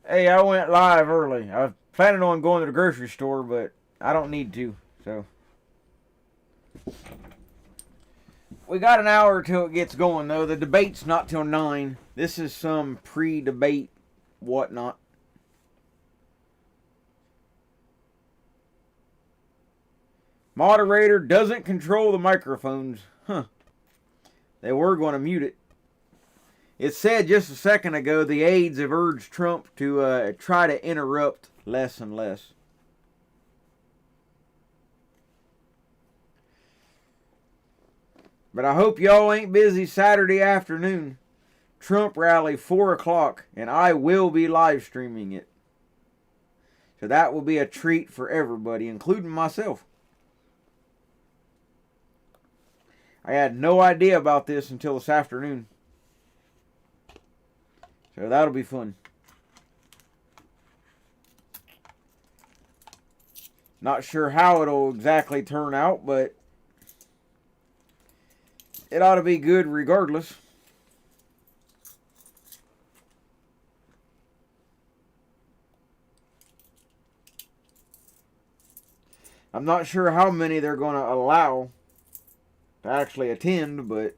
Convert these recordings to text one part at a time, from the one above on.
Hey, I went live early. I was planning on going to the grocery store, but I don't need to. So we got an hour till it gets going, though. The debate's not till 9. This is some pre-debate whatnot. Moderator doesn't control the microphones. Huh. They were going to mute it. It said just a second ago the aides have urged Trump to try to interrupt less and less. But I hope y'all ain't busy Saturday afternoon. Trump rally 4 o'clock, and I will be live streaming it. So that will be a treat for everybody, including myself. I had no idea about this until this afternoon. So that'll be fun. Not sure how it'll exactly turn out, but it ought to be good regardless. I'm not sure how many they're going to allow to actually attend, but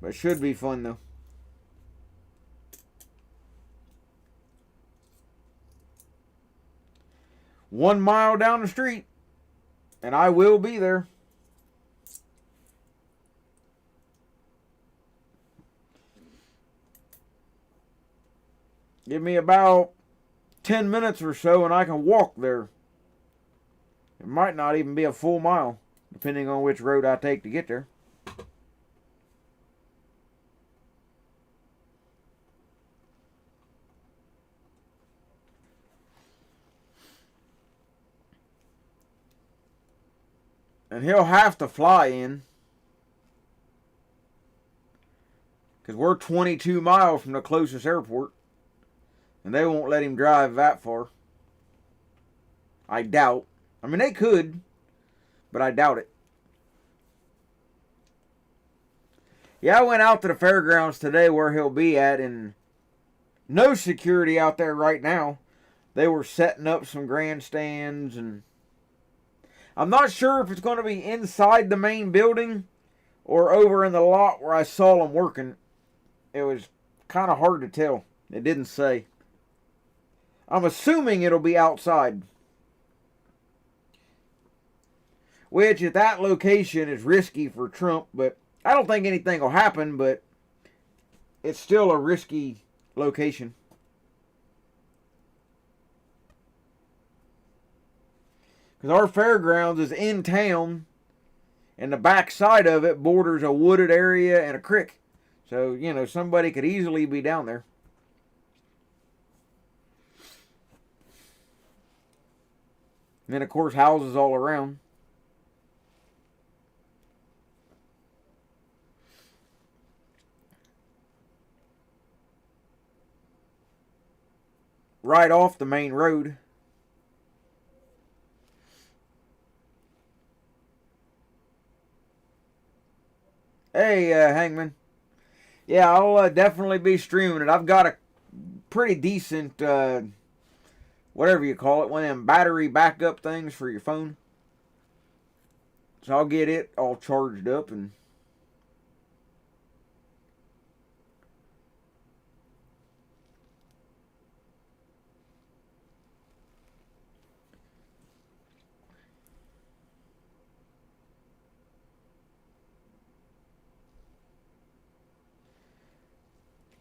it should be fun though. One mile down the street, and I will be there. Give me about 10 minutes or so, and I can walk there. It might not even be a full mile, depending on which road I take to get there. And he'll have to fly in, because we're 22 miles from the closest airport, and they won't let him drive that far. I doubt. I mean, they could, but I doubt it. Yeah, I went out to the fairgrounds today where he'll be at, and no security out there right now. They were setting up some grandstands, and I'm not sure if it's going to be inside the main building or over in the lot where I saw them working. It was kind of hard to tell. It didn't say. I'm assuming it'll be outside. Which at that location is risky for Trump, but I don't think anything will happen, but it's still a risky location. Because our fairgrounds is in town, and the back side of it borders a wooded area and a creek. So, you know, somebody could easily be down there. And then, of course, houses all around. Right off the main road. Hey, Hangman. Yeah, I'll definitely be streaming it. I've got a pretty decent, whatever you call it, one of them battery backup things for your phone. So I'll get it all charged up and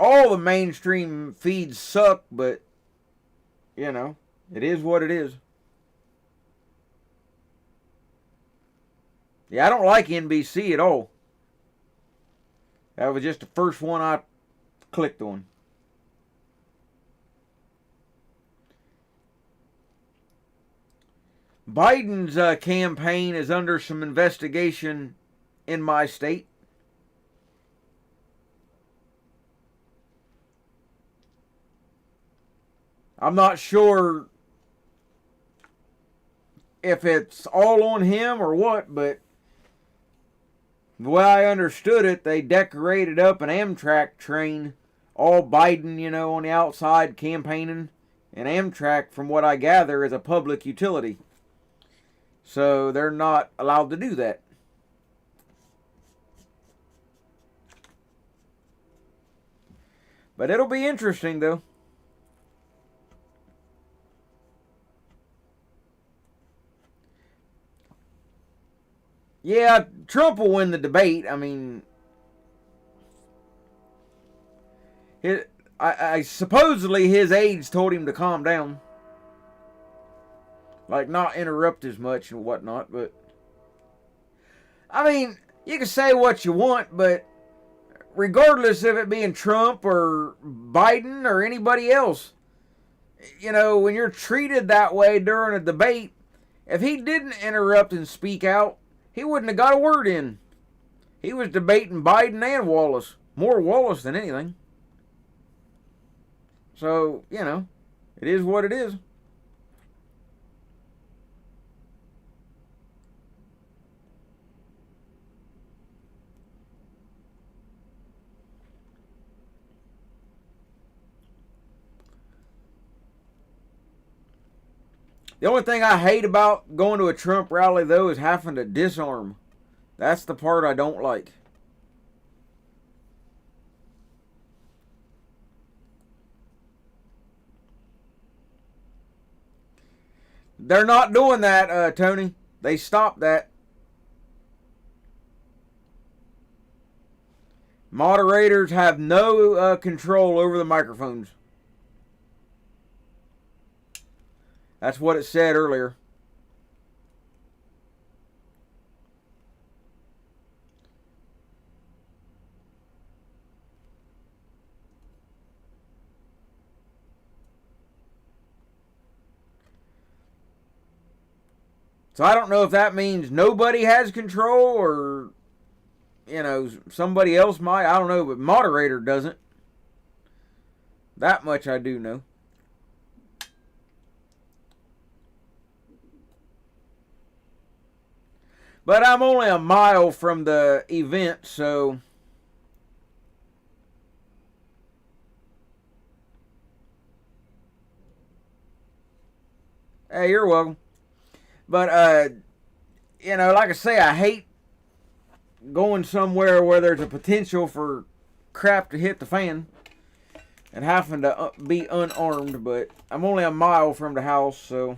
all the mainstream feeds suck, but, you know, it is what it is. Yeah, I don't like NBC at all. That was just the first one I clicked on. Biden's campaign is under some investigation in my state. I'm not sure if it's all on him or what, but The way I understood it, they decorated up an Amtrak train, all Biden, on the outside campaigning. And Amtrak, from what I gather, is a public utility. So they're not allowed to do that. But it'll be interesting, though. Yeah, Trump will win the debate. I mean, I supposedly his aides told him to calm down, like not interrupt as much and whatnot. But I mean, you can say what you want, but regardless of it being Trump or Biden or anybody else, when you're treated that way during a debate, if he didn't interrupt and speak out, he wouldn't have got a word in. He was debating Biden and Wallace. More Wallace than anything. So, it is what it is. The only thing I hate about going to a Trump rally, though, is having to disarm. That's the part I don't like. They're not doing that, Tony. They stopped that. Moderators have no control over the microphones. That's what it said earlier. So I don't know if that means nobody has control or, somebody else might. I don't know, but moderator doesn't. That much I do know. But I'm only a mile from the event, so... Hey, you're welcome. But, like I say, I hate going somewhere where there's a potential for crap to hit the fan and having to be unarmed, but I'm only a mile from the house, so...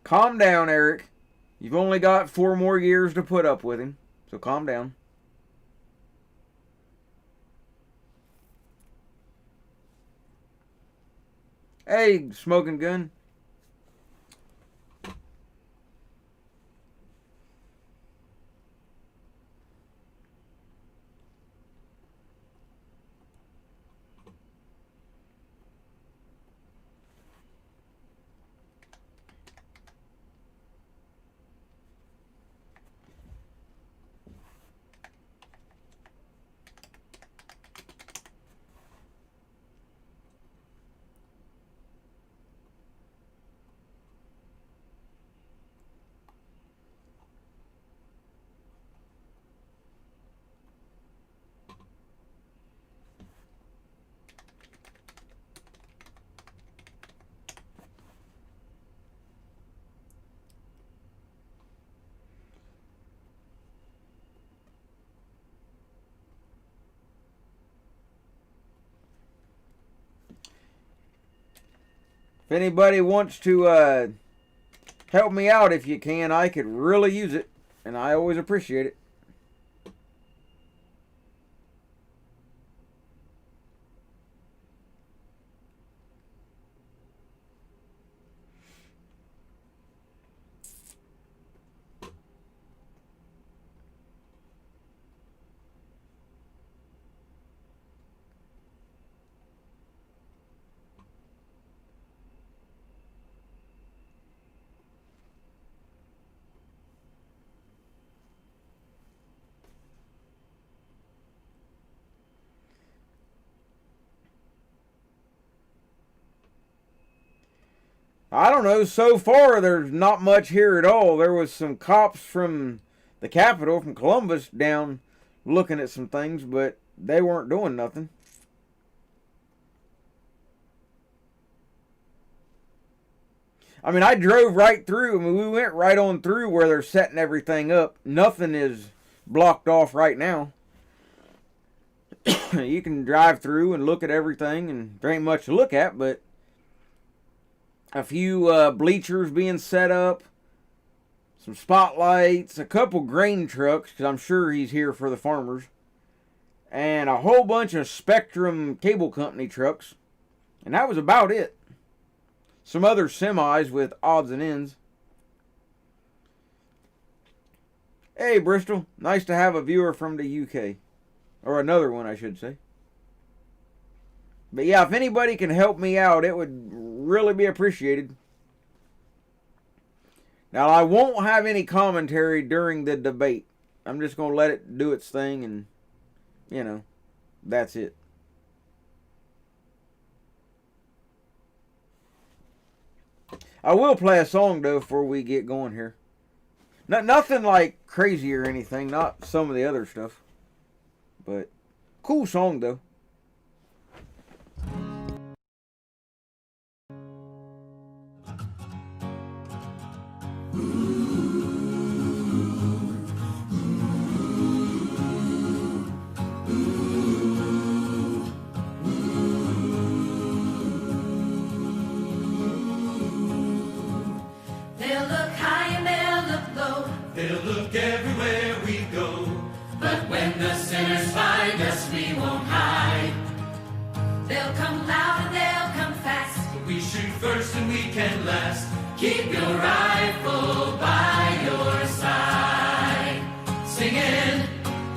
Calm down, Eric. You've only got 4 more years to put up with him, so calm down. Hey, smoking gun. If anybody wants to help me out, if you can, I could really use it, and I always appreciate it. I don't know. So far, there's not much here at all. There was some cops from the Capitol, from Columbus, down looking at some things, but they weren't doing nothing. I mean, I drove right through. I mean, we went right on through where they're setting everything up. Nothing is blocked off right now. You can drive through and look at everything, and there ain't much to look at, but a few bleachers being set up, some spotlights, a couple grain trucks, because I'm sure he's here for the farmers, and a whole bunch of Spectrum Cable Company trucks, and that was about it. Some other semis with odds and ends. Hey, Bristol. Nice to have a viewer from the UK. Or another one, I should say. But yeah, if anybody can help me out, it would really be appreciated. Now, I won't have any commentary during the debate. I'm just going to let it do its thing and, you know, that's it. I will play a song, though, before we get going here. Nothing like crazy or anything. Not some of the other stuff. But, cool song, though. They'll look everywhere we go, but when the sinners find us, we won't hide. They'll come loud and they'll come fast, but we shoot first and we can last. Keep your rifle by your side, singing,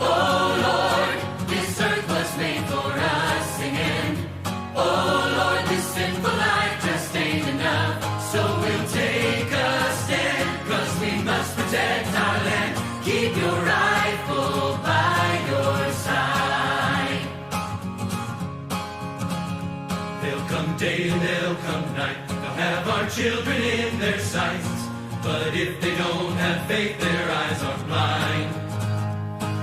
oh Lord, this earth was made for us. Singing, oh Lord, this sinful life just ain't enough, so we'll take a stand, 'cause we must protect our land. Keep your rifle by your side. They'll come day and they'll come night. They'll have our children in their sights, but if they don't have faith, their eyes are blind.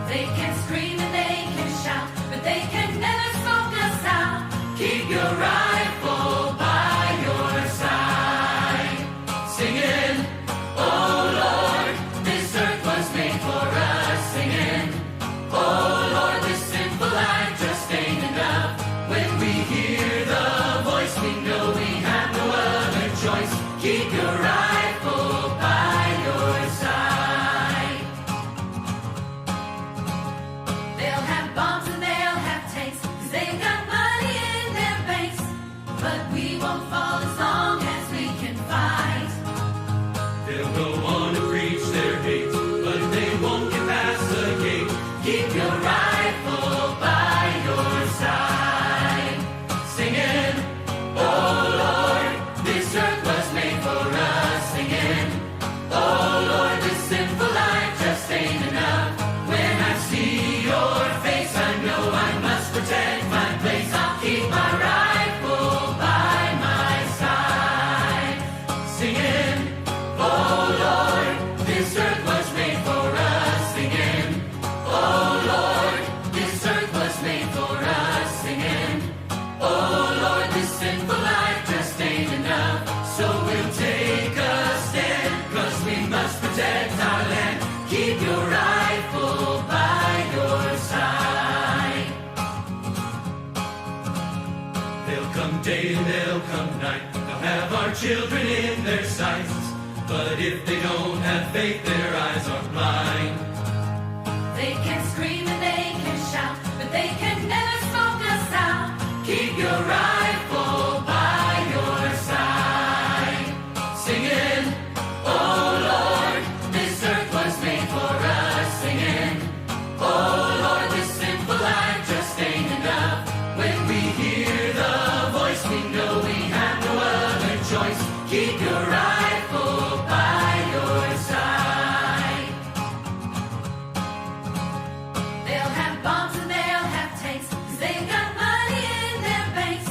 They can scream and they can shout, but they can never smoke us out. Keep your rifle by your side, singing, oh Lord, this earth was made for us. Singing, oh Lord, this sinful life just ain't enough. When we hear the voice, we know we have no other choice. Keep your rifle by your side. They'll have bombs and they'll have tanks, 'cause they've got money in their banks. But we won't fall as long as we can fight. They'll go on to preach their hate, but they won't get past the gate. Keep your rifle by your side, singing, oh Lord, this earth was made for us. Singing, oh Lord, this sinful life just ain't enough. When I see your face, I know I must protect my place. I'll keep my rifle by my side, singing, oh Lord, this earth was made for us. Singing, oh Lord, this earth was made for us. Singing, oh Lord, this sinful life just ain't enough, so we'll take a stand, 'cause we must protect our land. Keep your rifle by your side. They'll come day and they'll come night. They'll have our children in their sights, but if they don't have faith, their eyes are blind. They can scream and they can shout, but they can never smoke us out. Keep your rifle by your side, singing, oh Lord, this earth was made for us. Singing, oh Lord, this sinful life just ain't enough. When we hear the voice, we know we have no other choice. Keep your rifle by your side. They'll have bombs and they'll have tanks, 'cause they've got money in their banks.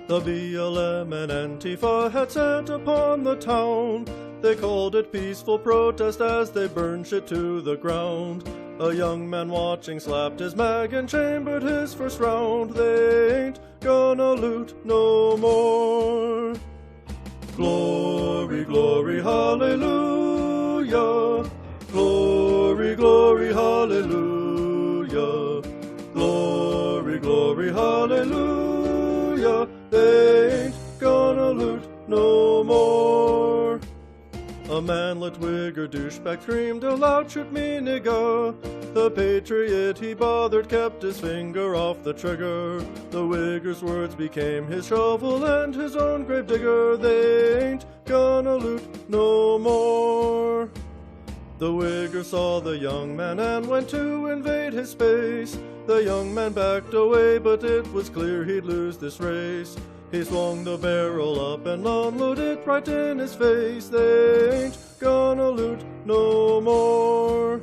The BLM and Antifa had set upon the town. They called it peaceful protest as they burned shit to the ground. A young man watching slapped his mag and chambered his first round. They ain't gonna loot no more. Glory, glory, hallelujah. Glory, glory, hallelujah. Glory, glory, hallelujah. They ain't gonna loot no more. A manlet wigger douchebag screamed aloud, "Shoot me, nigga!" The patriot he bothered kept his finger off the trigger. The wigger's words became his shovel and his own grave digger. They ain't gonna loot no more. The wigger saw the young man and went to invade his space. The young man backed away, but it was clear he'd lose this race. He swung the barrel up and unloaded it right in his face. They ain't gonna loot no more.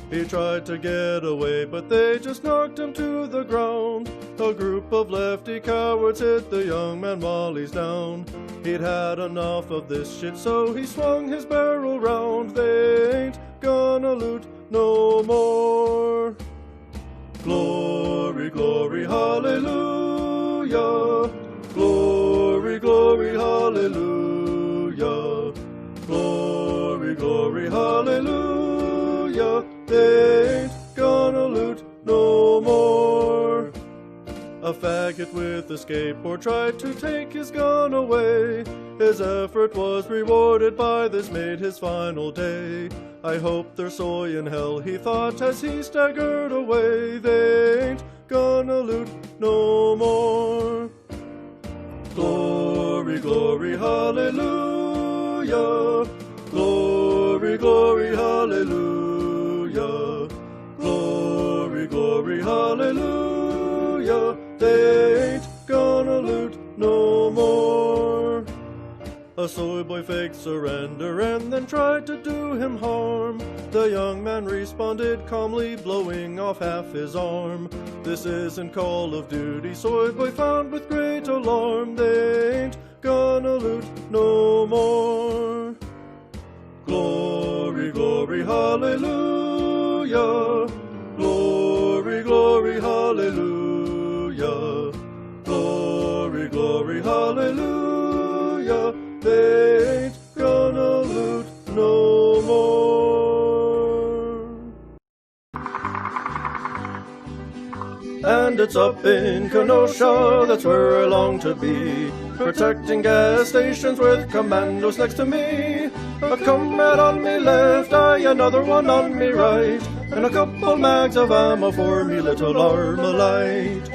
He tried to get away, but they just knocked him to the ground. A group of lefty cowards hit the young man while he's down. He'd had enough of this shit, so he swung his barrel round. They ain't gonna loot no more. Glory, glory, hallelujah. Glory, glory, hallelujah. Glory, glory, hallelujah. They ain't gonna loot no more. A faggot with a skateboard tried to take his gun away. His effort was rewarded by this made his final day. I hope there's soy in hell, he thought as he staggered away. They ain't gonna loot no more. Glory, glory, hallelujah. Glory, glory, hallelujah. Glory, glory, hallelujah. They ain't gonna loot no more. A soy boy faked surrender and then tried to do him harm. The young man responded calmly, blowing off half his arm. This isn't Call of Duty, soy boy found with great alarm. They ain't gonna loot no more. Glory, glory, hallelujah. Glory, glory, hallelujah. Glory, glory, hallelujah. They ain't gonna loot no more. And it's up in Kenosha, that's where I long to be, protecting gas stations with commandos next to me. A comrade on me left, another one on me right, and a couple mags of ammo for me little Armalite.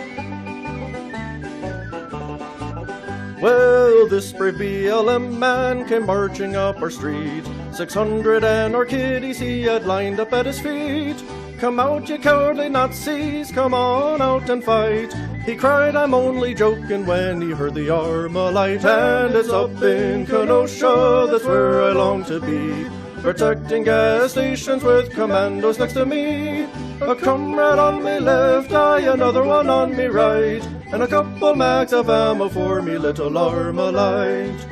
Well, this brave BLM man came marching up our street. 600 and our kiddies he had lined up at his feet. "Come out, you cowardly Nazis, come on out and fight." He cried, "I'm only joking," when he heard the Armalite. And it's up in Kenosha, that's where I long to be, protecting gas stations with commandos next to me. A comrade on me left, another one on me right, and a couple mags of ammo for me little Armalite.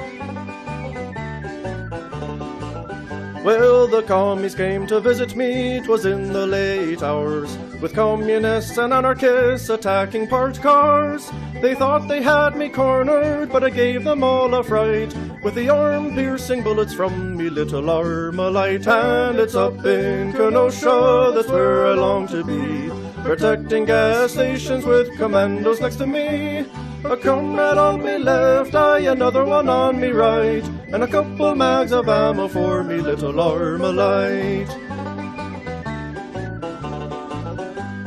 Well, the commies came to visit me, 'twas in the late hours, with communists and anarchists attacking parked cars. They thought they had me cornered, but I gave them all a fright, with the arm-piercing bullets from me little Armalite. And it's up in Kenosha, that's where I long to be, protecting gas stations with commandos next to me. A comrade on me left, another one on me right, and a couple mags of ammo for me little Armalite.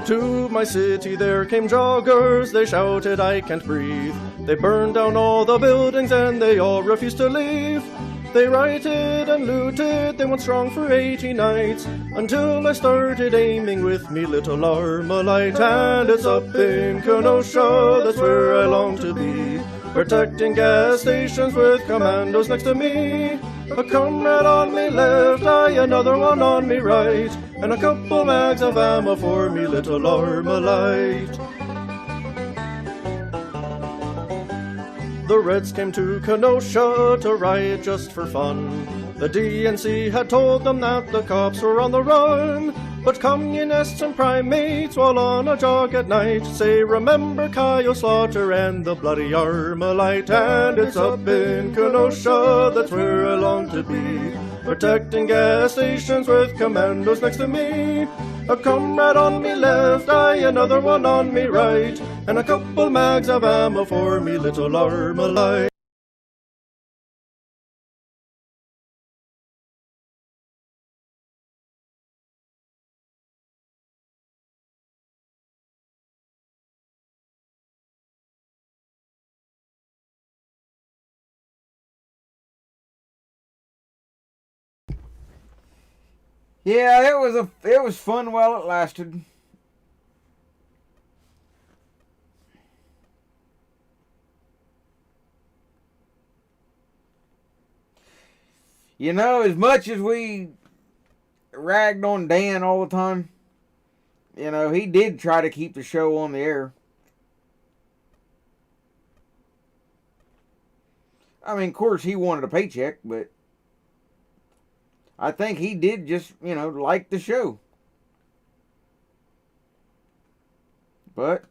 To my city there came joggers, they shouted, "I can't breathe." They burned down all the buildings and they all refused to leave. They rioted and looted, they went strong for 80 nights, until I started aiming with me little Armalite. And it's up in Kenosha, that's where I long to be, protecting gas stations with commandos next to me. A comrade on me left, another one on me right, and a couple mags of ammo for me little Armalite. The Reds came to Kenosha to riot just for fun. The DNC had told them that the cops were on the run. But communists and primates, while on a jog at night, say, remember Kyle Slaughter and the bloody Armalite. And it's up in Kenosha, that's where I long to be, protecting gas stations with commandos next to me. A comrade on me left, another one on me right, and a couple mags of ammo for me little Armalite. Yeah, it was fun while it lasted. You know, as much as we ragged on Dan all the time, you know, he did try to keep the show on the air. I mean, of course, he wanted a paycheck, but I think he did just, you know, like the show. But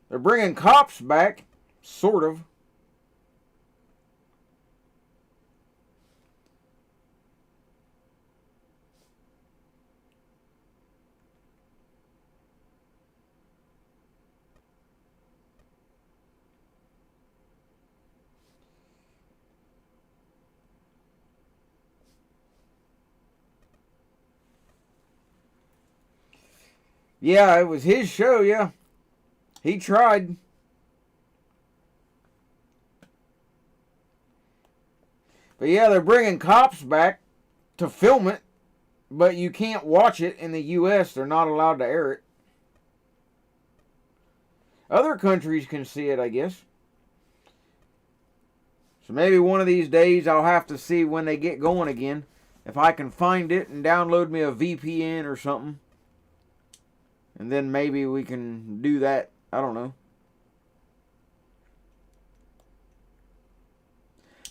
they're bringing cops back, sort of. Yeah, it was his show, yeah. He tried. But yeah, they're bringing cops back to film it, but you can't watch it in the U.S. They're not allowed to air it. Other countries can see it, I guess. So maybe one of these days I'll have to see when they get going again, if I can find it and download me a VPN or something. And then maybe we can do that. I don't know.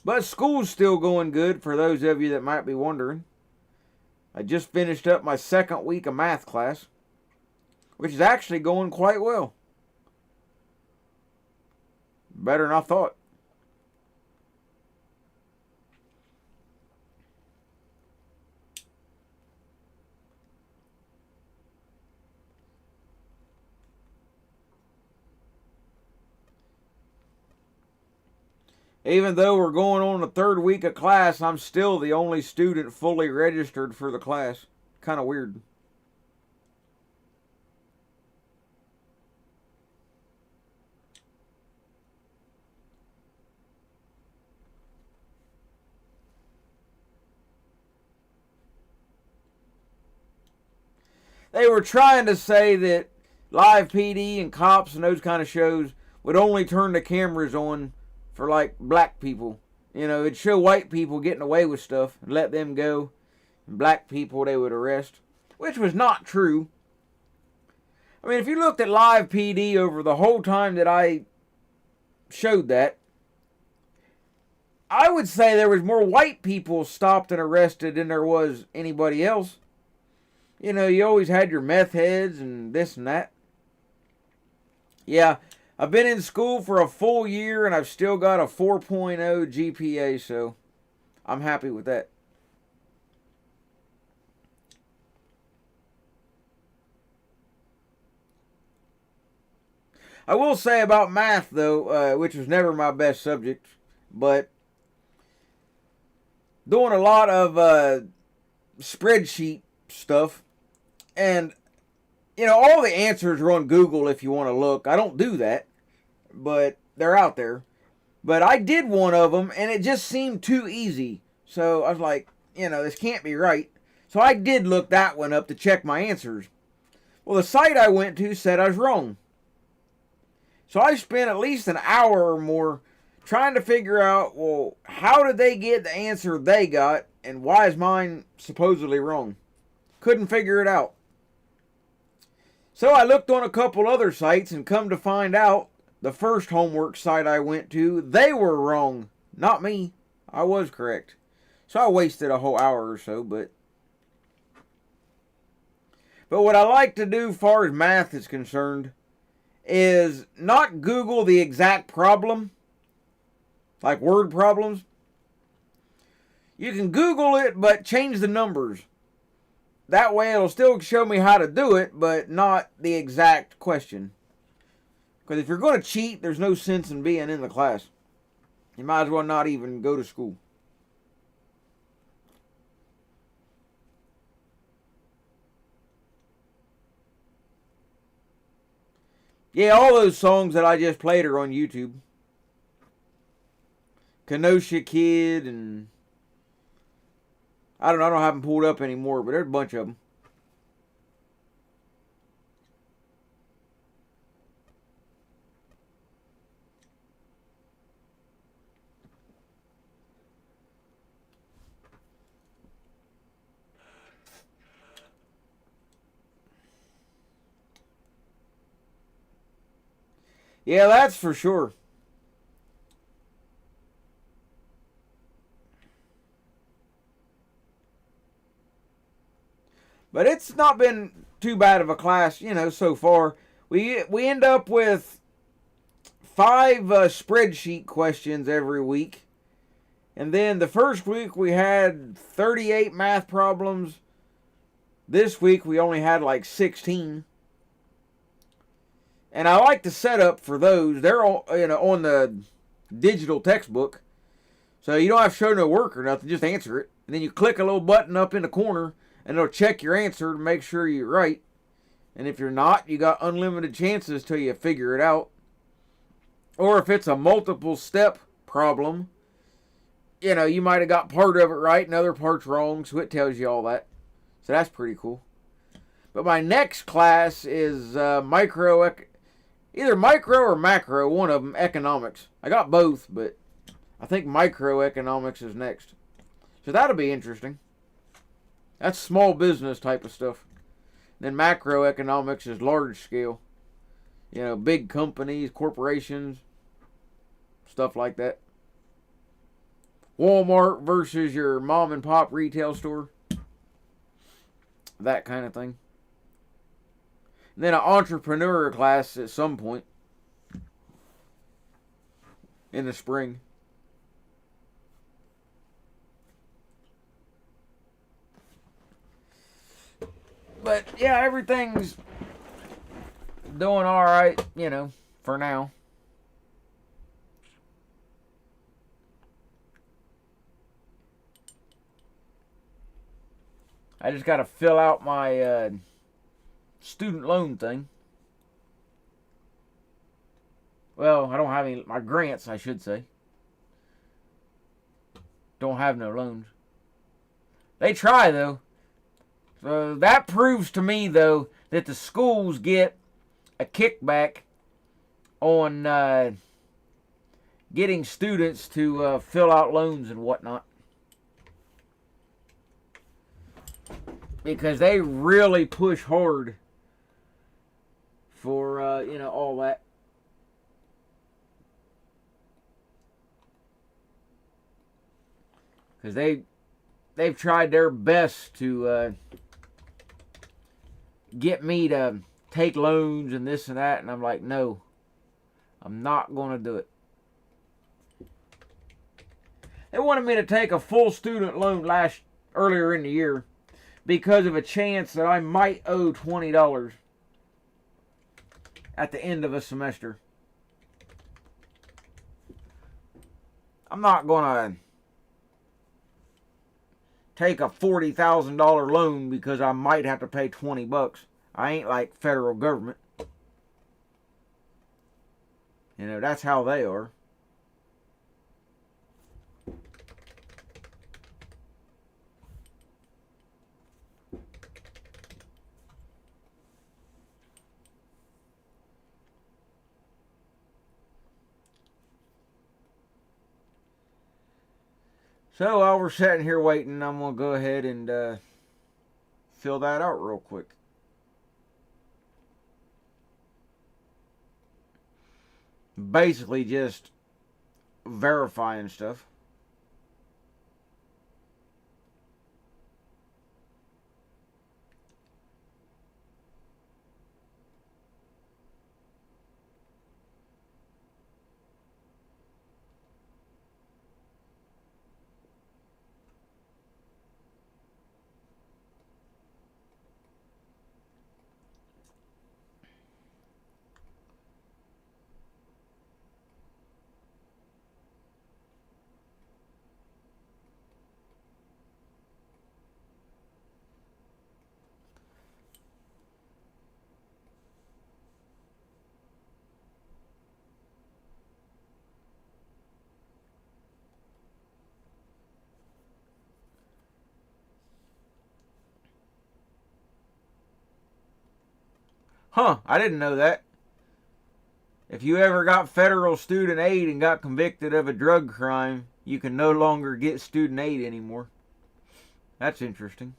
But school's still going good for those of you that might be wondering. I just finished up my second week of math class, which is actually going quite well. Better than I thought. Even though we're going on the third week of class, I'm still the only student fully registered for the class. Kind of weird. They were trying to say that live PD and cops and those kind of shows would only turn the cameras on for like black people. You know, it'd show white people getting away with stuff and let them go. And black people they would arrest. Which was not true. I mean, if you looked at live PD over the whole time that I showed that, I would say there was more white people stopped and arrested than there was anybody else. You know, you always had your meth heads and this and that. Yeah, I've been in school for a full year and I've still got a 4.0 GPA, so I'm happy with that. I will say about math, though, which was never my best subject, but doing a lot of spreadsheet stuff, and you know, all the answers are on Google if you want to look. I don't do that, but they're out there. But I did one of them, and it just seemed too easy. So I was like, you know, this can't be right. So I did look that one up to check my answers. Well, the site I went to said I was wrong. So I spent at least an hour or more trying to figure out, well, how did they get the answer they got, and why is mine supposedly wrong? Couldn't figure it out. So I looked on a couple other sites and come to find out the first homework site I went to, they were wrong. Not me. I was correct. So I wasted a whole hour or so, but what I like to do as far as math is concerned is not Google the exact problem, like word problems. You can Google it, but change the numbers. That way it'll still show me how to do it, but not the exact question. Because if you're going to cheat, there's no sense in being in the class. You might as well not even go to school. Yeah, all those songs that I just played are on YouTube. Kenosha Kid and I don't have them pulled up anymore, but there's a bunch of them. Yeah, that's for sure. But it's not been too bad of a class, so far. We end up with 5 spreadsheet questions every week. And then the first week we had 38 math problems. This week we only had like 16. And I like the setup for those. They're on the digital textbook. So you don't have to show no work or nothing. Just answer it. And then you click a little button up in the corner. And it'll check your answer to make sure you're right. And if you're not, you got unlimited chances till you figure it out. Or if it's a multiple step problem, you might have got part of it right and other parts wrong. So it tells you all that. So that's pretty cool. But my next class is either micro or macro, one of them, economics. I got both, but I think microeconomics is next. So that'll be interesting. That's small business type of stuff. Then macroeconomics is large scale. Big companies, corporations, stuff like that. Walmart versus your mom and pop retail store. That kind of thing. And then an entrepreneur class at some point in the spring. But yeah, everything's doing all right, for now. I just got to fill out my student loan thing. Well, I don't have any, my grants, I should say. Don't have no loans. They try, though. So that proves to me, though, that the schools get a kickback on getting students to fill out loans and whatnot. Because they really push hard for, all that. Because they've tried their best to get me to take loans and this and that, and I'm like, no, I'm not going to do it. They wanted me to take a full student loan earlier in the year because of a chance that I might owe $20 at the end of a semester. I'm not going to take a $40,000 loan because I might have to pay $20. I ain't like federal government. That's how they are. So while we're sitting here waiting, I'm going to go ahead and fill that out real quick. basically just verifying stuff. Huh, I didn't know that. If you ever got federal student aid and got convicted of a drug crime, you can no longer get student aid anymore. That's interesting.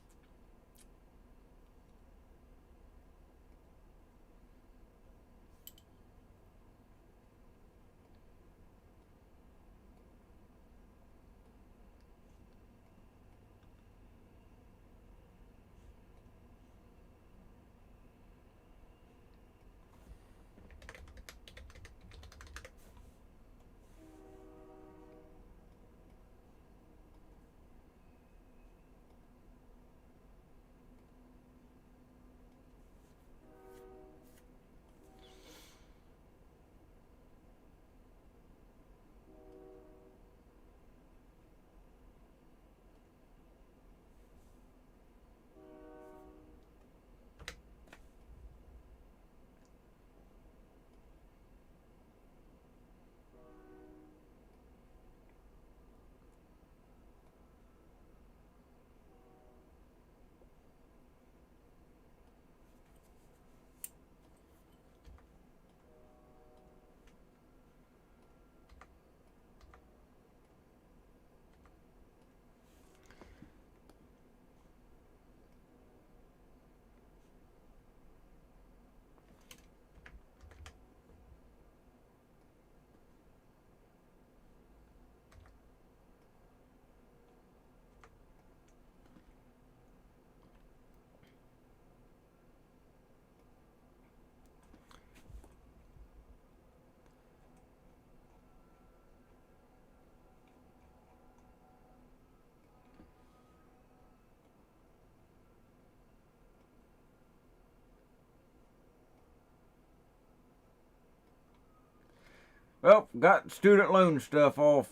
Well, got student loan stuff all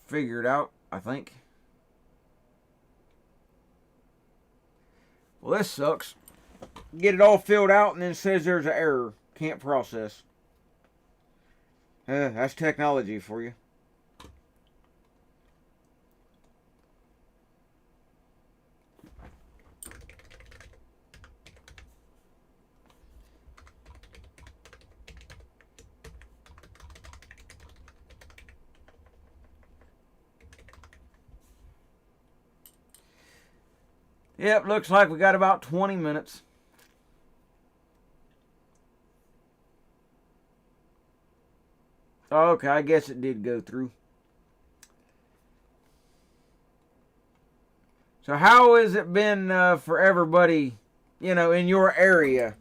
figured out, I think. Well, this sucks. Get it all filled out and then it says there's an error. Can't process. That's technology for you. Yep, looks like we got about 20 minutes. Okay, I guess it did go through. So how has it been for everybody, in your area?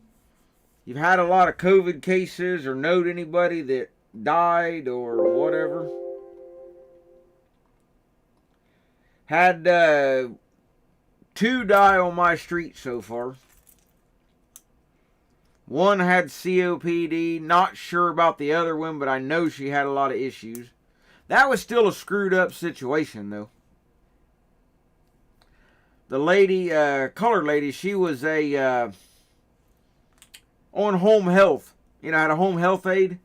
You've had a lot of COVID cases or know anybody that died or whatever? Had 2 die on my street so far. One had COPD. Not sure about the other one, but I know she had a lot of issues. That was still a screwed up situation, though. The lady, colored lady, she was on home health. Had a home health aide.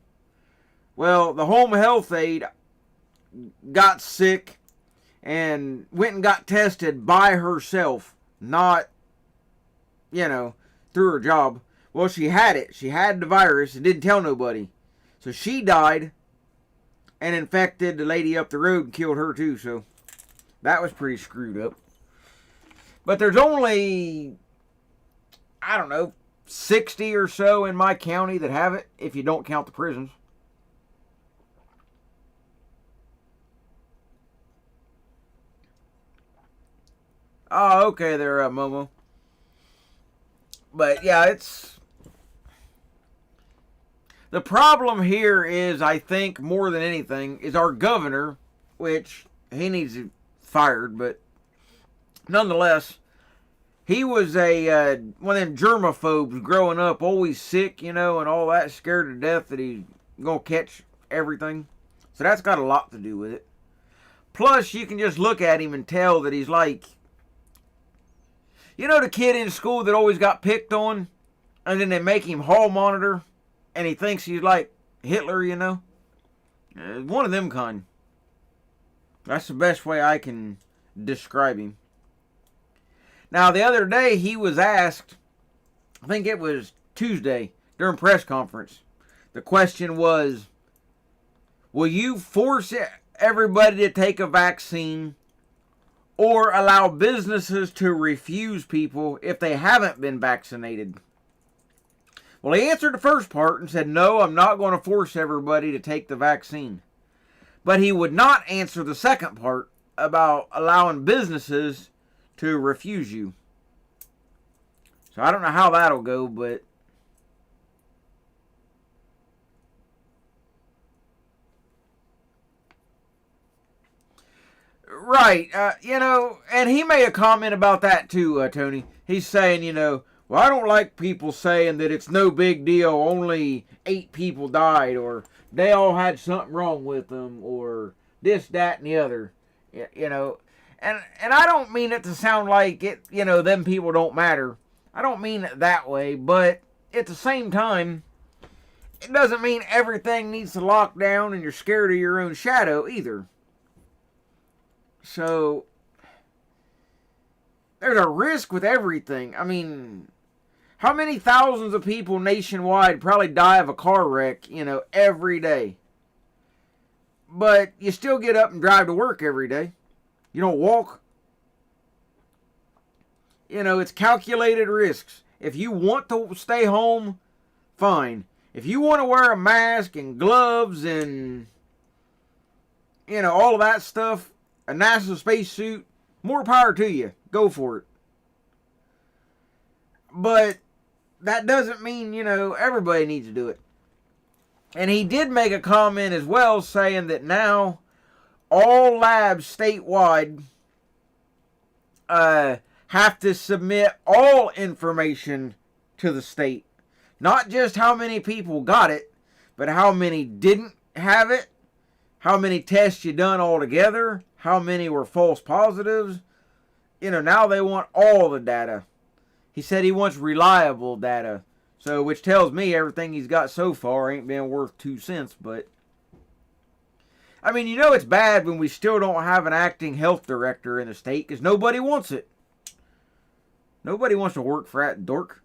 Well, the home health aide got sick and went and got tested by herself, not, through her job. Well, she had it. She had the virus and didn't tell nobody. So she died and infected the lady up the road and killed her too. So that was pretty screwed up. But there's only, 60 or so in my county that have it, if you don't count the prisons. Oh, okay there, Momo. But yeah, it's the problem here is, I think, more than anything, is our governor, which he needs to fired, but nonetheless, he was a one of them germaphobes growing up, always sick, and all that, scared to death that he's gonna catch everything. So that's got a lot to do with it. Plus, you can just look at him and tell that he's like, the kid in school that always got picked on, and then they make him hall monitor, and he thinks he's like Hitler, One of them kind. That's the best way I can describe him. Now, the other day, he was asked, I think it was Tuesday, during press conference. The question was, will you force everybody to take a vaccine or allow businesses to refuse people if they haven't been vaccinated? Well, he answered the first part and said, no, I'm not going to force everybody to take the vaccine. But he would not answer the second part about allowing businesses to refuse you. So I don't know how that'll go, but right, and he made a comment about that too, Tony. He's saying, well, I don't like people saying that it's no big deal, only 8 people died, or they all had something wrong with them, or this, that, and the other, And I don't mean it to sound like it, them people don't matter. I don't mean it that way, but at the same time, it doesn't mean everything needs to lock down and you're scared of your own shadow either. So, there's a risk with everything. I mean, how many thousands of people nationwide probably die of a car wreck, every day? But you still get up and drive to work every day. You don't walk. It's calculated risks. If you want to stay home, fine. If you want to wear a mask and gloves and, all of that stuff, a NASA spacesuit, more power to you. Go for it. But that doesn't mean, everybody needs to do it. And he did make a comment as well saying that now all labs statewide have to submit all information to the state. Not just how many people got it, but how many didn't have it, how many tests you done altogether, how many were false positives. Now they want all the data. He said he wants reliable data. So, which tells me everything he's got so far ain't been worth 2 cents, but I mean, it's bad when we still don't have an acting health director in the state because nobody wants it. Nobody wants to work for that dork.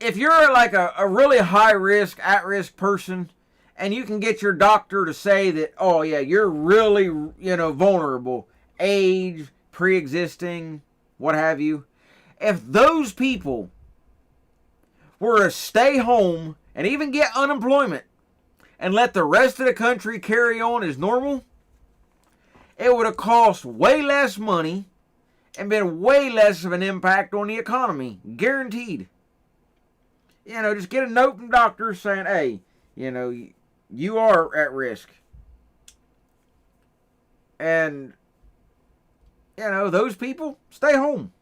If you're like a really high risk, at risk person, and you can get your doctor to say that, oh yeah, you're really, vulnerable, age, pre-existing, what have you. If those people were to stay home and even get unemployment and let the rest of the country carry on as normal, it would have cost way less money and been way less of an impact on the economy. Guaranteed. Just get a note from doctors saying, hey, you are at risk. And, those people, stay home.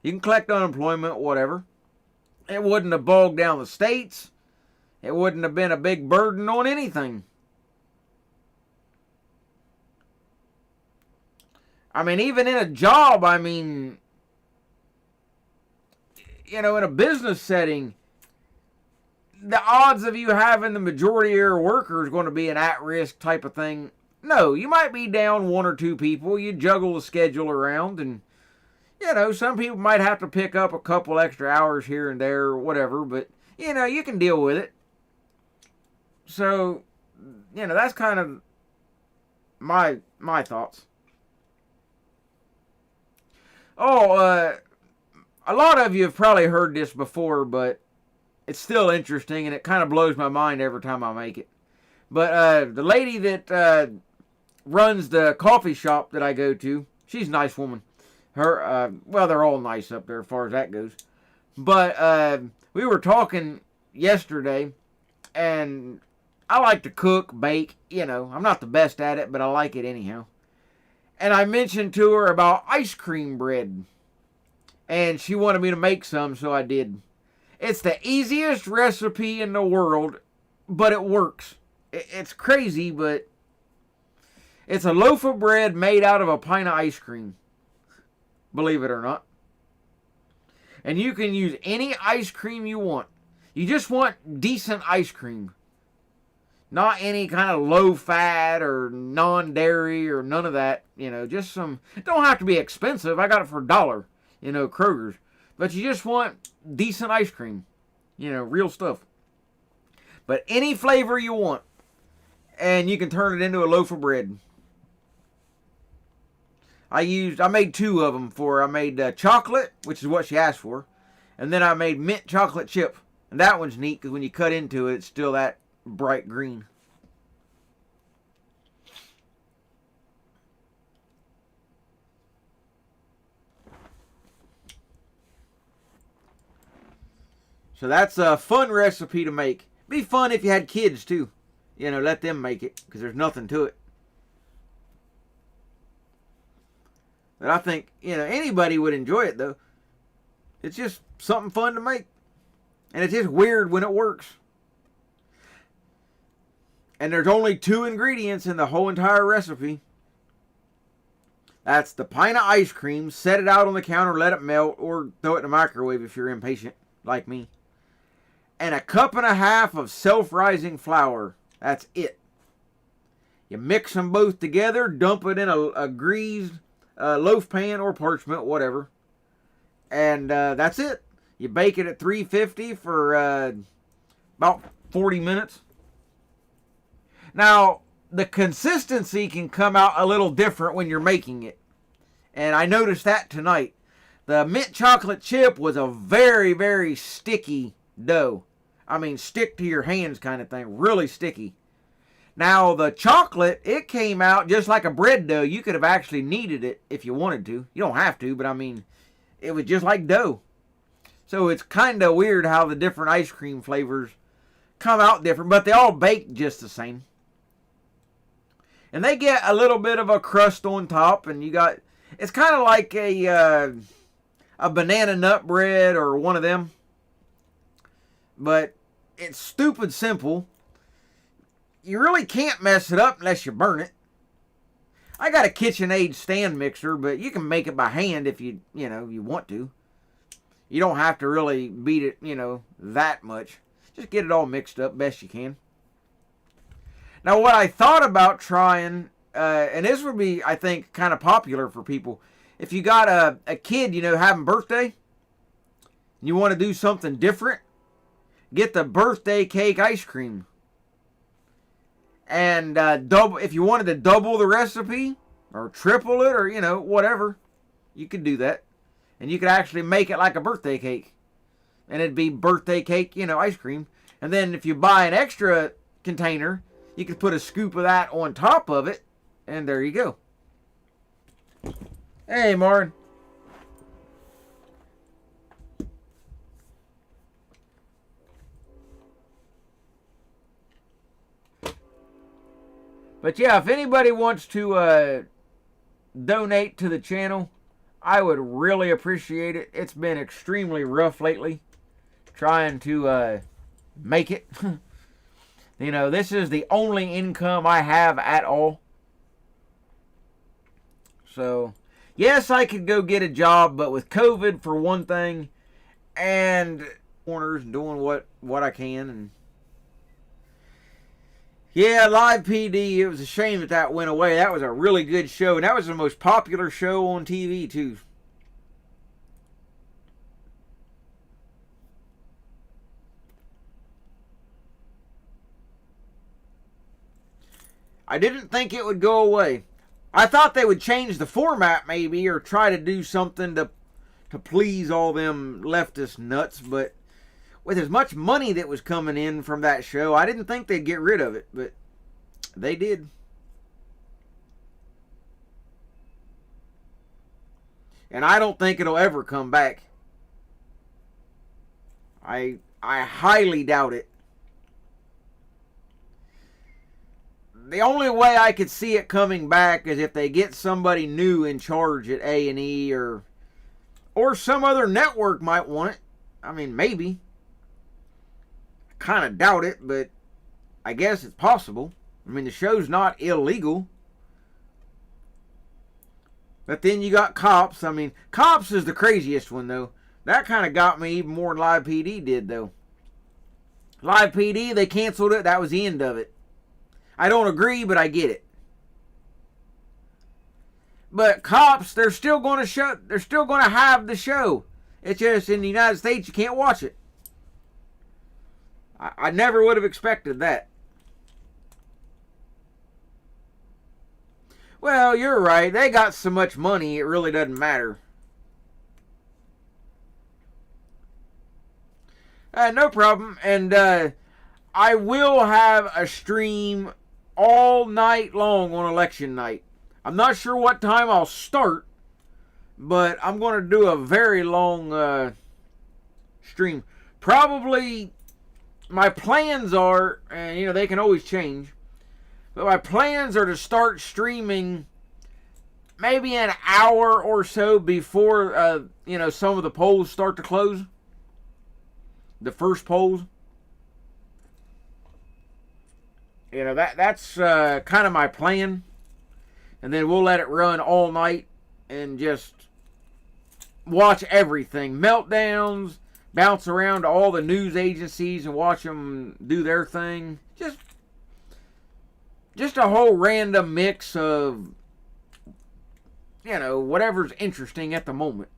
You can collect unemployment, whatever. It wouldn't have bogged down the states. It wouldn't have been a big burden on anything. I mean, even in a job, in a business setting, the odds of you having the majority of your workers going to be an at-risk type of thing, no, you might be down 1 or 2 people. You juggle the schedule around, and, some people might have to pick up a couple extra hours here and there or whatever, but, you can deal with it. So, that's kind of my thoughts. Oh, a lot of you have probably heard this before, but it's still interesting, and it kind of blows my mind every time I make it. But the lady that runs the coffee shop that I go to, she's a nice woman. Well, they're all nice up there as far as that goes. But we were talking yesterday, and I like to cook, bake. I'm not the best at it, but I like it anyhow. And I mentioned to her about ice cream bread. And she wanted me to make some, so I did. It's the easiest recipe in the world, but it works. It's crazy, but it's a loaf of bread made out of a pint of ice cream. Believe it or not. And you can use any ice cream you want. You just want decent ice cream. Not any kind of low fat or non-dairy or none of that. Just some. It don't have to be expensive. I got it for $1. Kroger's. But you just want decent ice cream. Real stuff. But any flavor you want. And you can turn it into a loaf of bread. I made 2 of them for her. I made chocolate, which is what she asked for. And then I made mint chocolate chip. And that one's neat because when you cut into it, it's still that bright green. So that's a fun recipe to make. Be fun if you had kids too. Let them make it because there's nothing to it. But I think, anybody would enjoy it though. It's just something fun to make. And it's just weird when it works. And there's only 2 ingredients in the whole entire recipe. That's the pint of ice cream. Set it out on the counter, let it melt, or throw it in the microwave if you're impatient, like me. And 1.5 cups of self-rising flour. That's it. You mix them both together, dump it in a greased loaf pan or parchment, whatever. And that's it. You bake it at 350 for about 40 minutes. Now, the consistency can come out a little different when you're making it. And I noticed that tonight. The mint chocolate chip was a very, very sticky dough. I mean, stick to your hands kind of thing. Really sticky. Now, the chocolate, it came out just like a bread dough. You could have actually kneaded it if you wanted to. You don't have to, but I mean, it was just like dough. So it's kind of weird how the different ice cream flavors come out different, but they all bake just the same. And they get a little bit of a crust on top, and it's kind of like a banana nut bread or one of them. But it's stupid simple. You really can't mess it up unless you burn it. I got a KitchenAid stand mixer, but you can make it by hand if you want to. You don't have to really beat it, that much. Just get it all mixed up best you can. Now, what I thought about trying, and this would be, I think, kind of popular for people. If you got a kid, having birthday, and you want to do something different, get the birthday cake ice cream. And if you wanted to double the recipe, or triple it, or, whatever, you could do that. And you could actually make it like a birthday cake. And it'd be birthday cake, ice cream. And then if you buy an extra container, you could put a scoop of that on top of it, and there you go. Hey, Martin. But yeah, if anybody wants to donate to the channel, I would really appreciate it. It's been extremely rough lately trying to make it. This is the only income I have at all. So, yes, I could go get a job, but with COVID for one thing, and corners doing what I can. And yeah, Live PD, it was a shame that went away. That was a really good show, and that was the most popular show on TV, too. I didn't think it would go away. I thought they would change the format maybe, or try to do something to to please all them leftist nuts, but with as much money that was coming in from that show, I didn't think they'd get rid of it, but they did. And I don't think it'll ever come back. I highly doubt it. The only way I could see it coming back is if they get somebody new in charge at A&E, or some other network might want it. I mean, maybe. I kind of doubt it, but I guess it's possible. I mean, the show's not illegal. But then you got Cops. I mean, Cops is the craziest one, though. That kind of got me even more than Live PD did, though. Live PD, they canceled it. That was the end of it. I don't agree, but I get it. But Cops, they're still going to have the show. It's just in the United States you can't watch it. I never would have expected that. Well, you're right. They got so much money, it really doesn't matter. No problem. And I will have a stream all night long on election night. I'm not sure what time I'll start, but I'm going to do a very long stream. Probably, my plans are, and you know, they can always change, but my plans are to start streaming maybe an hour or so before, you know, some of the polls start to close. The first polls. You know, that's kind of my plan. And then we'll let it run all night and just watch everything. Meltdowns, bounce around to all the news agencies and watch them do their thing. Just a whole random mix of, you know, whatever's interesting at the moment.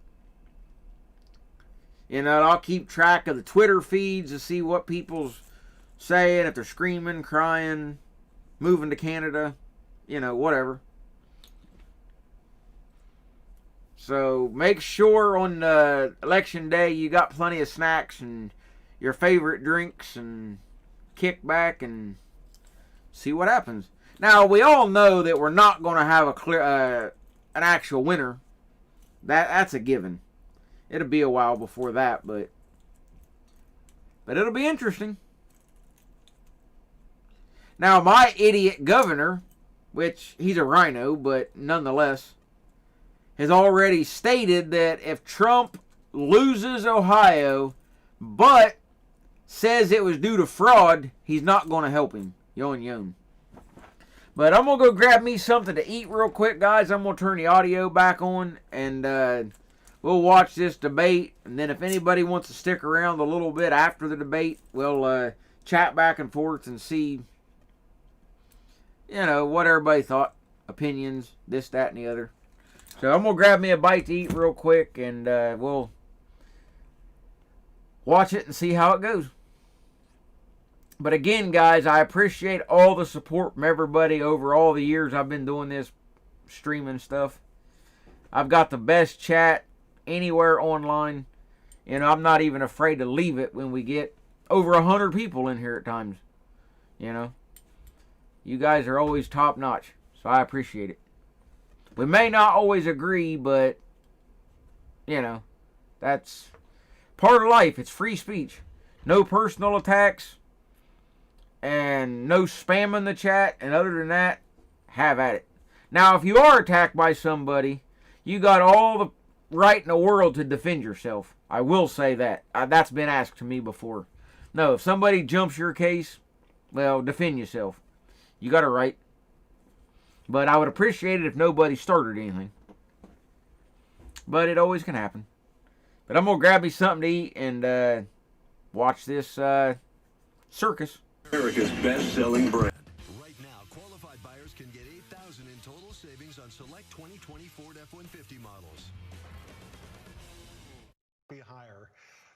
You know, I'll keep track of the Twitter feeds to see what people's saying, if they're screaming, crying, moving to Canada, you know, whatever. So make sure on election day you got plenty of snacks and your favorite drinks and kick back and see what happens. Now, we all know that we're not going to have a clear, an actual winner. That's a given. It'll be a while before that, but it'll be interesting. Now, my idiot governor, which he's a rhino, but nonetheless, has already stated that if Trump loses Ohio, but says it was due to fraud, he's not going to help him. Yon. But I'm going to go grab me something to eat real quick, guys. I'm going to turn the audio back on, and we'll watch this debate. And then if anybody wants to stick around a little bit after the debate, we'll chat back and forth and see, you know, what everybody thought. Opinions, this, that, and the other. So I'm going to grab me a bite to eat real quick, and we'll watch it and see how it goes. But again, guys, I appreciate all the support from everybody over all the years I've been doing this streaming stuff. I've got the best chat anywhere online. You know, I'm not even afraid to leave it when we get over 100 people in here at times. You know, you guys are always top notch, so I appreciate it. We may not always agree, but, you know, that's part of life. It's free speech. No personal attacks. And no spam in the chat. And other than that, have at it. Now, if you are attacked by somebody, you got all the right in the world to defend yourself. I will say that. That's been asked to me before. No, if somebody jumps your case, well, defend yourself. You got a right. But I would appreciate it if nobody started anything. But it always can happen. But I'm going to grab me something to eat and watch this circus. America's best-selling brand. Right now, qualified buyers can get $8,000 in total savings on select 2020 Ford F-150 models. Be higher.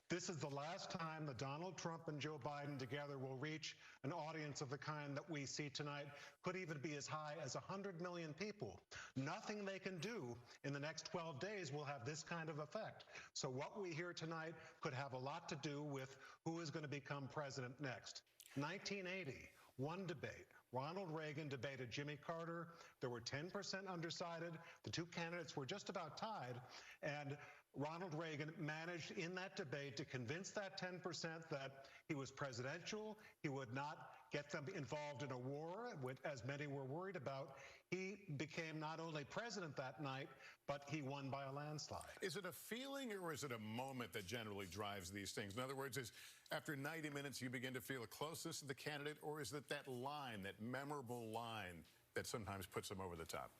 This is the last time that Donald Trump and Joe Biden together will reach an audience of the kind that we see tonight. Could even be as high as 100 million people. Nothing they can do in the next 12 days will have this kind of effect. So what we hear tonight could have a lot to do with who is going to become president next. 1980, one debate. Ronald Reagan debated Jimmy Carter. There were 10% undecided. The two candidates were just about tied. And Ronald Reagan managed in that debate to convince that 10% that he was presidential. He would not get them involved in a war, as many were worried about. He became not only president that night, but he won by a landslide. Is it a feeling or is it a moment that generally drives these things? In other words, is after 90 minutes you begin to feel a closeness to the candidate, or is it that line, that memorable line that sometimes puts them over the top?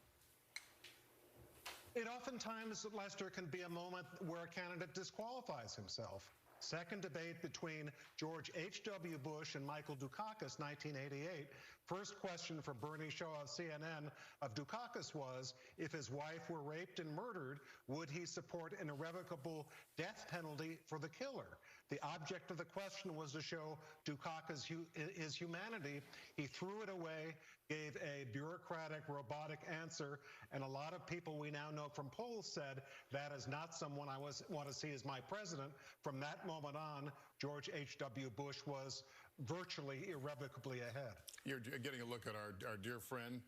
It oftentimes, Lester, can be a moment where a candidate disqualifies himself. Second debate between George H.W. Bush and Michael Dukakis, 1988. First question for Bernie Shaw of CNN of Dukakis was, if his wife were raped and murdered, would he support an irrevocable death penalty for the killer? The object of the question was to show Dukakis his humanity. He threw it away, gave a bureaucratic, robotic answer, and a lot of people we now know from polls said, that is not someone I want to see as my president. From that moment on, George H.W. Bush was virtually irrevocably ahead. You're getting a look at our dear friend,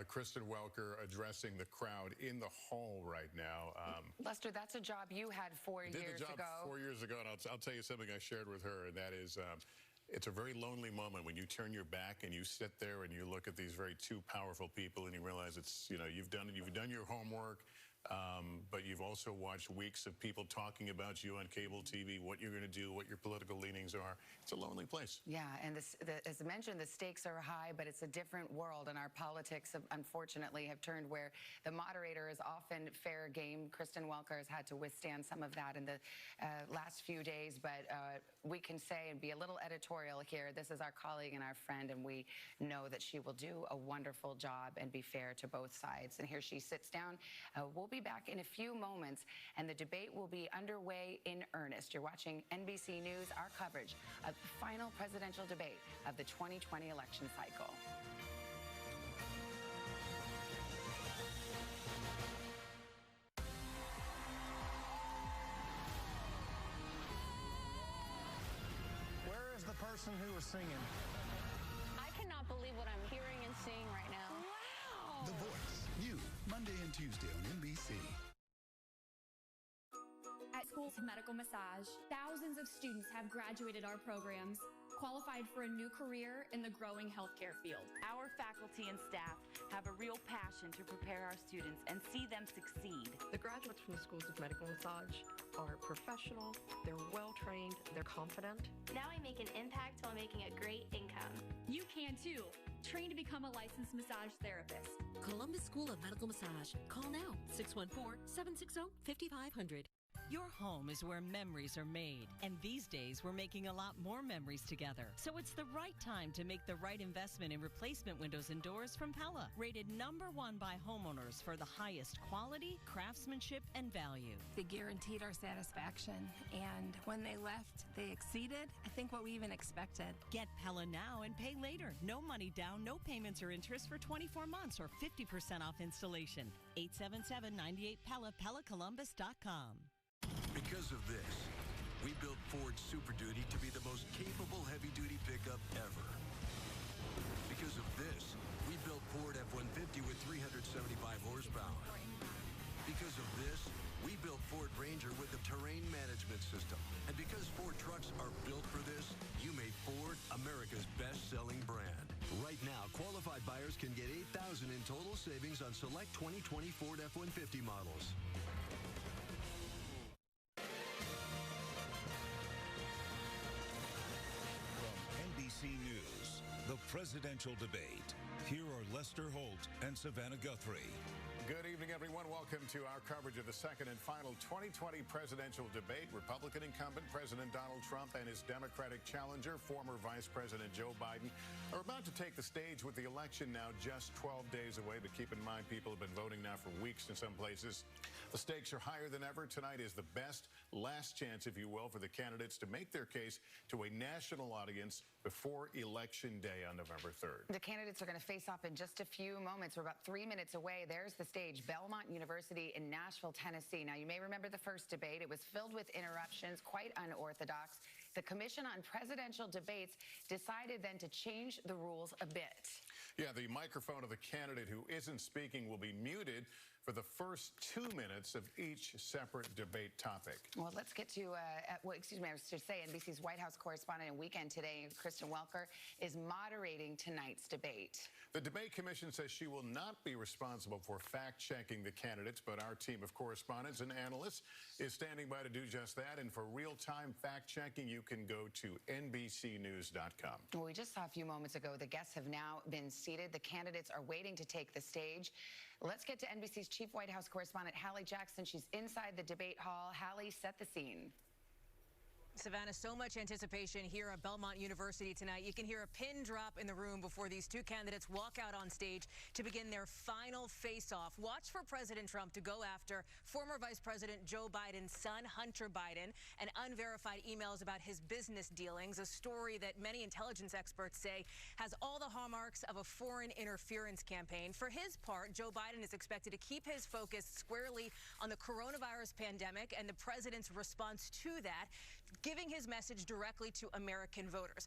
Kristen Welker, addressing the crowd in the hall right now. Lester, that's a job you had 4 years ago. Did the job 4 years ago, and I'll tell you something I shared with her, and that is, it's a very lonely moment when you turn your back and you sit there and you look at these very two powerful people and you realize it's, you've done your homework. But you've also watched weeks of people talking about you on cable TV, what you're going to do, what your political leanings are. It's a lonely place. Yeah, and as I mentioned, the stakes are high, but it's a different world, and our politics, unfortunately, have turned where the moderator is often fair game. Kristen Welker has had to withstand some of that in the last few days, but we can say and be a little editorial here. This is our colleague and our friend, and we know that she will do a wonderful job and be fair to both sides. And here she sits down. We'll be back in a few moments, and the debate will be underway in earnest. You're watching NBC News, our coverage of the final presidential debate of the 2020 election cycle. Where is the person who was singing? I cannot believe what I'm hearing and seeing right now. Wow! The Voice, new Monday and Tuesday on NBC. At Schools of Medical Massage, thousands of students have graduated our programs, qualified for a new career in the growing healthcare field. Our faculty and staff have a real passion to prepare our students and see them succeed. The graduates from the Schools of Medical Massage are professional, they're well-trained, they're confident. Now I make an impact while making a great income. You can too. Train to become a licensed massage therapist. Columbus School of Medical Massage. Call now, 614-760-5500. Your home is where memories are made, and these days we're making a lot more memories together. So it's the right time to make the right investment in replacement windows and doors from Pella, rated #1 by homeowners for the highest quality, craftsmanship, and value. They guaranteed our satisfaction, and when they left, they exceeded, I think, what we even expected. Get Pella now and pay later. No money down, no payments or interest for 24 months or 50% off installation. 877-98-PELLA, PellaColumbus.com. Because of this, we built Ford Super Duty to be the most capable heavy-duty pickup ever. Because of this, we built Ford F-150 with 375 horsepower. Because of this, we built Ford Ranger with the terrain management system. And because Ford trucks are built for this, you made Ford America's best-selling brand. Right now, qualified buyers can get $8,000 in total savings on select 2020 Ford F-150 models. NBC News, the presidential debate. Here are Lester Holt and Savannah Guthrie. Good evening, everyone. Welcome to our coverage of the second and final 2020 presidential debate. Republican incumbent President Donald Trump and his Democratic challenger, former Vice President Joe Biden, are are about to take the stage with the election now just 12 days away. But keep in mind, people have been voting now for weeks in some places. The stakes are higher than ever. Tonight is the best last chance, if you will, for the candidates to make their case to a national audience before Election Day on November 3rd. The candidates are going to face off in just a few moments. We're about 3 minutes away. There's the stage, Belmont University in Nashville, Tennessee. Now, you may remember the first debate. It was filled with interruptions, quite unorthodox. The Commission on Presidential Debates decided then to change the rules a bit. Yeah, the microphone of the candidate who isn't speaking will be muted for the first 2 minutes of each separate debate topic. Well, let's get to, I should say NBC's White House correspondent and Weekend Today, Kristen Welker, is moderating tonight's debate. The Debate Commission says she will not be responsible for fact-checking the candidates, but our team of correspondents and analysts is standing by to do just that. And for real-time fact-checking, you can go to NBCnews.com. Well, we just saw a few moments ago the guests have now been seated. The candidates are waiting to take the stage. Let's get to NBC's chief White House correspondent, Hallie Jackson. She's inside the debate hall. Hallie, set the scene. Savannah, so much anticipation here at Belmont University tonight. You can hear a pin drop in the room before these two candidates walk out on stage to begin their final face-off. Watch for President Trump to go after former Vice President Joe Biden's son, Hunter Biden, and unverified emails about his business dealings, a story that many intelligence experts say has all the hallmarks of a foreign interference campaign. For his part, Joe Biden is expected to keep his focus squarely on the coronavirus pandemic and the president's response to that, giving his message directly to American voters.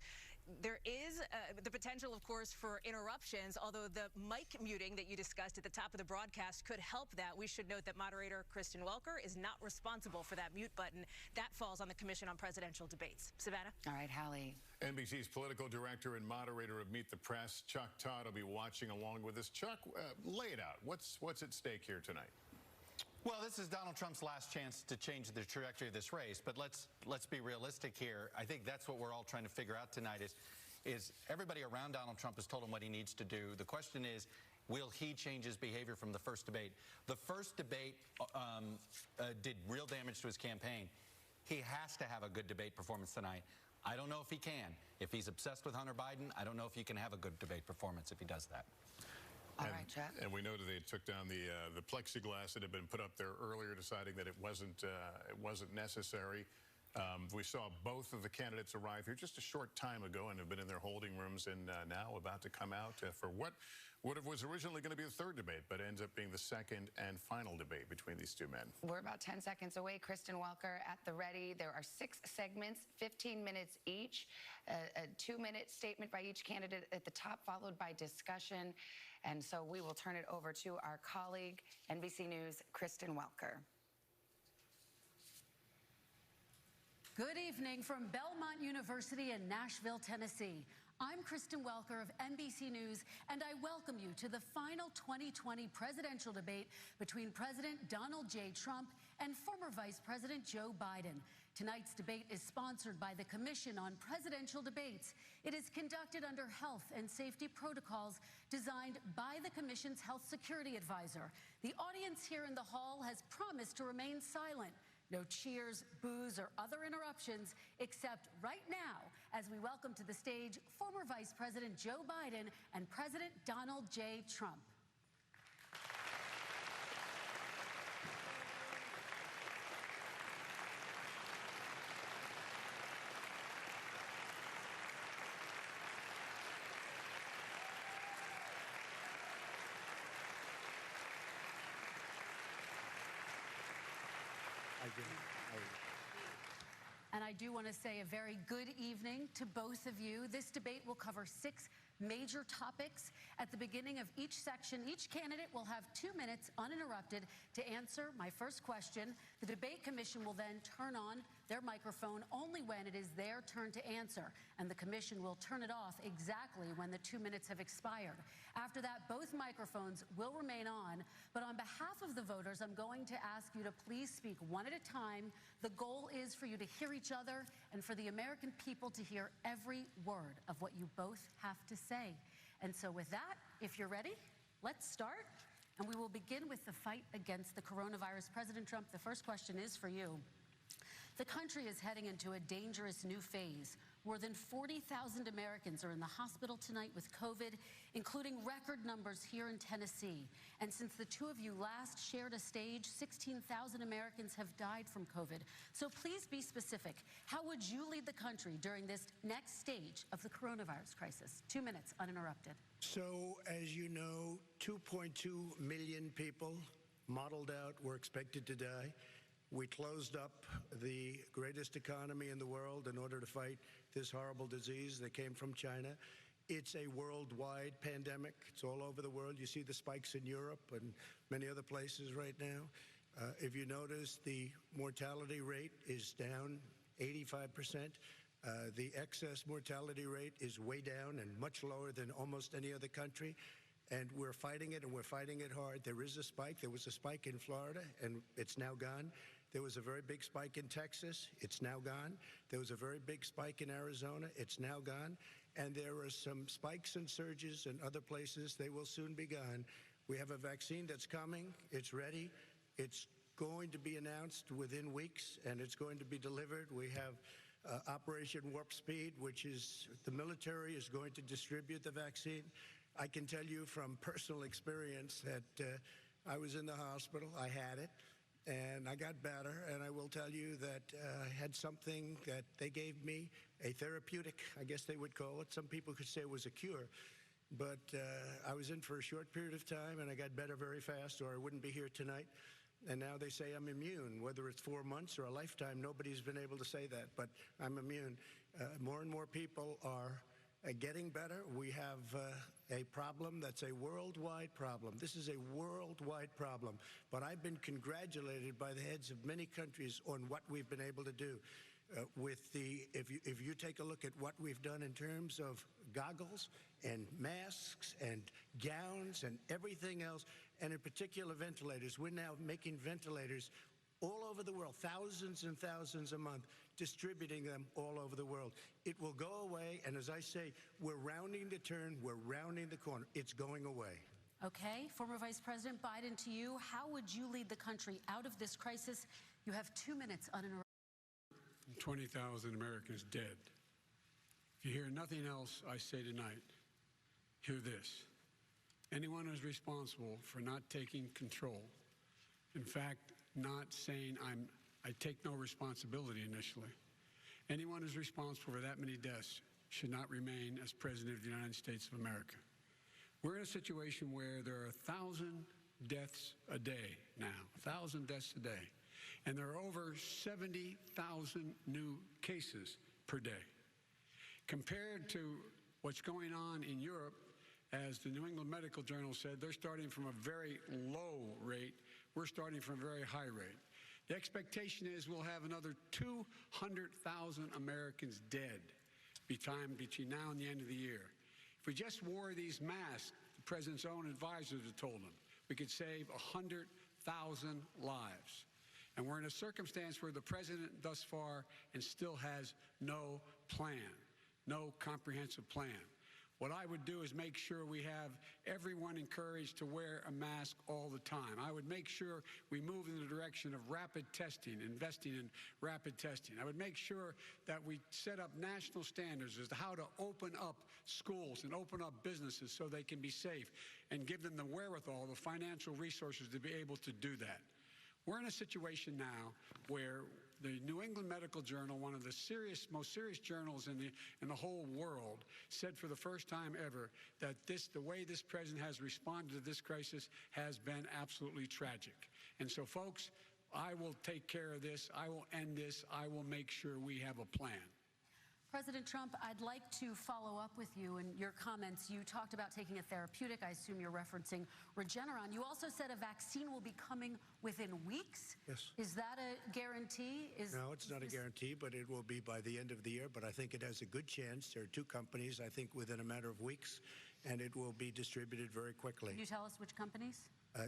There is the potential, of course, for interruptions, although the mic muting that you discussed at the top of the broadcast could help that. We should note that moderator Kristen Welker is not responsible for that mute button. That falls on the Commission on Presidential Debates. Savannah? All right, Hallie. NBC's political director and moderator of Meet the Press, Chuck Todd, will be watching along with us. Chuck, lay it out. What's at stake here tonight? Well, this is Donald Trump's last chance to change the trajectory of this race, but let's be realistic here. I think that's what we're all trying to figure out tonight is everybody around Donald Trump has told him what he needs to do. The question is, will he change his behavior from the first debate? The first debate did real damage to his campaign. He has to have a good debate performance tonight. I don't know if he can. If he's obsessed with Hunter Biden, I don't know if he can have a good debate performance if he does that. All right, Chuck. And we know that they took down the plexiglass that had been put up there earlier, deciding that it wasn't necessary. We saw both of the candidates arrive here just a short time ago and have been in their holding rooms and now about to come out for what was originally going to be the third debate, but ends up being the second and final debate between these two men. We're about 10 seconds away. Kristen Welker at the ready. There are 6 segments, 15 minutes each, a 2-minute statement by each candidate at the top, followed by discussion. And so we will turn it over to our colleague, NBC News' Kristen Welker. Good evening from Belmont University in Nashville, Tennessee. I'm Kristen Welker of NBC News, and I welcome you to the final 2020 presidential debate between President Donald J. Trump and former Vice President Joe Biden. Tonight's debate is sponsored by the Commission on Presidential Debates. It is conducted under health and safety protocols designed by the Commission's health security advisor. The audience here in the hall has promised to remain silent. No cheers, boos, or other interruptions, except right now as we welcome to the stage former Vice President Joe Biden and President Donald J. Trump. And I do want to say a very good evening to both of you. This debate will cover 6 major topics. At the beginning of each section, each candidate will have 2 minutes uninterrupted to answer my first question. The Debate Commission will then turn on their microphone only when it is their turn to answer, and the Commission will turn it off exactly when the 2 minutes have expired. After that, both microphones will remain on, but on behalf of the voters, I'm going to ask you to please speak one at a time. The goal is for you to hear each other and for the American people to hear every word of what you both have to say. And so with that, if you're ready, let's start. And we will begin with the fight against the coronavirus. President Trump, the first question is for you. The country is heading into a dangerous new phase. More than 40,000 Americans are in the hospital tonight with COVID, including record numbers here in Tennessee. And since the two of you last shared a stage, 16,000 Americans have died from COVID. So please be specific. How would you lead the country during this next stage of the coronavirus crisis? 2 minutes, uninterrupted. So, as you know, 2.2 million people modeled out were expected to die. We closed up the greatest economy in the world in order to fight this horrible disease that came from China. It's a worldwide pandemic. It's all over the world. You see the spikes in Europe and many other places right now. If you notice, the mortality rate is down 85%. The excess mortality rate is way down and much lower than almost any other country. And we're fighting it, and we're fighting it hard. There is a spike. There was a spike in Florida, and it's now gone. There was a very big spike in Texas. It's now gone. There was a very big spike in Arizona. It's now gone. And there are some spikes and surges in other places. They will soon be gone. We have a vaccine that's coming. It's ready. It's going to be announced within weeks, and it's going to be delivered. We have Operation Warp Speed, which is the military is going to distribute the vaccine. I can tell you from personal experience that I was in the hospital, I had it, and I got better, and I will tell you that I had something that they gave me, a therapeutic, I guess they would call it. Some people could say it was a cure, but I was in for a short period of time, and I got better very fast, or I wouldn't be here tonight. And now they say I'm immune, whether it's 4 months or a lifetime. Nobody's been able to say that, but I'm immune. More and more people are getting better. We have a problem that's a worldwide problem. This is a worldwide problem. But I've been congratulated by the heads of many countries on what we've been able to do. If you take a look at what we've done in terms of goggles and masks and gowns and everything else, and in particular ventilators, we're now making ventilators all over the world, thousands and thousands a month, distributing them all over the world. It will go away, and as I say, we're rounding the turn, we're rounding the corner. It's going away. Okay, former Vice President Biden, to you, how would you lead the country out of this crisis? You have 2 minutes uninterrupted. 20,000 Americans dead. If you hear nothing else I say tonight, hear this. Anyone who's responsible for not taking control, in fact, not saying I take no responsibility initially. Anyone who's responsible for that many deaths should not remain as President of the United States of America. We're in a situation where there are 1,000 deaths a day now, 1,000 deaths a day, and there are over 70,000 new cases per day. Compared to what's going on in Europe, as the New England Medical Journal said, they're starting from a very low rate. We're starting from a very high rate. The expectation is we'll have another 200,000 Americans dead between now and the end of the year. If we just wore these masks, the president's own advisors have told him, we could save 100,000 lives. And we're in a circumstance where the president thus far and still has no plan, no comprehensive plan. What I would do is make sure we have everyone encouraged to wear a mask all the time. I would make sure we move in the direction of rapid testing, investing in rapid testing. I would make sure that we set up national standards as to how to open up schools and open up businesses so they can be safe and give them the wherewithal, the financial resources to be able to do that. We're in a situation now where the New England Medical Journal, one of the most serious journals in the whole world, said for the first time ever that the way this president has responded to this crisis has been absolutely tragic. And so, folks, I will take care of this. I will end this. I will make sure we have a plan. President Trump, I'd like to follow up with you in your comments. You talked about taking a therapeutic. I assume you're referencing Regeneron. You also said a vaccine will be coming within weeks. Yes. Is that a guarantee? No, it's not a guarantee, but it will be by the end of the year. But I think it has a good chance. There are two companies, I think, within a matter of weeks, and it will be distributed very quickly. Can you tell us which companies?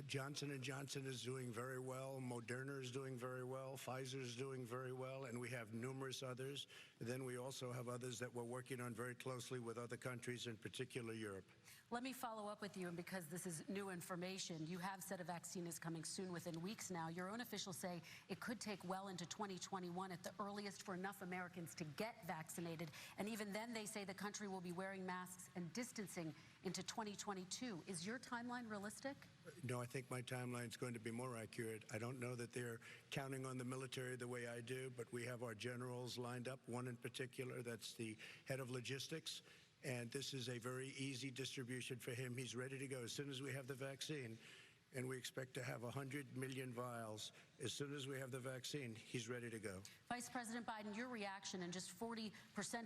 Johnson & Johnson is doing very well. Moderna is doing very well. Pfizer is doing very well. And we have numerous others. Then we also have others that we're working on very closely with other countries, in particular Europe. Let me follow up with you, and because this is new information, you have said a vaccine is coming soon, within weeks now. Your own officials say it could take well into 2021 at the earliest for enough Americans to get vaccinated. And even then, they say the country will be wearing masks and distancing into 2022. Is your timeline realistic? No, I think my timeline is going to be more accurate. I don't know that they're counting on the military the way I do, but we have our generals lined up, one in particular that's the head of logistics. And this is a very easy distribution for him. He's ready to go as soon as we have the vaccine. And we expect to have 100 million vials. As soon as we have the vaccine, he's ready to go. Vice President Biden, your reaction, and just 40%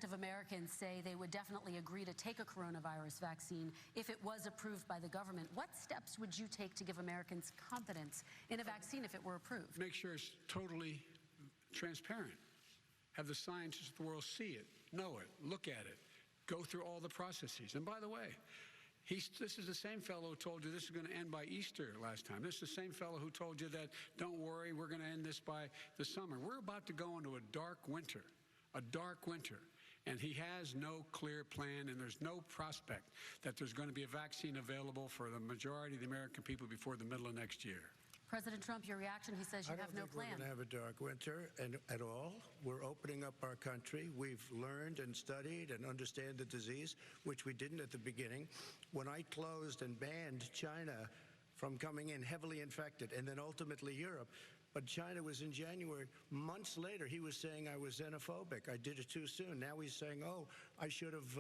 of Americans say they would definitely agree to take a coronavirus vaccine if it was approved by the government. What steps would you take to give Americans confidence in a vaccine if it were approved? Make sure it's totally transparent. Have the scientists of the world see it, know it, look at it, go through all the processes. And by the way, this is the same fellow who told you this is going to end by Easter last time. This is the same fellow who told you that, don't worry, we're going to end this by the summer. We're about to go into a dark winter, and he has no clear plan, and there's no prospect that there's going to be a vaccine available for the majority of the American people before the middle of next year. President Trump, your reaction, he says you have no plan. I don't think we're going to have a dark winter at all. We're opening up our country. We've learned and studied and understand the disease, which we didn't at the beginning. When I closed and banned China from coming in heavily infected, and then ultimately Europe, but China was in January. Months later, he was saying I was xenophobic. I did it too soon. Now he's saying, oh, I should have,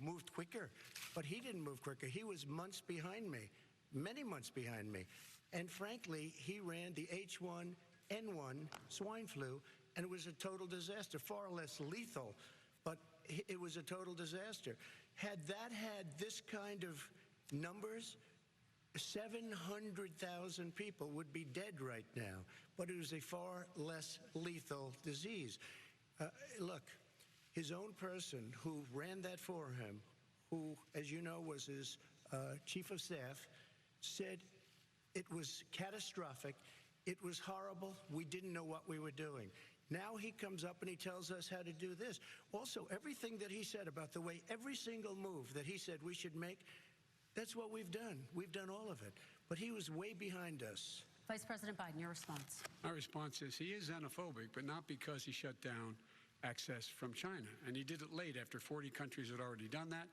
moved quicker. But he didn't move quicker. He was months behind me, many months behind me. And frankly, he ran the H1N1 swine flu, and it was a total disaster, far less lethal, but it was a total disaster. Had that had this kind of numbers, 700,000 people would be dead right now, but it was a far less lethal disease. Look, his own person who ran that for him, who, as you know, was his chief of staff, said it was catastrophic. It was horrible. We didn't know what we were doing. Now he comes up and he tells us how to do this. Also, everything that he said about the way every single move that he said we should make, that's what we've done. We've done all of it. But he was way behind us. Vice President Biden, your response. My response is he is xenophobic, but not because he shut down access from China. And he did it late after 40 countries had already done that.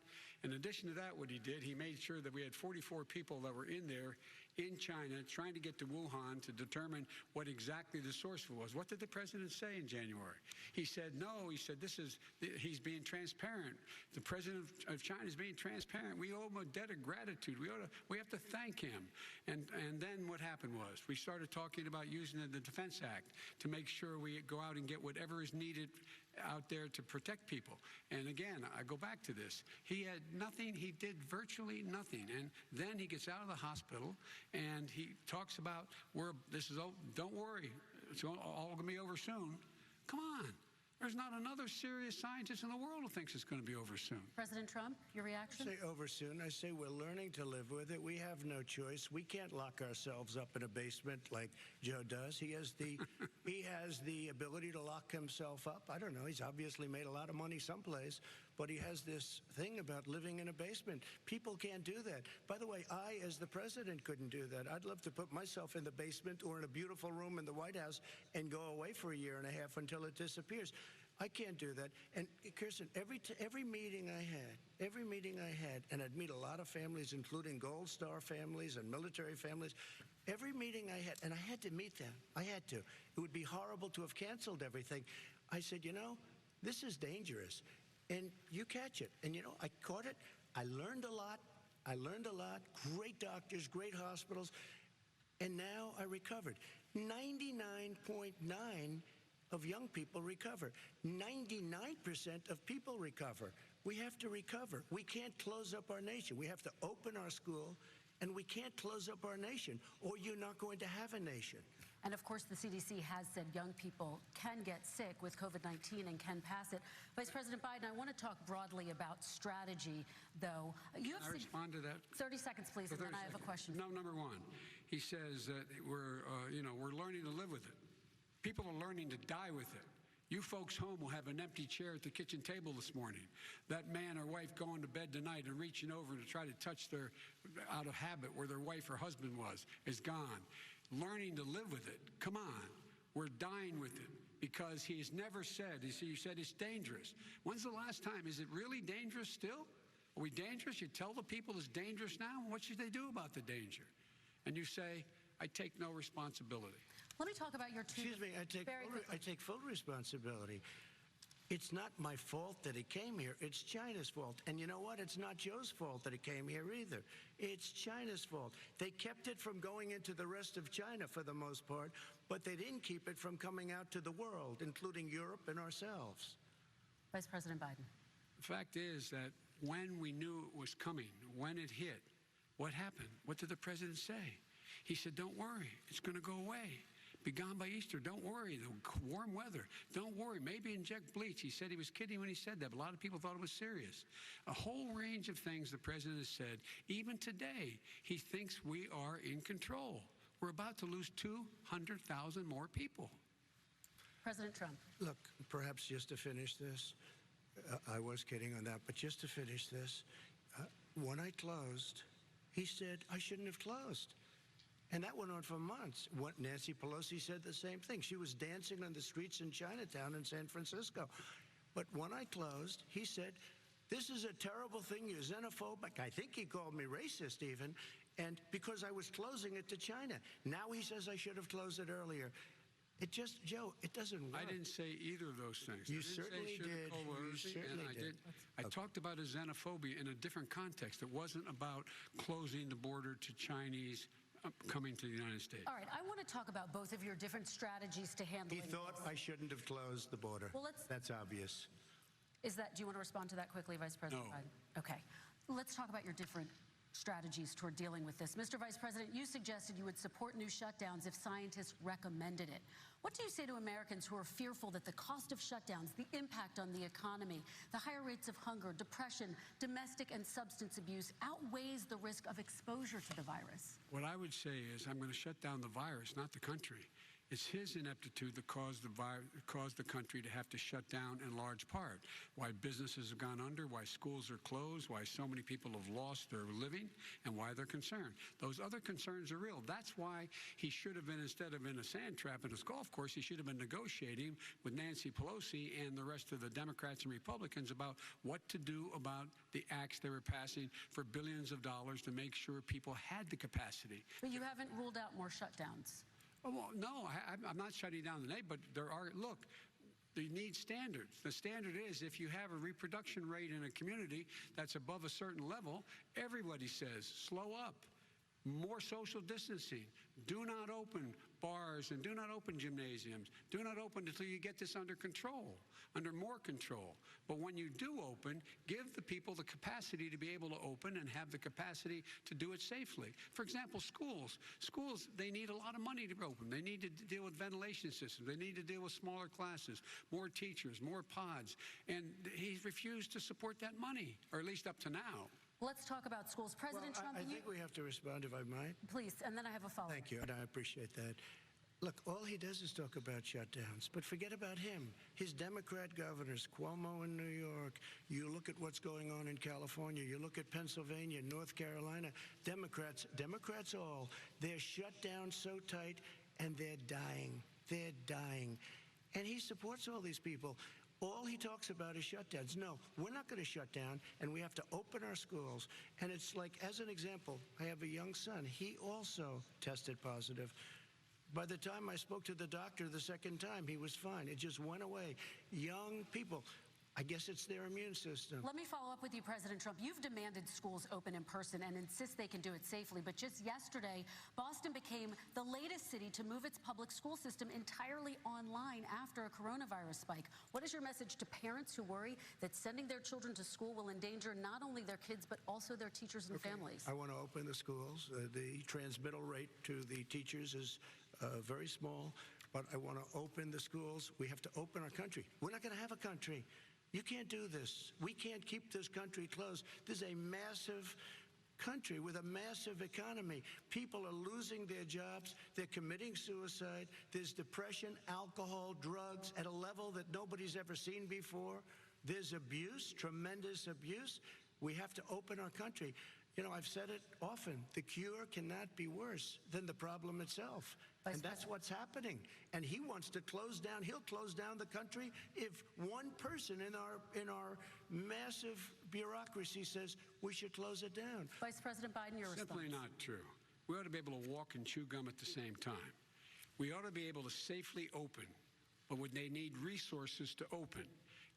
In addition to that, what he did, he made sure that we had 44 people that were in there in China trying to get to Wuhan to determine what exactly the source was. What did the president say in January? He said, no, he said, he's being transparent. The president of China is being transparent. We owe him a debt of gratitude. We have to thank him. And then what happened was we started talking about using the Defense Act to make sure we go out and get whatever is needed out there to protect people. And again, I go back to this. He had nothing. He did virtually nothing. And then he gets out of the hospital and he talks about don't worry, it's all going to be over soon. Come on. There's not another serious scientist in the world who thinks it's going to be over soon. President Trump, your reaction? I say over soon. I say we're learning to live with it. We have no choice. We can't lock ourselves up in a basement like Joe does. He has the ability to lock himself up. I don't know. He's obviously made a lot of money someplace, but he has this thing about living in a basement. People can't do that. By the way, I, as the president, couldn't do that. I'd love to put myself in the basement or in a beautiful room in the White House and go away for a year and a half until it disappears. I can't do that. And Kirsten, every meeting I had, and I'd meet a lot of families, including Gold Star families and military families, every meeting I had, and I had to meet them. I had to. It would be horrible to have canceled everything. I said, this is dangerous. And you catch it. And, I caught it. I learned a lot. Great doctors, great hospitals. And now I recovered. 99.9% of young people recover. 99% of people recover. We have to recover. We can't close up our nation. We have to open our school, and we can't close up our nation, or you're not going to have a nation. And of course, the CDC has said young people can get sick with COVID-19 and can pass it. Vice President Biden, I want to talk broadly about strategy, though. Can I respond to that? 30 seconds, please, and then I have a question. No, number one, he says that we're learning to live with it. People are learning to die with it. You folks home will have an empty chair at the kitchen table this morning. That man or wife going to bed tonight and reaching over to try to touch their, out of habit, where their wife or husband was, is gone. Learning to live with it. Come on. We're dying with it because he's never said, you said it's dangerous. When's the last time? Is it really dangerous still? Are we dangerous? You tell the people it's dangerous now? What should they do about the danger? And you say, I take no responsibility. Let me talk about your two. Excuse me, I take full responsibility. It's not my fault that it came here. It's China's fault. And you know what? It's not Joe's fault that it came here either. It's China's fault. They kept it from going into the rest of China for the most part, but they didn't keep it from coming out to the world, including Europe and ourselves. Vice President Biden. The fact is that when we knew it was coming, when it hit, what happened? What did the president say? He said, don't worry, it's going to go away. Be gone by Easter. Don't worry. The warm weather. Don't worry. Maybe inject bleach. He said he was kidding when he said that, but a lot of people thought it was serious. A whole range of things the president has said. Even today, he thinks we are in control. We're about to lose 200,000 more people. President Trump. Look, perhaps just to finish this, I was kidding on that, but just to finish this, when I closed, he said I shouldn't have closed. And that went on for months. Nancy Pelosi said the same thing. She was dancing on the streets in Chinatown in San Francisco. But when I closed, he said, this is a terrible thing. You're xenophobic. I think he called me racist even. And because I was closing it to China. Now he says I should have closed it earlier. It just, Joe, it doesn't work. I didn't say either of those things. You certainly did. You certainly did. I talked about a xenophobia in a different context. It wasn't about closing the border to Chinese coming to the United States. All right, I want to talk about both of your different strategies to handle. He thought I shouldn't have closed the border. Well, that's obvious. Do you want to respond to that quickly, Vice President Biden? Okay. Let's talk about your different strategies toward dealing with this. Mr. Vice President, you suggested you would support new shutdowns if scientists recommended it. What do you say to Americans who are fearful that the cost of shutdowns, the impact on the economy, the higher rates of hunger, depression, domestic and substance abuse outweighs the risk of exposure to the virus? What I would say is I'm going to shut down the virus, not the country. It's his ineptitude that caused the country to have to shut down in large part. Why businesses have gone under, why schools are closed, why so many people have lost their living, and why they're concerned. Those other concerns are real. That's why he should have been, instead of in a sand trap in a golf course, he should have been negotiating with Nancy Pelosi and the rest of the Democrats and Republicans about what to do about the acts they were passing for billions of dollars to make sure people had the capacity. But you haven't ruled out more shutdowns. Well, no, I'm not shutting down the name, but there are, look, you need standards. The standard is if you have a reproduction rate in a community that's above a certain level, everybody says, slow up, more social distancing, do not open bars and do not open gymnasiums, do not open until you get this under control, under more control. But when you do open, give the people the capacity to be able to open and have the capacity to do it safely. For example, schools. Schools, they need a lot of money to open. They need to deal with ventilation systems. They need to deal with smaller classes, more teachers, more pods. And he's refused to support that money, or at least up to now. Let's talk about schools. President Trump, I think we have to respond, if I might. Please, and then I have a follow-up. Thank you, and I appreciate that. Look, all he does is talk about shutdowns, but forget about him. His Democrat governors, Cuomo in New York, you look at what's going on in California, you look at Pennsylvania, North Carolina, Democrats all, they're shut down so tight, and they're dying. They're dying. And he supports all these people. All he talks about is shutdowns. No, we're not going to shut down, and we have to open our schools. And it's like, as an example, I have a young son. He also tested positive. By the time I spoke to the doctor the second time, he was fine. It just went away. Young people, I guess it's their immune system. Let me follow up with you, President Trump. You've demanded schools open in person and insist they can do it safely. But just yesterday, Boston became the latest city to move its public school system entirely online after a coronavirus spike. What is your message to parents who worry that sending their children to school will endanger not only their kids, but also their teachers and families? I want to open the schools. The transmittal rate to the teachers is very small. But I want to open the schools. We have to open our country. We're not going to have a country. You can't do this. We can't keep this country closed. This is a massive country with a massive economy. People are losing their jobs. They're committing suicide. There's depression, alcohol, drugs at a level that nobody's ever seen before. There's abuse, tremendous abuse. We have to open our country. You know, I've said it often, the cure cannot be worse than the problem itself. And that's what's happening. And he wants to close down, he'll close down the country if one person in our massive bureaucracy says we should close it down. Vice President Biden, your response. Simply not true. We ought to be able to walk and chew gum at the same time. We ought to be able to safely open, but when they need resources to open.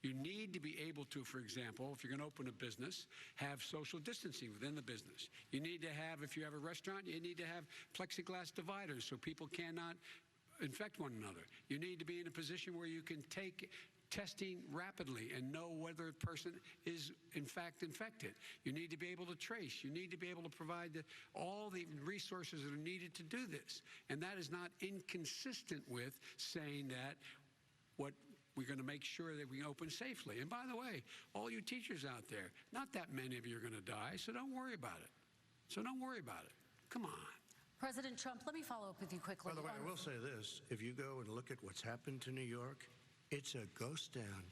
You need to be able to, for example, if you're going to open a business, have social distancing within the business. You need to have, if you have a restaurant, you need to have plexiglass dividers so people cannot infect one another. You need to be in a position where you can take testing rapidly and know whether a person is in fact infected. You need to be able to trace. You need to be able to provide all the resources that are needed to do this. And that is not inconsistent with saying that we're going to make sure that we open safely. And by the way, all you teachers out there, not that many of you are going to die, so don't worry about it. So don't worry about it. Come on. President Trump, let me follow up with you quickly. By the way, I will say this. If you go and look at what's happened to New York, it's a ghost town.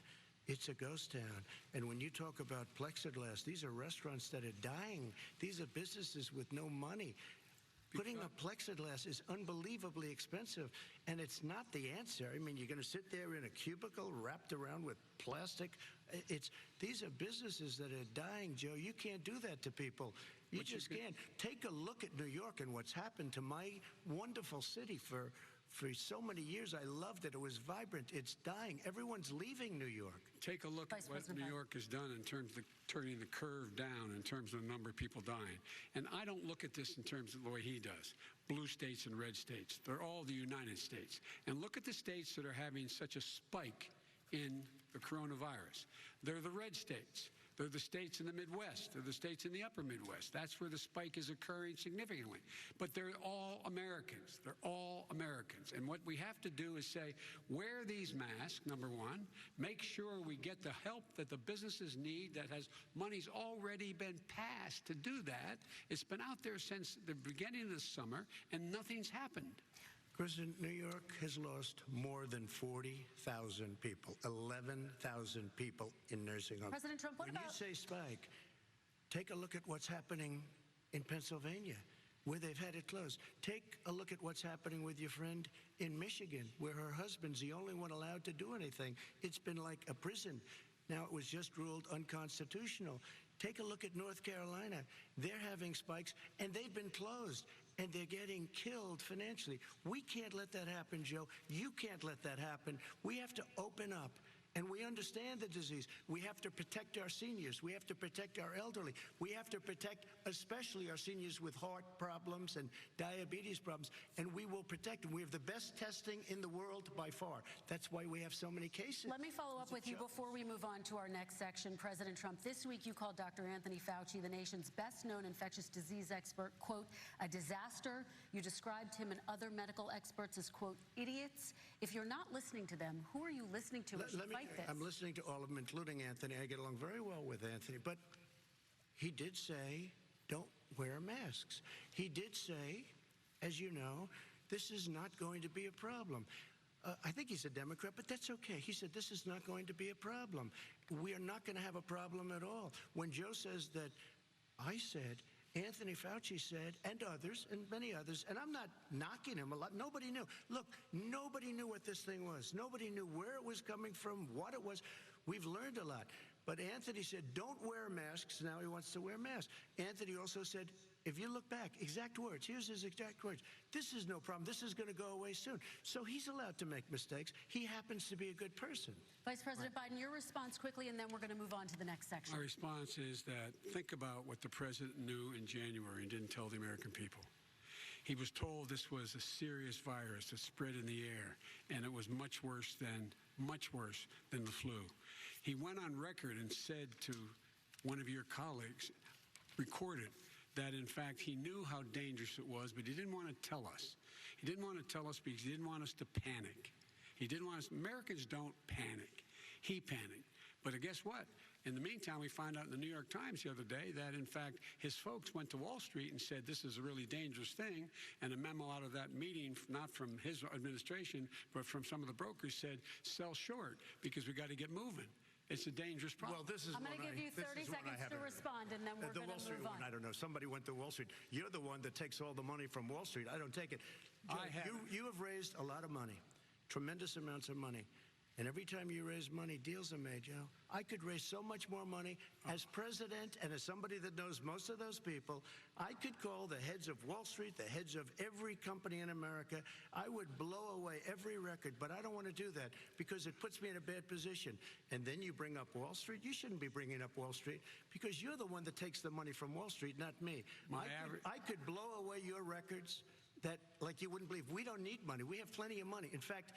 It's a ghost town. And when you talk about plexiglass, these are restaurants that are dying. These are businesses with no money. Putting up plexiglass is unbelievably expensive, and it's not the answer. I mean, you're going to sit there in a cubicle wrapped around with plastic. These are businesses that are dying, Joe. You can't do that to people. You just can't. Take a look at New York and what's happened to my wonderful city for so many years. I loved it. It was vibrant. It's dying. Everyone's leaving New York. Take a look at what New York has done in terms of turning the curve down in terms of the number of people dying. And I don't look at this in terms of the way he does. Blue states and red states. They're all the United States. And look at the states that are having such a spike in the coronavirus. They're the red states. They're the states in the Midwest. They're the states in the upper Midwest. That's where the spike is occurring significantly. But they're all Americans. They're all Americans. And what we have to do is say, wear these masks, number one. Make sure we get the help that the businesses need that has money's already been passed to do that. It's been out there since the beginning of the summer, and nothing's happened. President, New York has lost more than 40,000 people, 11,000 people in nursing homes. President Trump, what about... When you say spike, take a look at what's happening in Pennsylvania, where they've had it closed. Take a look at what's happening with your friend in Michigan, where her husband's the only one allowed to do anything. It's been like a prison. Now, it was just ruled unconstitutional. Take a look at North Carolina. They're having spikes, and they've been closed, and they're getting killed financially. We can't let that happen, Joe. You can't let that happen. We have to open up. And we understand the disease. We have to protect our seniors. We have to protect our elderly. We have to protect especially our seniors with heart problems and diabetes problems. And we will protect them. We have the best testing in the world by far. That's why we have so many cases. Let me follow up with you before we move on to our next section. President Trump, this week you called Dr. Anthony Fauci, the nation's best-known infectious disease expert, quote, a disaster. You described him and other medical experts as, quote, idiots. If you're not listening to them, who are you listening to? I'm listening to all of them, including Anthony. I get along very well with Anthony. But he did say, don't wear masks. He did say, as you know, this is not going to be a problem. I think he's a Democrat, but that's okay. He said this is not going to be a problem. We are not going to have a problem at all. When Joe says that, I said, Anthony Fauci said, and others, and many others, and I'm not knocking him a lot. Nobody knew. Look, nobody knew what this thing was. Nobody knew where it was coming from, what it was. We've learned a lot. But Anthony said, don't wear masks. Now he wants to wear masks. Anthony also said, if you look back, exact words, here's his exact words. This is no problem. This is going to go away soon. So he's allowed to make mistakes. He happens to be a good person. Vice President Biden, your response quickly, and then we're going to move on to the next section. My response is that think about what the president knew in January and didn't tell the American people. He was told this was a serious virus that spread in the air, and it was much worse than the flu. He went on record and said to one of your colleagues, recorded, that in fact he knew how dangerous it was, but he didn't want to tell us. He didn't want to tell us because he didn't want us to panic. He didn't want us. Americans don't panic. He panicked. But guess what? In the meantime, we found out in the New York Times the other day that, in fact, his folks went to Wall Street and said this is a really dangerous thing. And a memo out of that meeting, not from his administration, but from some of the brokers, said sell short because we got to get moving. It's a dangerous problem. Well, this is I'm going to give you 30 seconds to respond, and then we're going to move on. I don't know. Somebody went to Wall Street. You're the one that takes all the money from Wall Street. I don't take it. Joe, you have raised a lot of money, tremendous amounts of money. And every time you raise money, deals are made, Joe. I could raise so much more money. As president and as somebody that knows most of those people, I could call the heads of Wall Street, the heads of every company in America. I would blow away every record, but I don't want to do that because it puts me in a bad position. And then you bring up Wall Street. You shouldn't be bringing up Wall Street because you're the one that takes the money from Wall Street, not me. I could blow away your records that, like you wouldn't believe. We don't need money. We have plenty of money. In fact,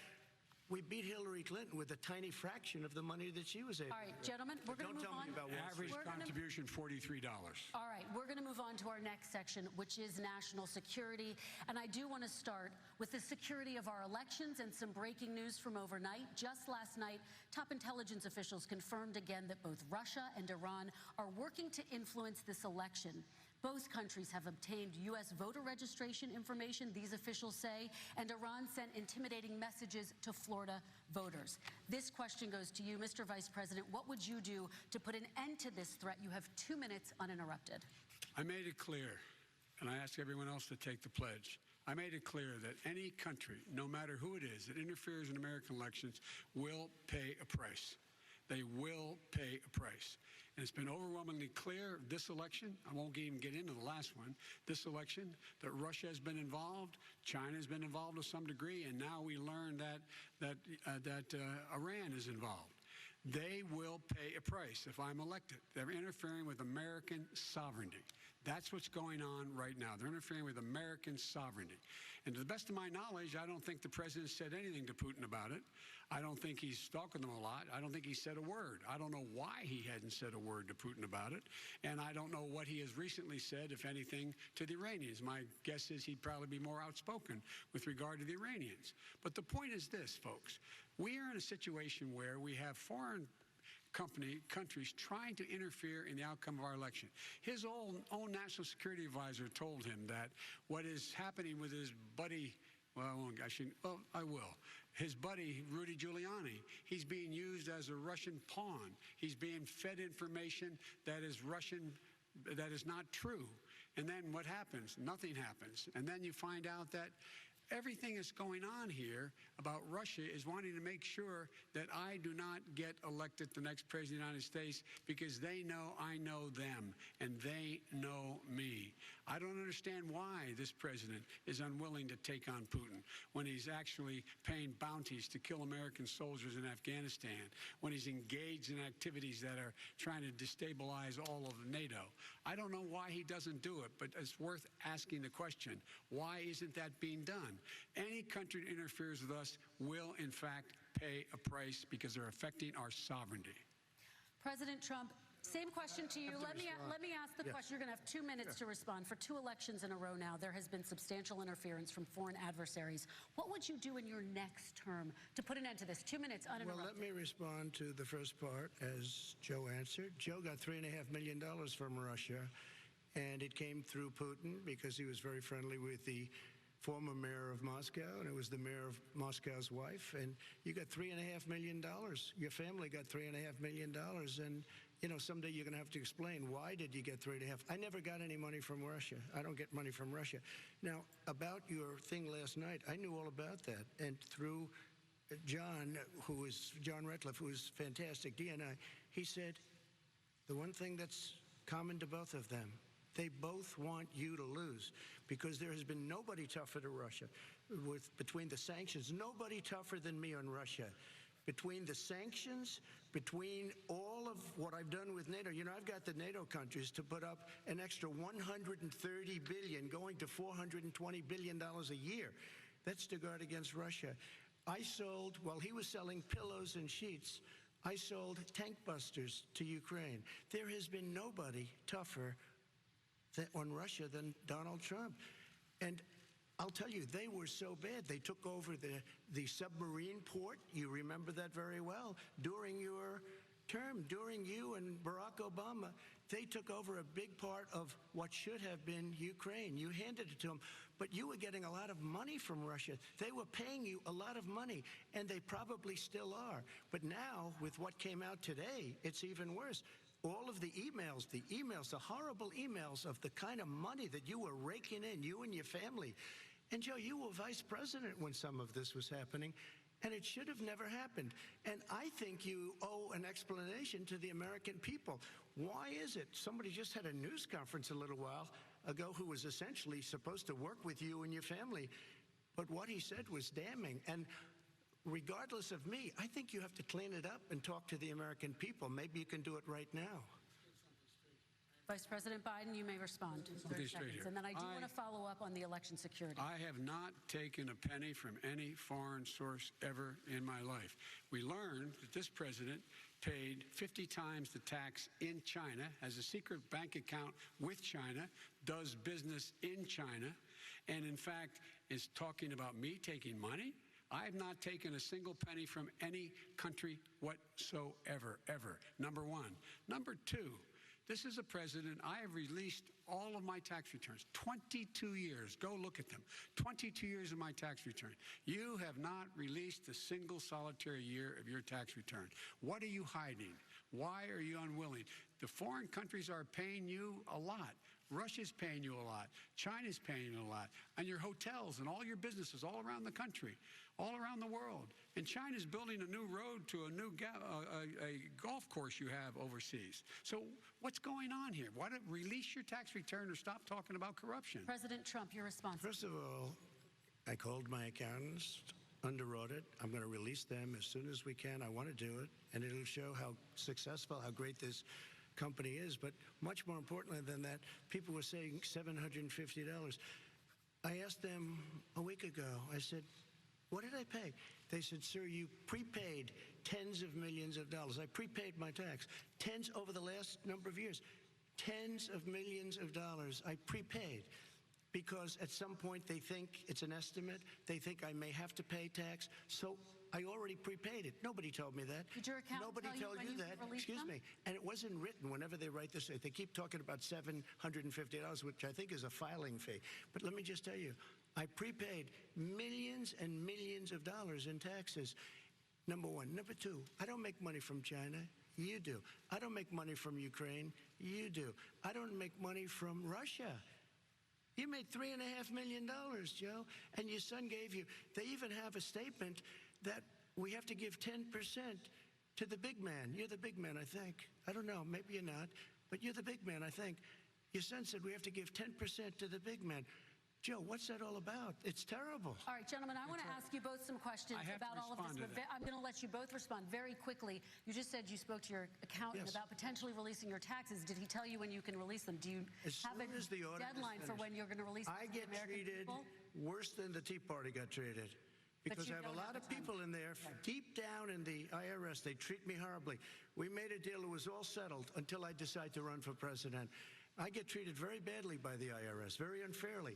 we beat Hillary Clinton with a tiny fraction of the money that she was able to. All right, gentlemen, we're going to move on. Average contribution, $43. All right, we're going to move on to our next section, which is national security. And I do want to start with the security of our elections and some breaking news from overnight. Just last night, top intelligence officials confirmed again that both Russia and Iran are working to influence this election. Both countries have obtained U.S. voter registration information, these officials say, and Iran sent intimidating messages to Florida voters. This question goes to you, Mr. Vice President. What would you do to put an end to this threat? You have 2 minutes uninterrupted. I made it clear, and I ask everyone else to take the pledge. I made it clear that any country, no matter who it is, that interferes in American elections will pay a price. They will pay a price. And it's been overwhelmingly clear this election, I won't even get into the last one, this election, that Russia has been involved, China has been involved to some degree, and now we learn that Iran is involved. They will pay a price if I'm elected. They're interfering with American sovereignty. That's what's going on right now. They're interfering with American sovereignty. And to the best of my knowledge, I don't think the president said anything to Putin about it. I don't think he's stalking them a lot. I don't think he said a word. I don't know why he hadn't said a word to Putin about it. And I don't know what he has recently said, if anything, to the Iranians. My guess is he'd probably be more outspoken with regard to the Iranians. But the point is this, folks. We are in a situation where we have foreign countries trying to interfere in the outcome of our election. His own national security advisor told him that what is happening with his buddy, I will. His buddy, Rudy Giuliani, he's being used as a Russian pawn. He's being fed information that is Russian, that is not true. And then what happens? Nothing happens. And then you find out that everything that's going on here about Russia is wanting to make sure that I do not get elected the next president of the United States because they know I know them and they know me. I don't understand why this president is unwilling to take on Putin when he's actually paying bounties to kill American soldiers in Afghanistan, when he's engaged in activities that are trying to destabilize all of NATO. I don't know why he doesn't do it, but it's worth asking the question, why isn't that being done? Any country that interferes with us will, in fact, pay a price because they're affecting our sovereignty. President Trump, same question to you. Let me ask the question. You're going to have 2 minutes to respond. For 2 elections in a row now, there has been substantial interference from foreign adversaries. What would you do in your next term to put an end to this? 2 minutes uninterrupted. Well, let me respond to the first part, as Joe answered. Joe got $3.5 million from Russia, and it came through Putin because he was very friendly with the former mayor of Moscow, and it was the mayor of Moscow's wife, and you got $3.5 million. Your family got $3.5 million, and you know, someday you're going to have to explain why did you get 3.5. I never got any money from Russia. I don't get money from Russia. Now, about your thing last night, I knew all about that, and through John Ratcliffe, who is fantastic, DNI, he said the one thing that's common to both of them, they both want you to lose because there has been nobody tougher to Russia. Between the sanctions, nobody tougher than me on Russia. Between the sanctions, between all of what I've done with NATO, you know, I've got the NATO countries to put up an extra $130 billion, going to $420 billion a year. That's to guard against Russia. I sold, while he was selling pillows and sheets, I sold tank busters to Ukraine. There has been nobody tougher on Russia than Donald Trump. And I'll tell you, they were so bad. They took over the submarine port. You remember that very well. During your term, during you and Barack Obama, they took over a big part of what should have been Ukraine. You handed it to them, but you were getting a lot of money from Russia. They were paying you a lot of money, and they probably still are. But now, with what came out today, it's even worse. All of the emails, the horrible emails of the kind of money that you were raking in, you and your family. And Joe, you were vice president when some of this was happening, and it should have never happened. And I think you owe an explanation to the American people. Why is it? Somebody just had a news conference a little while ago who was essentially supposed to work with you and your family, but what he said was damning. And regardless of me, I think you have to clean it up and talk to the American people. Maybe you can do it right now. Vice President Biden, you may respond. 30 seconds. And then I do want to follow up on the election security. I have not taken a penny from any foreign source ever in my life. We learned that this president paid 50 times the tax in China, has a secret bank account with China, does business in China, and in fact is talking about me taking money. I have not taken a single penny from any country whatsoever, ever. Number one. Number two, this is a president, I have released all of my tax returns, 22 years. Go look at them. 22 years of my tax return. You have not released a single solitary year of your tax return. What are you hiding? Why are you unwilling? The foreign countries are paying you a lot. Russia's paying you a lot. China's paying you a lot. And your hotels and all your businesses all around the country, all around the world. And China's building a new road to a new golf course you have overseas. So what's going on here? Why don't release your tax return or stop talking about corruption? President Trump, your response. First of all, I called my accountants under audit. I'm going to release them as soon as we can. I want to do it, and it'll show how successful, how great this company is. But much more importantly than that, people were saying $750. I asked them a week ago, I said, what did I pay? They said, sir, you prepaid tens of millions of dollars. I prepaid my tax. Tens over the last number of years. Tens of millions of dollars I prepaid. Because at some point they think it's an estimate. They think I may have to pay tax. So I already prepaid it. Nobody told me that. Did your accountant Nobody tell told you you that. Excuse me. And it wasn't written whenever they write this. They keep talking about $750, which I think is a filing fee. But let me just tell you, I prepaid millions and millions of dollars in taxes. Number one. Number two, I don't make money from China. You do. I don't make money from Ukraine. You do. I don't make money from Russia. You made $3.5 million, Joe, and your son gave you. They even have a statement that we have to give 10% to the big man. You're the big man, I think. I don't know, maybe you're not, but you're the big man, I think. Your son said we have to give 10% to the big man. Joe, what's that all about? It's terrible. All right, gentlemen, I want to ask you both some questions about all of this. I'm going to let you both respond very quickly. You just said you spoke to your accountant about potentially releasing your taxes. Did he tell you when you can release them? Do you have a deadline for when you're going to release them? I get treated worse than the Tea Party got treated. Because I have a lot of people in there, deep down in the IRS, they treat me horribly. We made a deal, it was all settled until I decide to run for president. I get treated very badly by the IRS, very unfairly.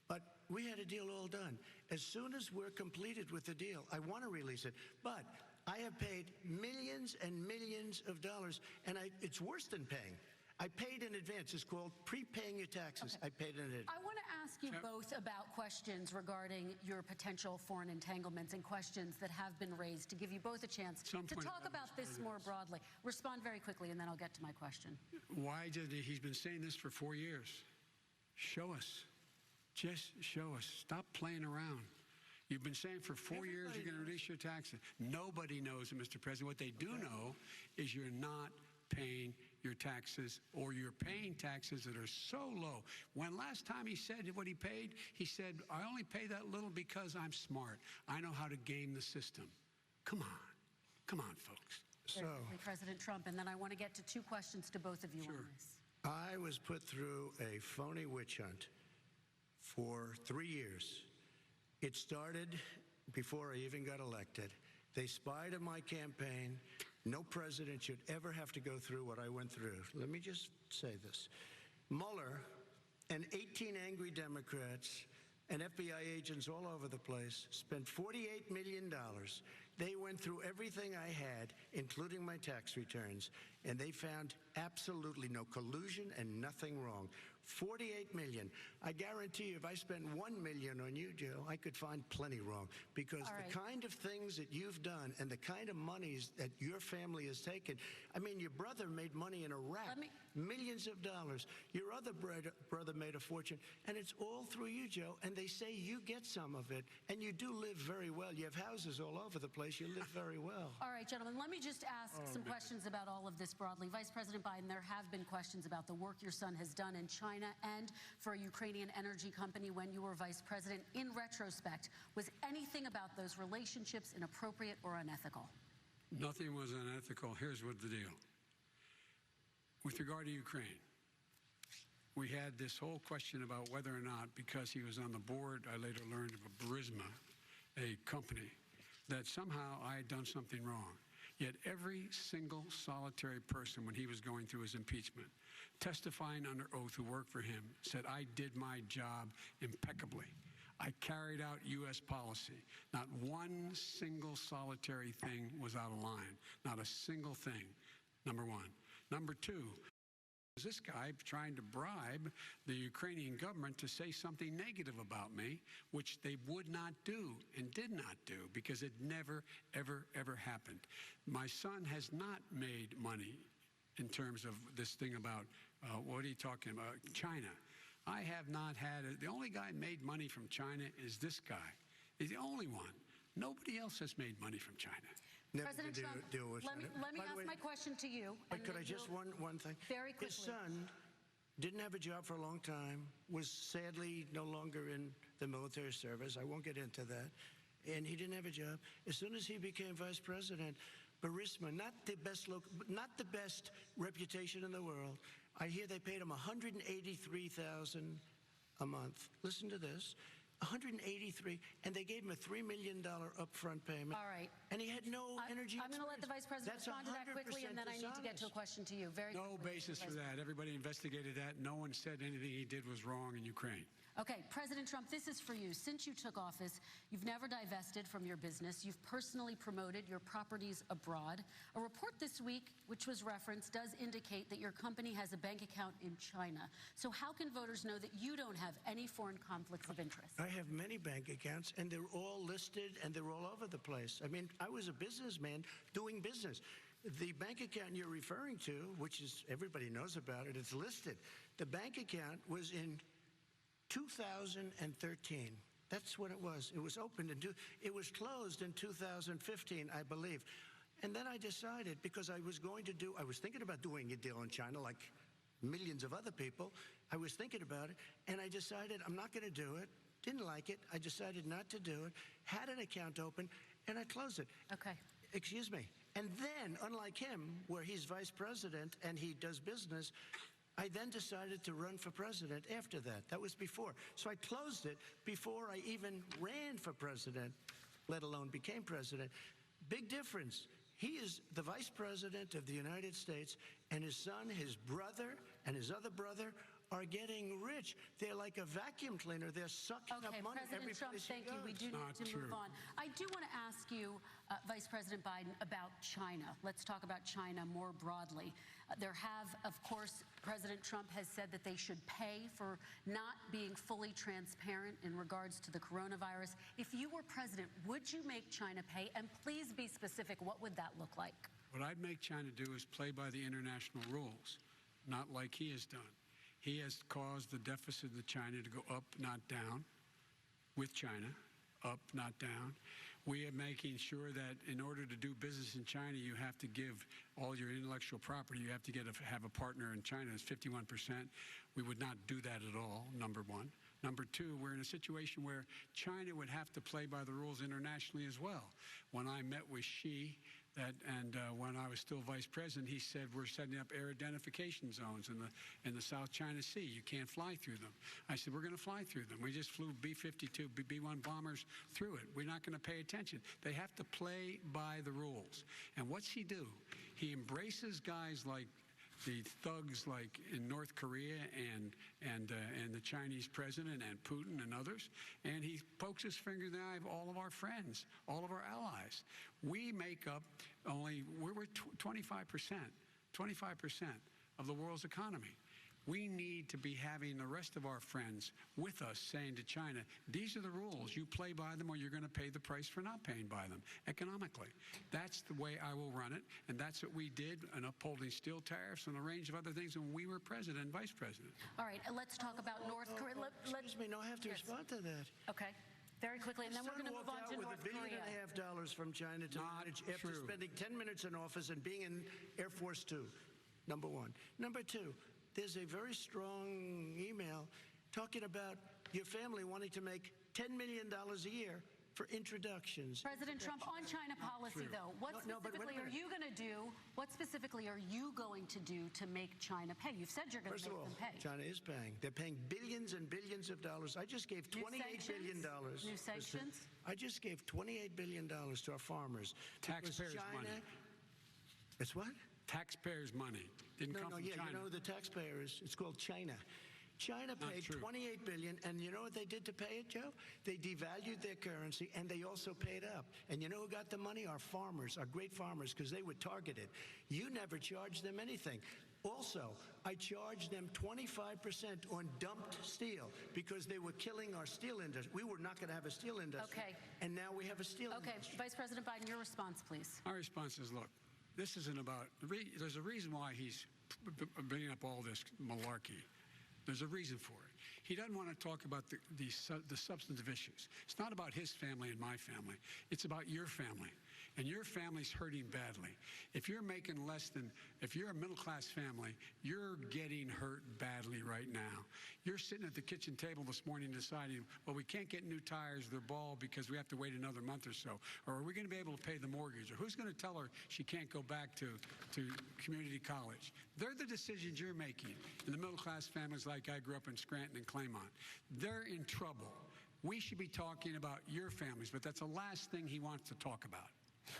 But we had a deal all done. As soon as we're completed with the deal, I want to release it. But I have paid millions and millions of dollars, and it's worse than paying. I paid in advance. It's called prepaying your taxes. I paid in advance. I want to ask you both about questions regarding your potential foreign entanglements and questions that have been raised to give you both a chance to talk about this more broadly. Respond very quickly, and then I'll get to my question. Why did he's been saying this for 4 years? Show us. Just show us. Stop playing around. You've been saying for 4 years you're going to release your taxes. Nobody knows it, Mr. President. What they do know is you're not paying your taxes, or you're paying taxes that are so low. When last time he said what he paid, he said, I only pay that little because I'm smart. I know how to game the system. Come on. Come on, folks. So, President Trump, and then I want to get to two questions to both of you on this. I was put through a phony witch hunt for 3 years. It started before I even got elected. They spied on my campaign. No president should ever have to go through what I went through. Let me just say this. Mueller and 18 angry Democrats and FBI agents all over the place spent $48 million. They went through everything I had, including my tax returns, and they found absolutely no collusion and nothing wrong. $48 million. I guarantee you, if I spent $1 million on you, Joe, I could find plenty wrong. Because the kind of things that you've done and the kind of monies that your family has taken, I mean, your brother made money in Iraq, millions of dollars. Your other brother made a fortune, and it's all through you, Joe. And they say you get some of it, and you do live very well. You have houses all over the place. You live very well. All right, gentlemen, let me just ask some questions about all of this broadly. Vice President Biden, there have been questions about the work your son has done in China and for a Ukrainian energy company when you were vice president. In retrospect, was anything about those relationships inappropriate or unethical? Nothing was unethical. Here's what the deal. With regard to Ukraine, we had this whole question about whether or not, because he was on the board, I later learned of Burisma, a company, that somehow I had done something wrong. Yet every single solitary person, when he was going through his impeachment, testifying under oath who worked for him, said, I did my job impeccably. I carried out U.S. policy. Not one single solitary thing was out of line. Not a single thing, number one. Number two, was this guy trying to bribe the Ukrainian government to say something negative about me, which they would not do and did not do, because it never, ever, ever happened. My son has not made money in terms of this thing about, what are you talking about, China. I have not had it. The only guy made money from China is this guy. He's the only one. Nobody else has made money from China. President Trump, let me ask my question to you. But could I just one thing? Very quickly. His son didn't have a job for a long time, was sadly no longer in the military service. I won't get into that. And he didn't have a job. As soon as he became vice president, Burisma, not the best reputation in the world. I hear they paid him $183,000 a month. Listen to this. 183, and they gave him a $3 million upfront payment. All right. And he had no energy. I'm going to let the Vice President respond to that quickly, and then I need to get to a question to you. Very quickly. No basis for that. Everybody investigated that. No one said anything he did was wrong in Ukraine. Okay, President Trump, this is for you. Since you took office, you've never divested from your business. You've personally promoted your properties abroad. A report this week, which was referenced, does indicate that your company has a bank account in China. So how can voters know that you don't have any foreign conflicts of interest? I have many bank accounts, and they're all listed, and they're all over the place. I mean, I was a businessman doing business. The bank account you're referring to, which is, everybody knows about it, it's listed. The bank account was in 2013. That's what it was. It was opened it was closed in 2015, I believe. And then I decided, because I was thinking about doing a deal in China like millions of other people. I was thinking about it, and I decided I'm not going to do it. Didn't like it. I decided not to do it. Had an account open, and I closed it. Okay. Excuse me. And then, unlike him, where he's vice president and he does business, I then decided to run for president after that. That was before. So I closed it before I even ran for president, let alone became president. Big difference. He is the vice president of the United States, and his son, his brother, and his other brother are getting rich. They're like a vacuum cleaner. They're sucking up money every President Trump, place thank he you. We goes. do need to move on. I do want to ask you, Vice President Biden, about China. Let's talk about China more broadly. There have, of course, President Trump has said that they should pay for not being fully transparent in regards to the coronavirus. If you were president, would you make China pay? And please be specific. What would that look like? What I'd make China do is play by the international rules, not like he has done. He has caused the deficit of China to go up, not down, with China, up, not down. We are making sure that in order to do business in China, you have to give all your intellectual property. You have to have a partner in China. It's 51%. We would not do that at all, number one. Number two, we're in a situation where China would have to play by the rules internationally as well. When I met with Xi, when I was still vice president, he said we're setting up air identification zones in the South China Sea. You can't fly through them. I said we're going to fly through them. We just flew B-52, B-1 bombers through it. We're not going to pay attention. They have to play by the rules. And what's he do? He embraces guys like the thugs like in North Korea and the Chinese president and Putin and others, and he pokes his finger in the eye of all of our friends, all of our allies. We make up we're 25% of the world's economy. We need to be having the rest of our friends with us saying to China, these are the rules. You play by them or you're going to pay the price for not paying by them economically. That's the way I will run it, and that's what we did in upholding steel tariffs and a range of other things when we were president and vice president. All right, let's talk about North Korea. Excuse me, no, I have to respond to that. Okay. Very quickly, and then we're going to move on to North Korea. $1.5 billion from China to manage after spending 10 minutes in office and being in Air Force 2, number one. Number two, there's a very strong email talking about your family wanting to make $10 million a year for introductions. President Trump, on China policy, though, what specifically are you going to do? What specifically are you going to do to make China pay? You've said you're going to make them pay. China is paying. They're paying billions and billions of dollars. I just gave $28 billion. New sanctions? I just gave $28 billion to our farmers. Taxpayers' money. It's what? Taxpayers' money. Didn't come from China. You know the taxpayers. It's called China. China paid $28 billion, and you know what they did to pay it, Joe? They devalued their currency, and they also paid up. And you know who got the money? Our farmers, our great farmers, because they were targeted. You never charged them anything. Also, I charged them 25% on dumped steel because they were killing our steel industry. We were not going to have a steel industry. Okay. And now we have a steel industry. Okay, Vice President Biden, your response, please. Our response is, look, this isn't about, there's a reason why he's bringing up all this malarkey. There's a reason for it. He doesn't want to talk about the substantive issues. It's not about his family and my family. It's about your family. And your family's hurting badly. If you're making less than, if you're a middle-class family, you're getting hurt badly right now. You're sitting at the kitchen table this morning deciding, well, we can't get new tires, they're bald because we have to wait another month or so. Or are we going to be able to pay the mortgage? Or who's going to tell her she can't go back to community college? They're the decisions you're making. In the middle-class families like I grew up in Scranton and Claymont, they're in trouble. We should be talking about your families, but that's the last thing he wants to talk about.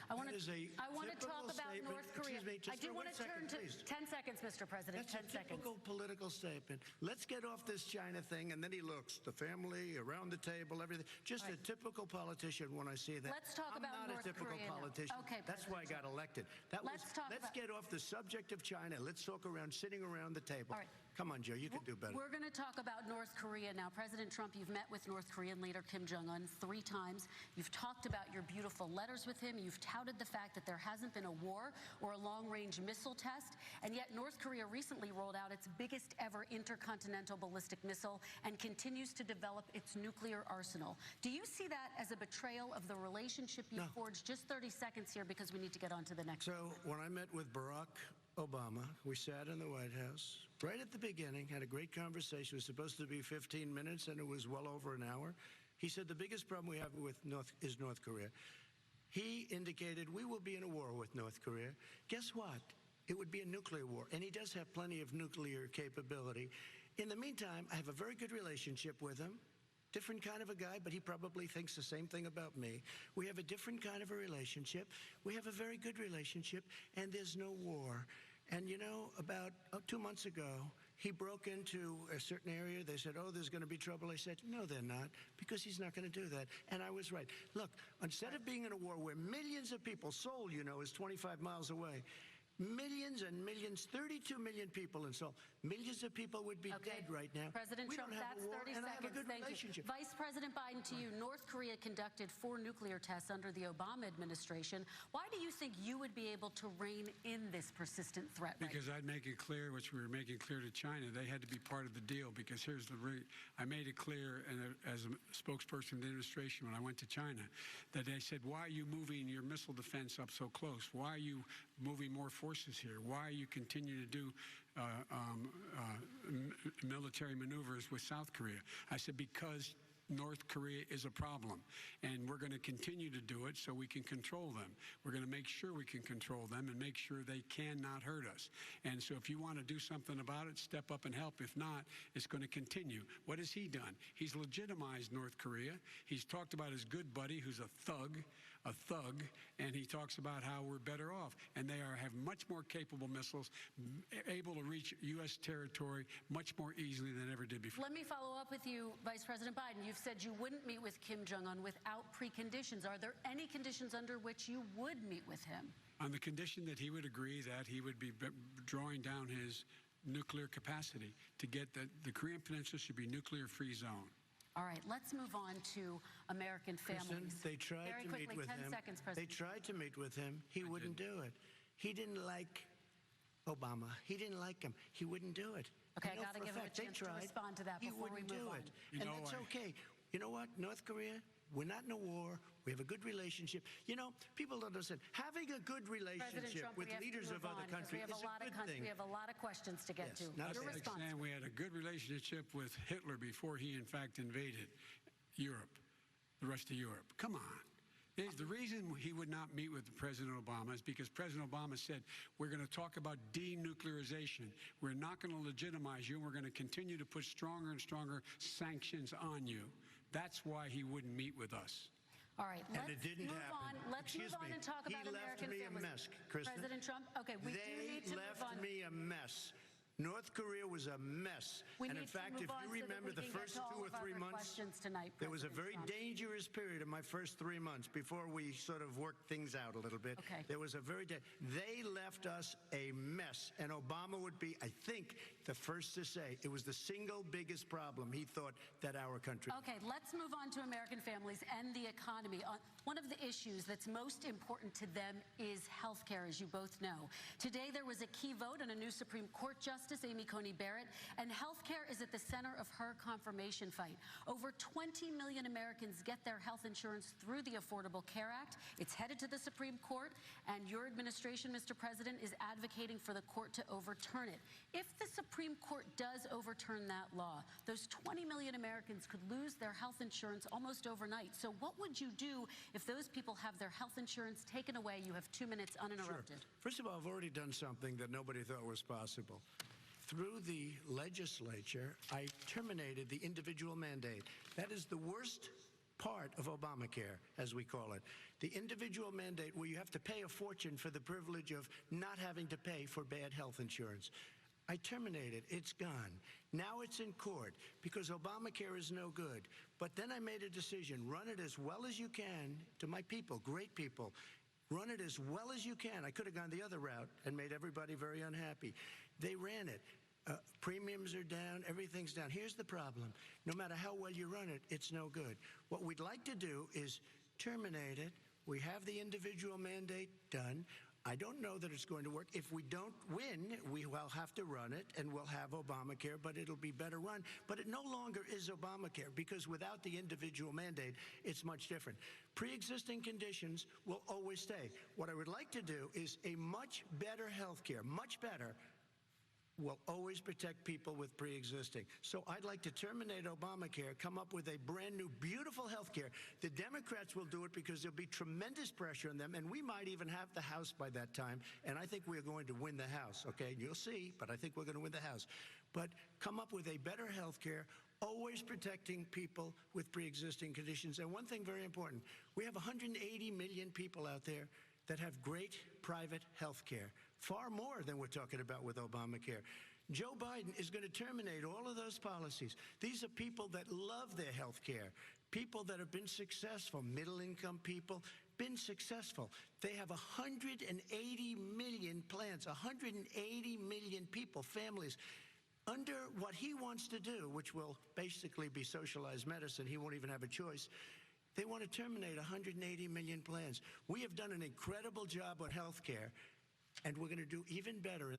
I want to talk about North Korea. I do want to turn to 10 seconds, Mr. President. That's 10 seconds. A typical political statement. Let's get off this China thing, and then he looks, the family, around the table, everything. Just a typical politician when I see that. Let's talk about North Korea. I'm not a typical politician. Okay, that's why I got elected. Let's get off the subject of China. Let's talk around sitting around the table. All right. Come on, Joe, you can do better. We're going to talk about North Korea now. President Trump, you've met with North Korean leader Kim Jong-un 3 times. You've talked about your beautiful letters with him. You've touted the fact that there hasn't been a war or a long-range missile test. And yet North Korea recently rolled out its biggest ever intercontinental ballistic missile and continues to develop its nuclear arsenal. Do you see that as a betrayal of the relationship you forged? Just 30 seconds here because we need to get on to the next. So when I met with Barack Obama, we sat in the White House right at the beginning, had a great conversation. It was supposed to be 15 minutes, and it was well over an hour. He said the biggest problem we have with North Korea. He indicated we will be in a war with North Korea. Guess what? It would be a nuclear war, and he does have plenty of nuclear capability. In the meantime, I have a very good relationship with him. Different kind of a guy, but he probably thinks the same thing about me. We have a different kind of a relationship. We have a very good relationship, and there's no war. And you know, about 2 months ago, he broke into a certain area. They said, oh, there's going to be trouble. I said, no, they're not, because he's not going to do that. And I was right. Look, instead of being in a war where millions of people, Seoul, you know, is 25 miles away, millions and millions, 32 million people in Seoul. Millions of people would be dead right now. President Trump, that's 30 seconds. I have a good relationship. Vice President Biden, to you, North Korea conducted 4 nuclear tests under the Obama administration. Why do you think you would be able to rein in this persistent threat? Because I'd make it clear, which we were making clear to China, they had to be part of the deal. Because here's the I made it clear, and as a spokesperson of the administration when I went to China, that they said, why are you moving your missile defense up so close? Why are you moving more forces here? Why are you continuing to do military maneuvers with South Korea? I said, because North Korea is a problem, and we're going to continue to do it so we can control them. We're going to make sure we can control them and make sure they cannot hurt us. And so if you want to do something about it, step up and help. If not, it's going to continue. What has he done? He's legitimized North Korea. He's talked about his good buddy, who's a thug, a thug, and he talks about how we're better off. And they have much more capable missiles, able to reach U.S. territory much more easily than ever did before. Let me follow up with you, Vice President Biden. You've said you wouldn't meet with Kim Jong-un without preconditions. Are there any conditions under which you would meet with him? On the condition that he would agree that he would be drawing down his nuclear capacity to get the Korean Peninsula should be nuclear-free zone. All right, let's move on to American families. Kristen, they tried Very to quickly, meet with 10 him. seconds, They President. tried to meet with him. He wouldn't do it. He didn't like Obama. He didn't like him. He wouldn't do it. Okay, I know got to for give him a fact they chance to tried. respond to that He before we wouldn't move do on. it. And that's okay. You know what? North Korea, we're not in a war. We have a good relationship. You know, people don't understand. Having a good relationship Trump, with we have to leaders move of other on, 'cause countries is a good thing. We have a lot of questions to get Yes, to. not Your bad. response. Saying we had a good relationship with Hitler before he, in fact, invaded Europe, the rest of Europe. Come on. The reason he would not meet with President Obama is because President Obama said, we're going to talk about denuclearization. We're not going to legitimize you, and we're going to continue to put stronger and stronger sanctions on you. That's why he wouldn't meet with us. All right, And it didn't move happen. on. Let's Excuse move on me. and talk about He left American me families. a mess, Kristen. President Trump, okay, we do need to They move on. left me a mess. North Korea was a mess. We and need in fact, to move if on you so that remember we the can get first to all 2 or of our 3 months, questions tonight, there was a President very Trump. dangerous period in my first 3 months before we sort of worked things out a little bit. Okay. There was a they left us a mess. And Obama would be, I think, the first to say it was the single biggest problem he thought that our country. Okay, let's move on to American families and the economy. One of the issues that's most important to them is health care, as you both know. Today, there was a key vote on a new Supreme Court Justice, Amy Coney Barrett, and health care is at the center of her confirmation fight. Over 20 million Americans get their health insurance through the Affordable Care Act. It's headed to the Supreme Court, and your administration, Mr. President, is advocating for the court to overturn it. If the Supreme Court does overturn that law, those 20 million Americans could lose their health insurance almost overnight. So what would you do if those people have their health insurance taken away? You have 2 minutes uninterrupted. Sure. First of all, I've already done something that nobody thought was possible. Through the legislature, I terminated the individual mandate. That is the worst part of Obamacare, as we call it. The individual mandate where you have to pay a fortune for the privilege of not having to pay for bad health insurance. I terminated. It's gone. Now it's in court because Obamacare is no good. But then I made a decision. Run it as well as you can to my people, great people. Run it as well as you can. I could have gone the other route and made everybody very unhappy. They ran it. Premiums are down. Everything's down. Here's the problem. No matter how well you run it, it's no good. What we'd like to do is terminate it. We have the individual mandate done. I don't know that it's going to work. If we don't win, we will have to run it, and we'll have Obamacare, but it'll be better run. But it no longer is Obamacare, because without the individual mandate, it's much different. Pre-existing conditions will always stay. What I would like to do is a much better health care, much better, will always protect people with pre-existing. So I'd like to terminate Obamacare, come up with a brand new, beautiful health care. The Democrats will do it because there'll be tremendous pressure on them, and we might even have the House by that time, and I think we're going to win the House, okay? You'll see, but I think we're going to win the House. But come up with a better health care, always protecting people with pre-existing conditions. And one thing very important, we have 180 million people out there that have great private health care, far more than we're talking about with Obamacare. Joe Biden is going to terminate all of those policies. These are people that love their health care, people that have been successful, middle-income people, been successful. They have 180 million plans, 180 million people, families. Under what he wants to do, which will basically be socialized medicine, he won't even have a choice. They want to terminate 180 million plans. We have done an incredible job on health care, and we're going to do even better.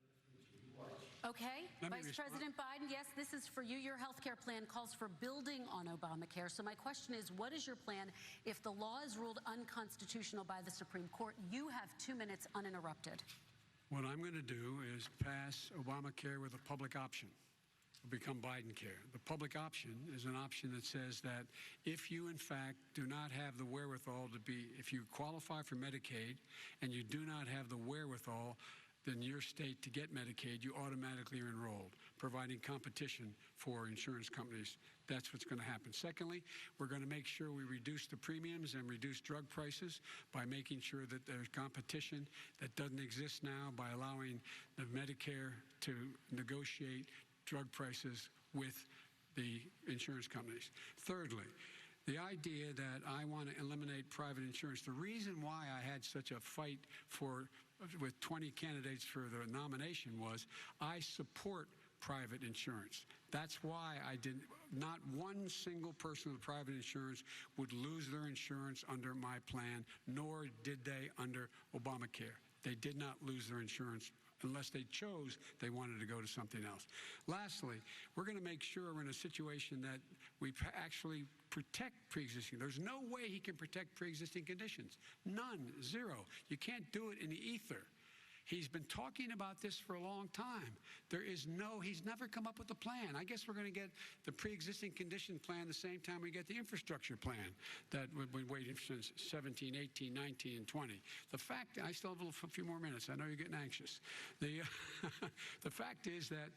Okay, Vice President Biden, yes, this is for you. Your health care plan calls for building on Obamacare. So my question is, what is your plan if the law is ruled unconstitutional by the Supreme Court? You have 2 minutes uninterrupted. What I'm going to do is pass Obamacare with a public option. It'll become Biden-care. The public option is an option that says that if you, in fact, do not have the wherewithal to be, if you qualify for Medicaid and you do not have the wherewithal than your state to get Medicaid, you automatically are enrolled, providing competition for insurance companies. That's what's going to happen. Secondly, we're going to make sure we reduce the premiums and reduce drug prices by making sure that there's competition that doesn't exist now by allowing the Medicare to negotiate drug prices with the insurance companies. Thirdly, the idea that I want to eliminate private insurance, the reason why I had such a fight with 20 candidates for the nomination was I support private insurance. That's why I didn't, not one single person with private insurance would lose their insurance under my plan, nor did they under Obamacare. They did not lose their insurance unless they chose they wanted to go to something else. Lastly, we're going to make sure we're in a situation that we actually protect pre-existing. There's no way he can protect pre-existing conditions. None. Zero. You can't do it in the ether. He's been talking about this for a long time. He's never come up with a plan. I guess we're going to get the pre-existing condition plan the same time we get the infrastructure plan that we've been waiting since 17, 18, 19, and 20. The fact, I still have a few more minutes. I know you're getting anxious. The fact is that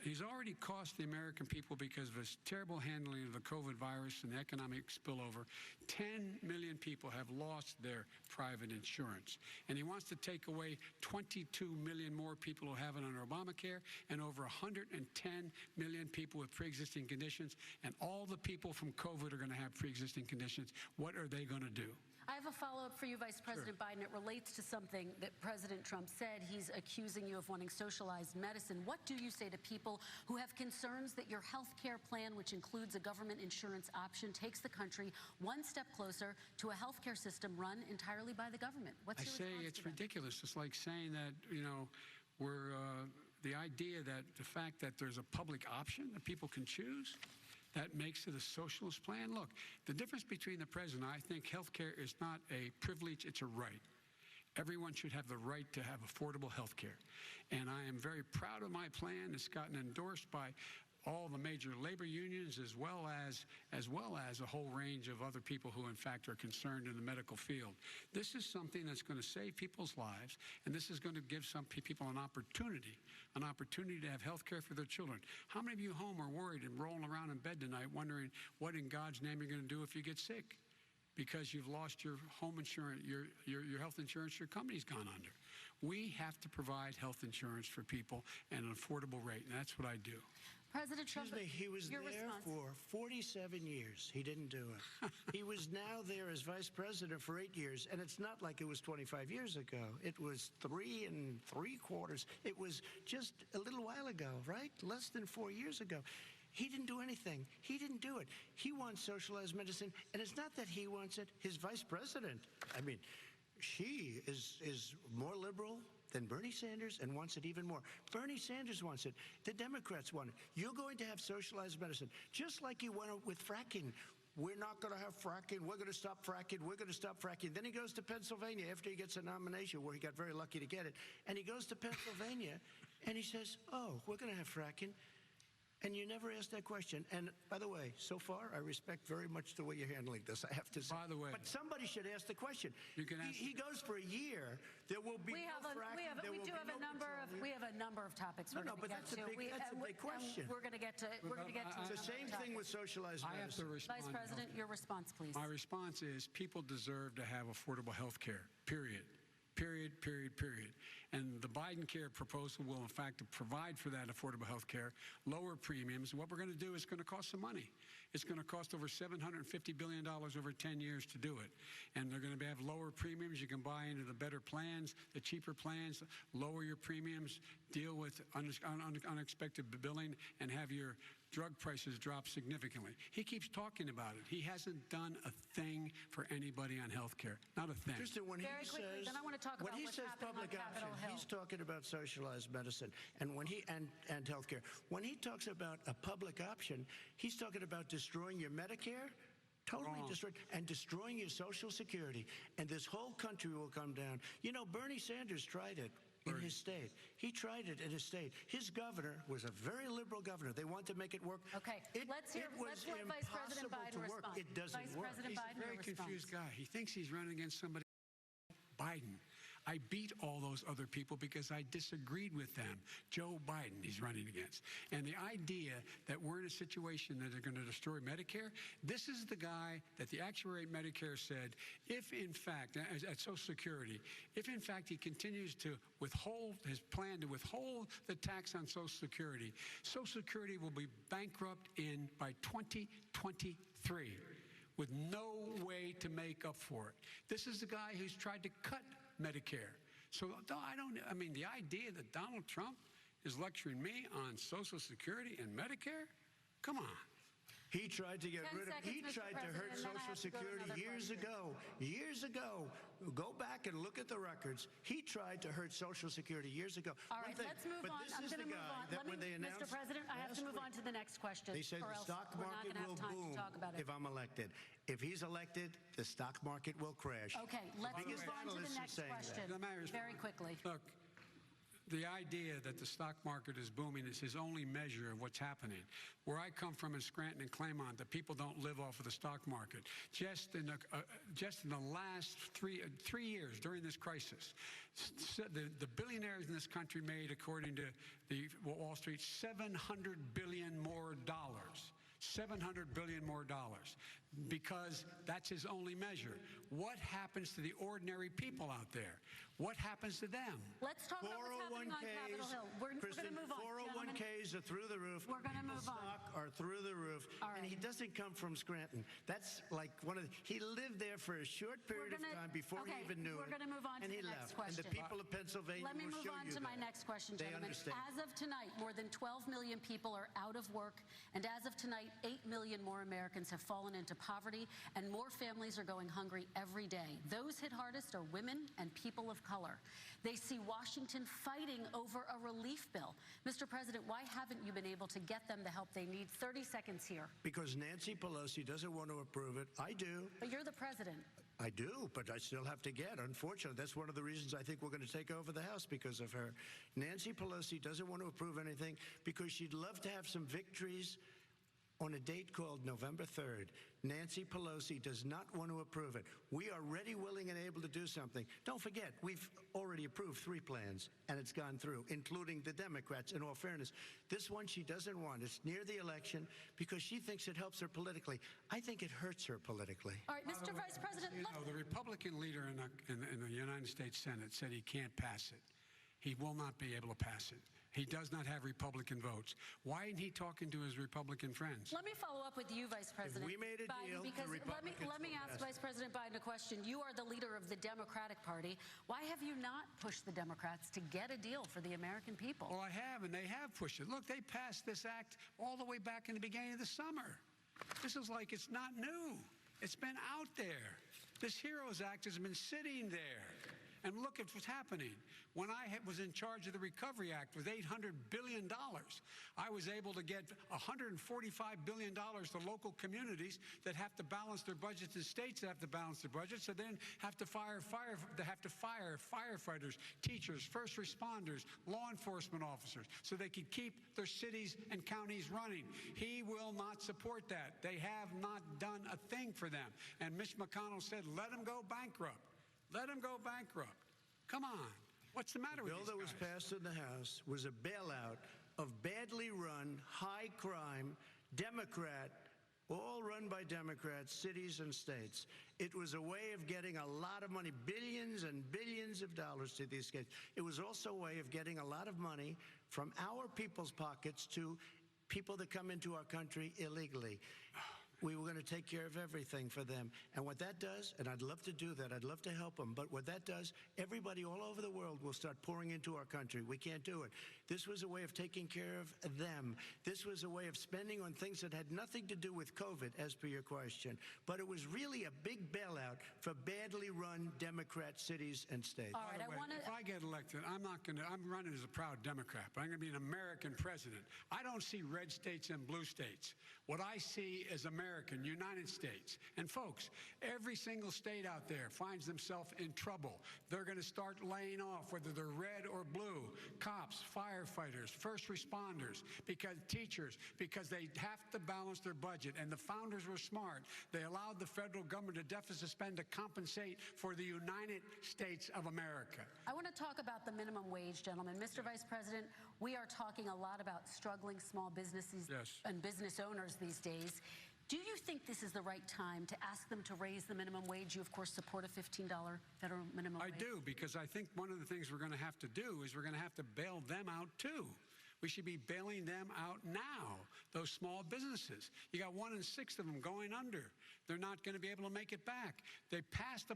he's already cost the American people, because of his terrible handling of the COVID virus and the economic spillover, 10 million people have lost their private insurance. And he wants to take away 22 million more people who have it under Obamacare, and over 110 million people with pre-existing conditions, and all the people from COVID are going to have pre-existing conditions. What are they going to do? I have a follow-up for you, Vice President Biden. It relates to something that President Trump said. He's accusing you of wanting socialized medicine. What do you say to people who have concerns that your health care plan, which includes a government insurance option, takes the country one step closer to a health care system run entirely by the government? What's your response to that? It's ridiculous. It's like saying that, the idea that the fact that there's a public option that people can choose, that makes it a socialist plan. Look, the difference between the president, I think health care is not a privilege, it's a right. Everyone should have the right to have affordable health care. And I am very proud of my plan. It's gotten endorsed by all the major labor unions, as well as a whole range of other people who, in fact, are concerned in the medical field. This is something that's going to save people's lives, and this is going to give some people an opportunity to have health care for their children. How many of you home are worried and rolling around in bed tonight wondering what in God's name you're going to do if you get sick? Because you've lost your home insurance, your health insurance, your company's gone under. We have to provide health insurance for people at an affordable rate, and that's what I do. President Trump, he was there for 47 years. He didn't do it. He was now there as vice president for 8 years, and it's not like it was 25 years ago. It was 3 3/4. It was just a little while ago, right? Less than 4 years ago. He didn't do anything. He didn't do it. He wants socialized medicine, and it's not that he wants it. His vice president, I mean, she is more liberal than Bernie Sanders and wants it even more. Bernie Sanders wants it. The Democrats want it. You're going to have socialized medicine, just like you went with fracking. We're not going to have fracking. We're going to stop fracking. We're going to stop fracking. Then he goes to Pennsylvania after he gets a nomination, where he got very lucky to get it. And he goes to Pennsylvania, and he says, oh, we're going to have fracking. And you never asked that question. And by the way, so far, I respect very much the way you're handling this, I have to say. By the way, but somebody should ask the question. You can ask. He goes for a year. There will be we have a number of topics we're going to get to. That's a big question. We're going to get to. It's the same thing with socialized medicine. I have to respond. Vice President, your response, please. My response is people deserve to have affordable health care, period. Period. And the Biden care proposal will, in fact, provide for that affordable health care, lower premiums. What we're going to do is going to cost some money. It's going to cost over $750 billion over 10 years to do it. And they're going to have lower premiums. You can buy into the better plans, the cheaper plans, lower your premiums, deal with unexpected billing, and have your drug prices drop significantly. He keeps talking about it. He hasn't done a thing for anybody on health care. Not a thing. Kristen, when he says, then I want to talk about what's happening on Capitol Hill. He's talking about socialized medicine and and health care. When he talks about a public option, he's talking about destroying your Medicare, totally destroyed, and destroying your Social Security. And this whole country will come down. You know, Bernie Sanders tried it in his state. He tried it in his state. His governor was a very liberal governor. They want to make it work. Okay, let's let Vice President Biden respond. It doesn't work. Vice President Biden, He's a very confused guy. He thinks he's running against somebody. Biden. I beat all those other people because I disagreed with them. Joe Biden, he's running against. And the idea that we're in a situation that they're going to destroy Medicare, this is the guy that the actuary at Medicare said, if in fact, at Social Security, if in fact he continues to withhold his plan to withhold the tax on Social Security will be bankrupt by 2023 with no way to make up for it. This is the guy who's tried to cut Medicare. So I mean, the idea that Donald Trump is lecturing me on Social Security and Medicare? Come on. He tried to get rid of, he tried to hurt Social Security years ago. Years ago. Go back and look at the records. He tried to hurt Social Security years ago. All right, let's move on. I'm going to move on. Mr. President, I have to move on to the next question. They say the stock market will boom if I'm elected. If he's elected, the stock market will crash. Okay, let's move on to the next question very quickly. Look, the idea that the stock market is booming is his only measure of what's happening. Where I come from in Scranton and Claymont, the people don't live off of the stock market. Just in the last three years during this crisis, the billionaires in this country made, according to the Wall Street, $700 billion more dollars. $700 billion more dollars, because that's his only measure. What happens to the ordinary people out there? What happens to them? Let's talk about what's happening on Capitol Hill. We're going to move on. 401ks are through the roof. We're going to move on. Stock are through the roof. All right. And he doesn't come from Scranton. That's like he lived there for a short period of time before he even knew it. We're going to move on to the next question. And the people of Pennsylvania Let me move on to my next question, gentlemen. As of tonight, more than 12 million people are out of work. And as of tonight, 8 million more Americans have fallen into poverty, and more families are going hungry every day. Those hit hardest are women and people of color. They see Washington fighting over a relief bill. Mr. President, why haven't you been able to get them the help they need? 30 seconds here. Because Nancy Pelosi doesn't want to approve it. I do. But you're the president. I do, but I still have to get. Unfortunately, that's one of the reasons I think we're going to take over the House, because of her. Nancy Pelosi doesn't want to approve anything because she'd love to have some victories on a date called November 3rd. Nancy Pelosi does not want to approve it. We are ready, willing, and able to do something. Don't forget, we've already approved 3 plans, and it's gone through, including the Democrats, in all fairness. This one she doesn't want. It's near the election because she thinks it helps her politically. I think it hurts her politically. All right, Mr. Vice President. The Republican leader in the United States Senate said he can't pass it. He will not be able to pass it. He does not have Republican votes. Why isn't he talking to his Republican friends? Let me follow up with you, Vice President. If we made a deal, because let me ask Vice President Biden a question. You are the leader of the Democratic Party. Why have you not pushed the Democrats to get a deal for the American people? Well, I have, and they have pushed it. Look, they passed this act all the way back in the beginning of the summer. This is like it's not new. It's been out there. This HEROES Act has been sitting there. And look at what's happening. When I was in charge of the Recovery Act with $800 billion, I was able to get $145 billion to local communities that have to balance their budgets, and states that have to balance their budgets, so then have to fire firefighters, teachers, first responders, law enforcement officers, so they can keep their cities and counties running. He will not support that. They have not done a thing for them. And Mitch McConnell said, let them go bankrupt. Let them go bankrupt. Come on. What's the matter with these guys? The bill that was passed in the House was a bailout of badly run, high-crime, Democrat, all run by Democrats, cities and states. It was a way of getting a lot of money, billions and billions of dollars to these states. It was also a way of getting a lot of money from our people's pockets to people that come into our country illegally. We were going to take care of everything for them. And what that does, and I'd love to do that, I'd love to help them, but what that does, everybody all over the world will start pouring into our country. We can't do it. This was a way of taking care of them. This was a way of spending on things that had nothing to do with COVID, as per your question. But it was really a big bailout for badly run Democrat cities and states. All right, if I get elected, I'm running as a proud Democrat, but I'm going to be an American president. I don't see red states and blue states. What I see is America America, United States. And folks, every single state out there finds themselves in trouble. They're going to start laying off, whether they're red or blue, cops, firefighters, first responders, because teachers, because they have to balance their budget. And the founders were smart. They allowed the federal government to deficit spend to compensate for the United States of America. I want to talk about the minimum wage, gentlemen. Mr. Vice President, we are talking a lot about struggling small businesses and business owners these days. Do you think this is the right time to ask them to raise the minimum wage? You, of course, support a $15 federal minimum wage. I do, because I think one of the things we're going to have to do is we're going to have to bail them out, too. We should be bailing them out now, those small businesses. You got 1 in 6 of them going under. They're not going to be able to make it back. They passed a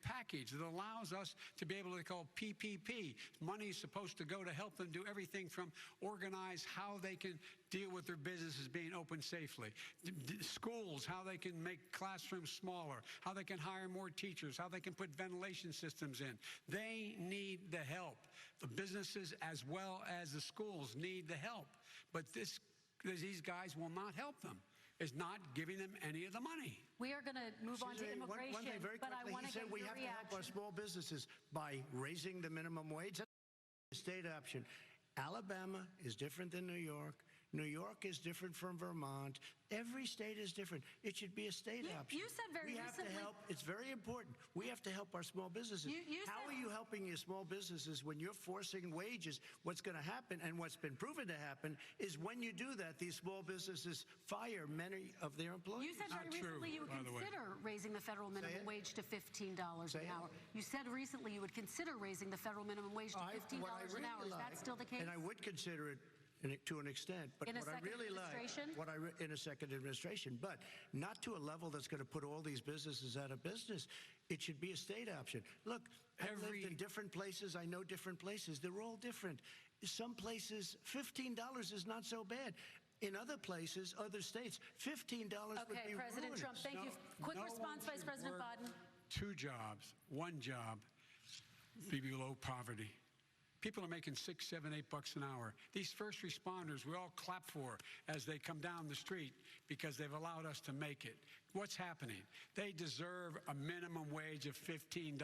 package that allows us to be able to call PPP. Money is supposed to go to help them do everything from organize how they can deal with their businesses being open safely. Schools, how they can make classrooms smaller, how they can hire more teachers, how they can put ventilation systems in. They need the help. The businesses as well as the schools need the help. But these guys will not help them. It's not giving them any of the money. We are going to move on to immigration, one thing very but I quickly, want to get your we have reaction. to help our small businesses by raising the minimum wage. That's a state option. Alabama is different than New York. New York is different from Vermont. Every state is different. It should be a state option. You said very recently. We have to help. It's very important. We have to help our small businesses. How are you helping your small businesses when you're forcing wages? What's going to happen, and what's been proven to happen, is when you do that, these small businesses fire many of their employees. You said very recently you would consider raising the federal minimum wage to $15 an hour. You said recently you would consider raising the federal minimum wage to $15 an hour. Is that still the case? And I would consider it to an extent, but in a what I second really administration? in a second administration, but not to a level that's going to put all these businesses out of business. It should be a state option. Look, I've lived in different places. I know different places. They're all different. Some places, $15 is not so bad. In other places, other states, $15 would be President ruinous. Trump, thank you. Quick response, Vice President Biden. 2 jobs, 1 job, be below poverty. People are making $6, $7, $8 an hour. These first responders we all clap for as they come down the street because they've allowed us to make it. What's happening? They deserve a minimum wage of $15.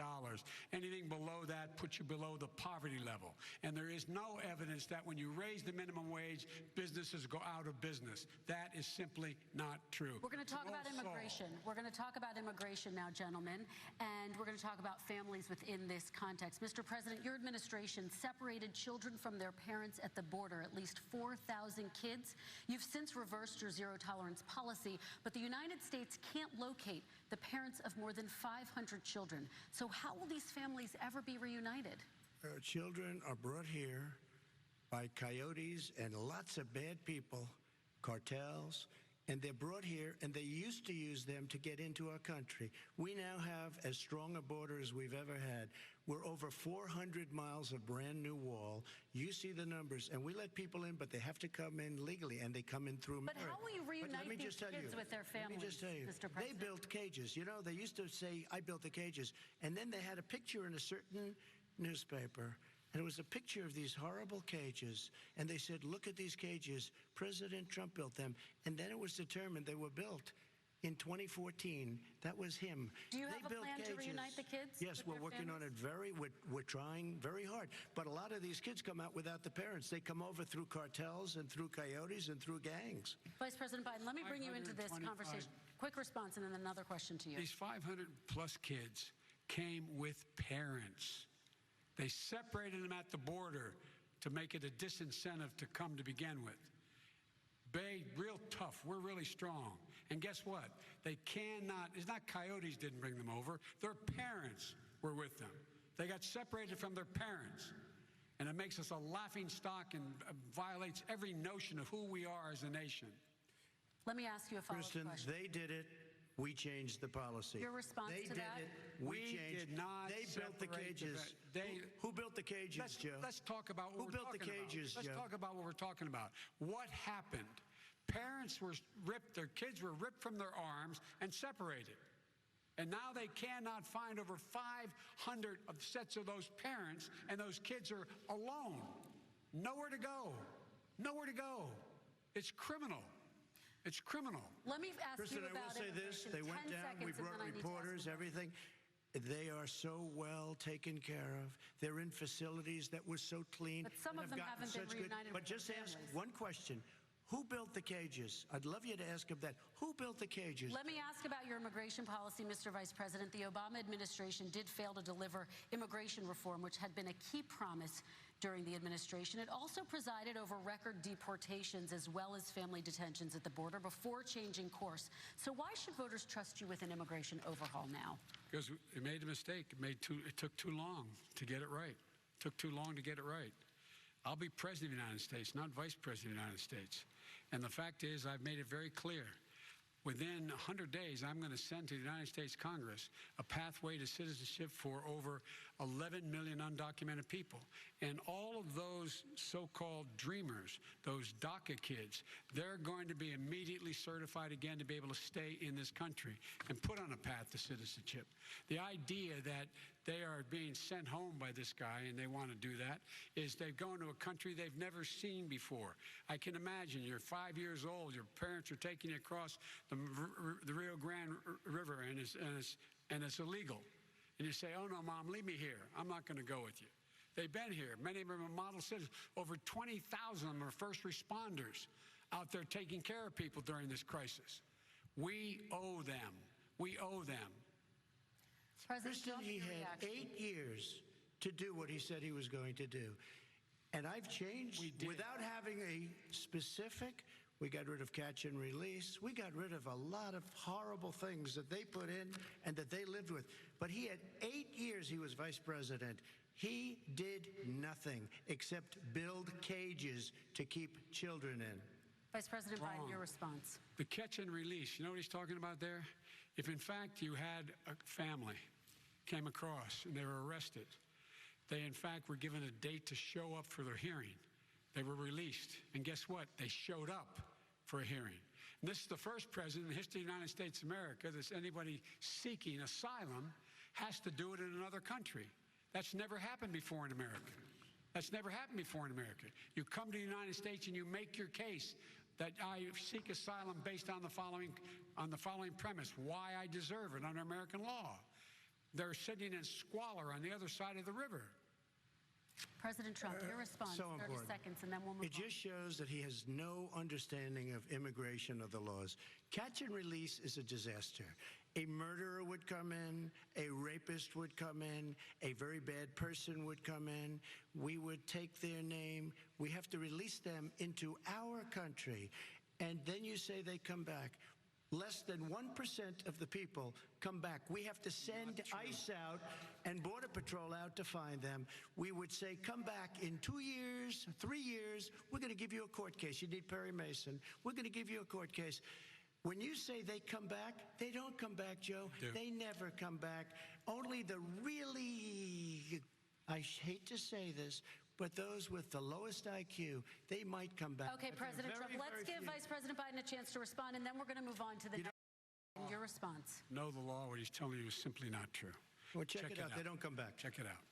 Anything below that puts you below the poverty level. And there is no evidence that when you raise the minimum wage, businesses go out of business. That is simply not true. We're going to talk about immigration. We're going to talk about immigration now, gentlemen, and we're going to talk about families within this context. Mr. President, your administration separated children from their parents at the border, at least 4,000 kids. You've since reversed your zero-tolerance policy, but the United States can't locate the parents of more than 500 children. So how will these families ever be reunited? Children are brought here by coyotes and lots of bad people, cartels, and they're brought here, and they used to use them to get into our country. We now have as strong a border as we've ever had. We're over 400 miles of brand new wall. You see the numbers, and we let people in, but they have to come in legally, and they come in through merit. But how will you reunite these kids with their families, Let me just tell you, Mr. President? they built cages. You know, they used to say, I built the cages, and then they had a picture in a certain newspaper, and it was a picture of these horrible cages, and they said, look at these cages. President Trump built them, and then it was determined they were built in 2014. That was him. Do you have a plan to reunite the kids? Yes, we're working on it we're trying very hard. But a lot of these kids come out without the parents. They come over through cartels and through coyotes and through gangs. Vice President Biden, let me bring you into this conversation. Quick response and then another question to you. These 500-plus kids came with parents. They separated them at the border to make it a disincentive to come to begin with. Real tough. We're really strong. And guess what? They cannot, it's not coyotes didn't bring them over. Their parents were with them. They got separated from their parents. And it makes us a laughing stock and violates every notion of who we are as a nation. Let me ask you a follow-up question. Kristen, they did it. We changed the policy. Your response to that? They did it. We changed. Did not. They built the cages. Who built the cages, Joe? Let's talk about what Who built the cages, Joe? Let's talk about what we're talking about. What happened? Parents were ripped, their kids were ripped from their arms and separated. And now they cannot find over 500 sets of those parents, and those kids are alone. Nowhere to go. Nowhere to go. It's criminal. It's criminal. Let me ask Kristen, you I will about say this. immigration. They went 10 down. We seconds, and brought then I need to ask reporters, you. everything. They are so well taken care of. They're in facilities that were so clean. But some and of them gotten haven't been such good- reunited But with their just ask families. one question. Who built the cages? I'd love you to ask him that. Who built the cages? Let me ask about your immigration policy, Mr. Vice President. The Obama administration did fail to deliver immigration reform, which had been a key promise during the administration. It also presided over record deportations as well as family detentions at the border before changing course. So why should voters trust you with an immigration overhaul now? Because it made a mistake. It took too long to get it right. It took too long to get it right. I'll be president of the United States, not vice president of the United States. And the fact is, I've made it very clear. Within 100 days, I'm going to send to the United States Congress a pathway to citizenship for over 11 million undocumented people. And all of those so-called dreamers, those DACA kids, they're going to be immediately certified again to be able to stay in this country and put on a path to citizenship. The idea that they are being sent home by this guy and they want to do that is they're going to a country they've never seen before. I can imagine you're 5 years old, your parents are taking you across the Rio Grande River and it's illegal. And you say, oh no, Mom, leave me here. I'm not going to go with you. They've been here. Many of them are model citizens. Over 20,000 of them are first responders out there taking care of people during this crisis. We owe them. We owe them. Kristen, he had 8 years to do what he said he was going to do. And I've changed without having a specific. We got rid of catch and release. We got rid of a lot of horrible things that they put in and that they lived with. But he had 8 years he was vice president. He did nothing except build cages to keep children in. Vice President Biden, your response. The catch and release, you know what he's talking about there? If in fact you had a family came across and they were arrested, they in fact were given a date to show up for their hearing. They were released. And guess what? They showed up for a hearing. And this is the first president in the history of the United States of America that anybody seeking asylum has to do it in another country. That's never happened before in America. That's never happened before in America. You come to the United States and you make your case that I seek asylum based on the following premise, why I deserve it under American law. They're sitting in squalor on the other side of the river. President Trump, your response, so 30 important. seconds, and then we'll move on. It just shows that he has no understanding of immigration or the laws. Catch and release is a disaster. A murderer would come in, a rapist would come in, a very bad person would come in. We would take their name. We have to release them into our country. And then you say they come back. Less than 1% of the people come back. We have to send ICE out and Border Patrol out to find them. We would say, come back in 2 years, 3 years. We're going to give you a court case. You need Perry Mason. We're going to give you a court case. When you say they come back, they don't come back, Joe. They never come back. Only the really, I hate to say this, but those with the lowest IQ, they might come back. Okay, President Trump, let's give Vice President Biden a chance to respond, and then we're going to move on to the next. Your response. Know the law. What he's telling you is simply not true. Well, check it out. They don't come back. Check it out.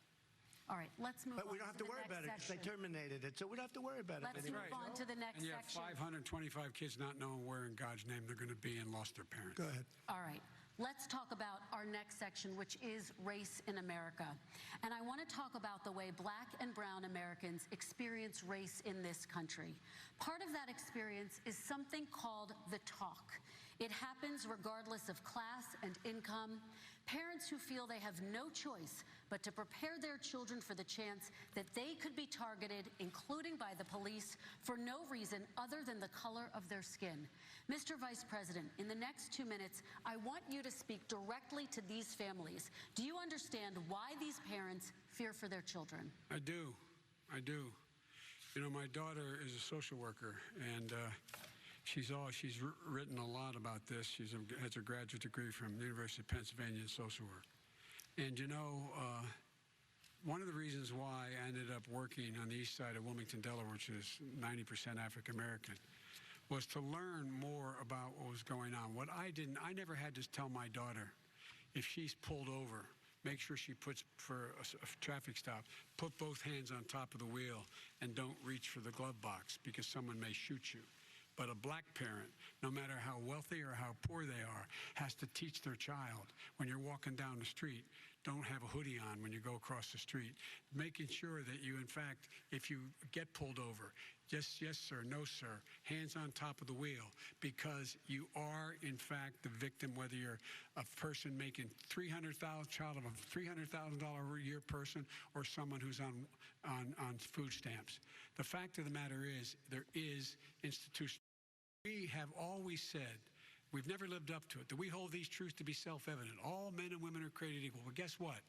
All right, let's move on. But we don't have to worry about it because they terminated it, so we don't have to worry about it anymore. Let's move on to the next section. And you have 525 kids not knowing where in God's name they're going to be and lost their parents. Go ahead. All right. Let's talk about our next section, which is race in America. And I want to talk about the way Black and brown Americans experience race in this country. Part of that experience is something called the talk. It happens regardless of class and income. Parents who feel they have no choice but to prepare their children for the chance that they could be targeted, including by the police, for no reason other than the color of their skin. Mr. Vice President, in the next 2 minutes, I want you to speak directly to these families. Do you understand why these parents fear for their children? I do. I do. You know, my daughter is a social worker, and she's written a lot about this. She has a graduate degree from the University of Pennsylvania in social work. And you know, one of the reasons why I ended up working on the east side of Wilmington, Delaware, which is 90% African American, was to learn more about what was going on. What I never had to tell my daughter, if she's pulled over, make sure she puts, for a traffic stop, put both hands on top of the wheel and don't reach for the glove box because someone may shoot you. But a black parent, no matter how wealthy or how poor they are, has to teach their child when you're walking down the street, don't have a hoodie on when you go across the street. Making sure that you, in fact, if you get pulled over, just yes, sir, no, sir, hands on top of the wheel, because you are, in fact, the victim, whether you're a person making child of a $300,000 a year person or someone who's on food stamps. The fact of the matter is there is institutional. We have always said, we've never lived up to it, that we hold these truths to be self-evident. All men and women are created equal. But guess what?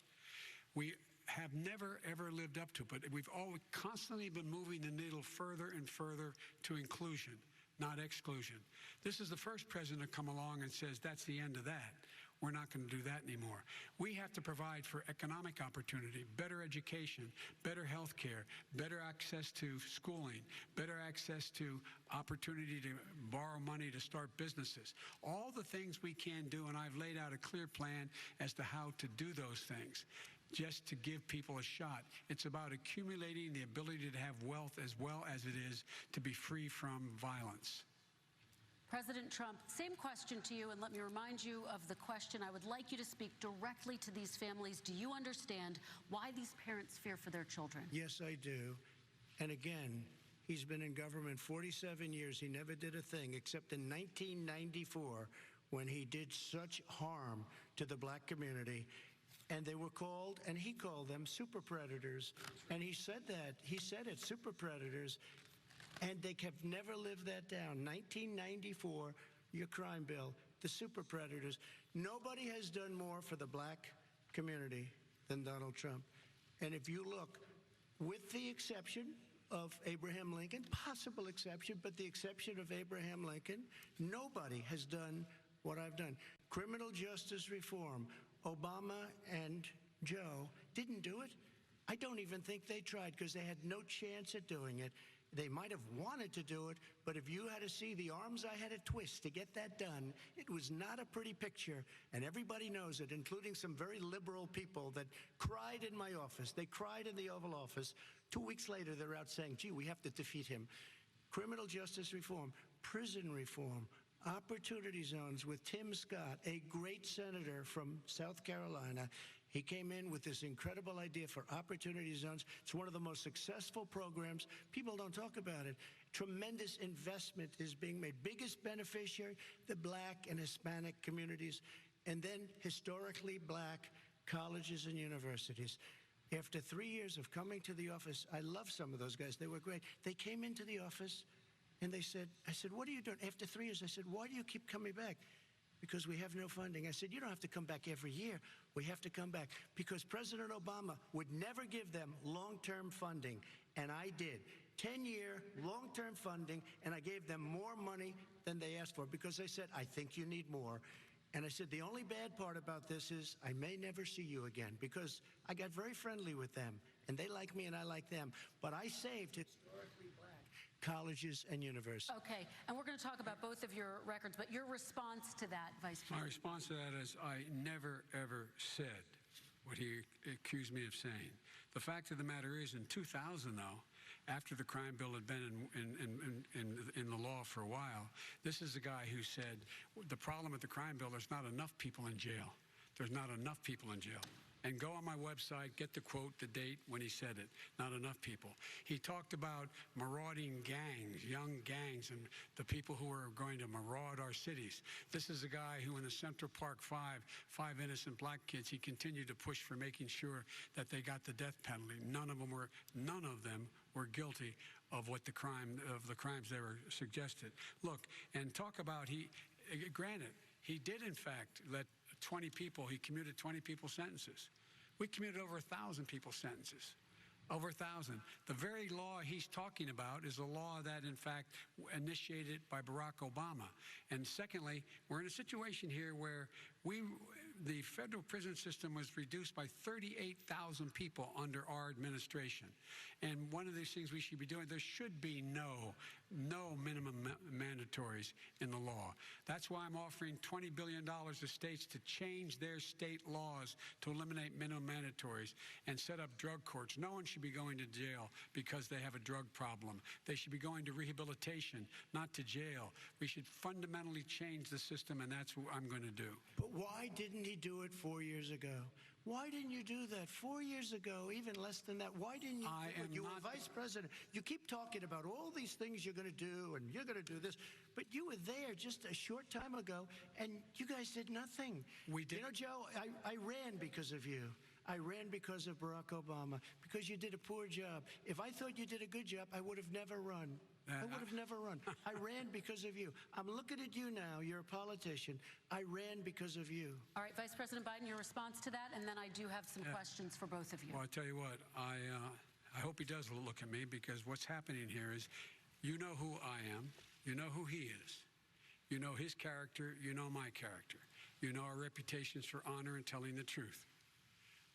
We have never, ever lived up to it, but we've always constantly been moving the needle further and further to inclusion, not exclusion. This is the first president to come along and says, that's the end of that. We're not going to do that anymore. We have to provide for economic opportunity, better education, better health care, better access to schooling, better access to opportunity to borrow money to start businesses. All the things we can do, and I've laid out a clear plan as to how to do those things, just to give people a shot. It's about accumulating the ability to have wealth as well as it is to be free from violence. President Trump, same question to you, and let me remind you of the question. I would like you to speak directly to these families. Do you understand why these parents fear for their children? Yes, I do. And again, he's been in government 47 years. He never did a thing except in 1994 when he did such harm to the black community. And they were called, and he called them super predators. And he said that. He said it, super predators. And they have never lived that down. 1994, your crime bill, the super predators. Nobody has done more for the black community than Donald Trump. And if you look, with the exception of Abraham Lincoln, possible exception, but the exception of Abraham Lincoln, nobody has done what I've done. Criminal justice reform. Obama and Joe didn't do it. I don't even think they tried because they had no chance at doing it. They might have wanted to do it, but if you had to see the arms I had to twist to get that done, it was not a pretty picture, and everybody knows it, including some very liberal people that cried in my office. They cried in the Oval Office. 2 weeks later, they're out saying, gee, we have to defeat him. Criminal justice reform, prison reform, opportunity zones with Tim Scott, a great senator from South Carolina. He came in with this incredible idea for opportunity zones. It's one of the most successful programs. People don't talk about it. Tremendous investment is being made. Biggest beneficiary, the black and Hispanic communities, and then historically black colleges and universities. After 3 years of coming to the office, I love some of those guys. They were great. They came into the office and they said, I said, what are you doing? After 3 years, I said, why do you keep coming back? Because we have no funding. I said, you don't have to come back every year. We have to come back because President Obama would never give them long-term funding, and I did. 10-year long-term funding, and I gave them more money than they asked for because they said, I think you need more. And I said, the only bad part about this is I may never see you again because I got very friendly with them, and they like me and I like them. But I saved historically black colleges and universities. Okay, and we're going to talk about both of your records, but your response to that, Vice President? My response to that is I never, ever said what he accused me of saying. The fact of the matter is, in 2000, though, after the crime bill had been in the law for a while, this is the guy who said, the problem with the crime bill, there's not enough people in jail. There's not enough people in jail. And go on my website, get the quote, the date when he said it. Not enough people. He talked about marauding gangs, young gangs, and the people who are going to maraud our cities. This is a guy who in the Central Park five innocent black kids, he continued to push for making sure that they got the death penalty. None of them were guilty of the crimes they were suggested. Look, and talk about granted, he did in fact let 20 people, he commuted 20 people's sentences. We commuted over 1,000 people's sentences. Over 1,000. The very law he's talking about is a law that, in fact, initiated by Barack Obama. And secondly, we're in a situation here where the federal prison system was reduced by 38,000 people under our administration. And one of these things we should be doing, there should be no no minimum mandatories in the law. That's why I'm offering $20 billion to states to change their state laws to eliminate minimum mandatories and set up drug courts. No one should be going to jail because they have a drug problem. They should be going to rehabilitation, not to jail. We should fundamentally change the system, and that's what I'm going to do. But why didn't he do it 4 years ago? Why didn't you do that 4 years ago, even less than that? Why didn't you? You were vice president. You keep talking about all these things you're going to do and you're going to do this, but you were there just a short time ago, and you guys did nothing. We did. You know, Joe, I ran because of you. I ran because of Barack Obama, because you did a poor job. If I thought you did a good job, I would have never run. I would have never run. I ran because of you. I'm looking at you now. You're a politician. I ran because of you. All right, Vice President Biden, your response to that, and then I do have some questions for both of you. Well, I tell you what, I hope he does look at me, because what's happening here is, you know who I am. You know who he is. You know his character. You know my character. You know our reputations for honor and telling the truth.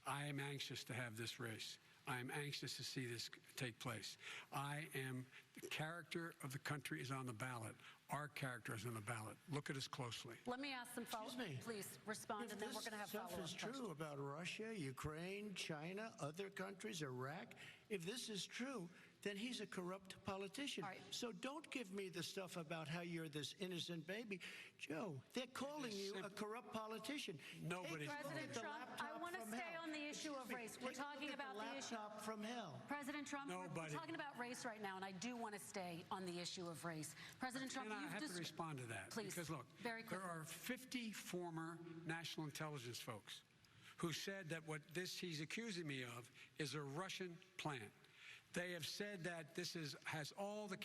I am anxious to have this race. I am anxious to see this take place. The character of the country is on the ballot. Our character is on the ballot. Look at us closely. Let me ask some follow-up. Please respond, and then we're going to have follow-up questions. If this stuff is true about Russia, Ukraine, China, other countries, Iraq, if this is true, then he's a corrupt politician. Right. So don't give me the stuff about how you're this innocent baby. Joe, they're calling you a corrupt politician. Nobody. President Trump, I want to stay on the issue of race. We're talking about the issue. From hell. President Trump, we're talking about race right now, and I do want to stay on the issue of race. President Trump, I have to respond to that. Please, because look, very quickly. There are 50 former national intelligence folks who said that what he's accusing me of is a Russian plant. They have said that this has all the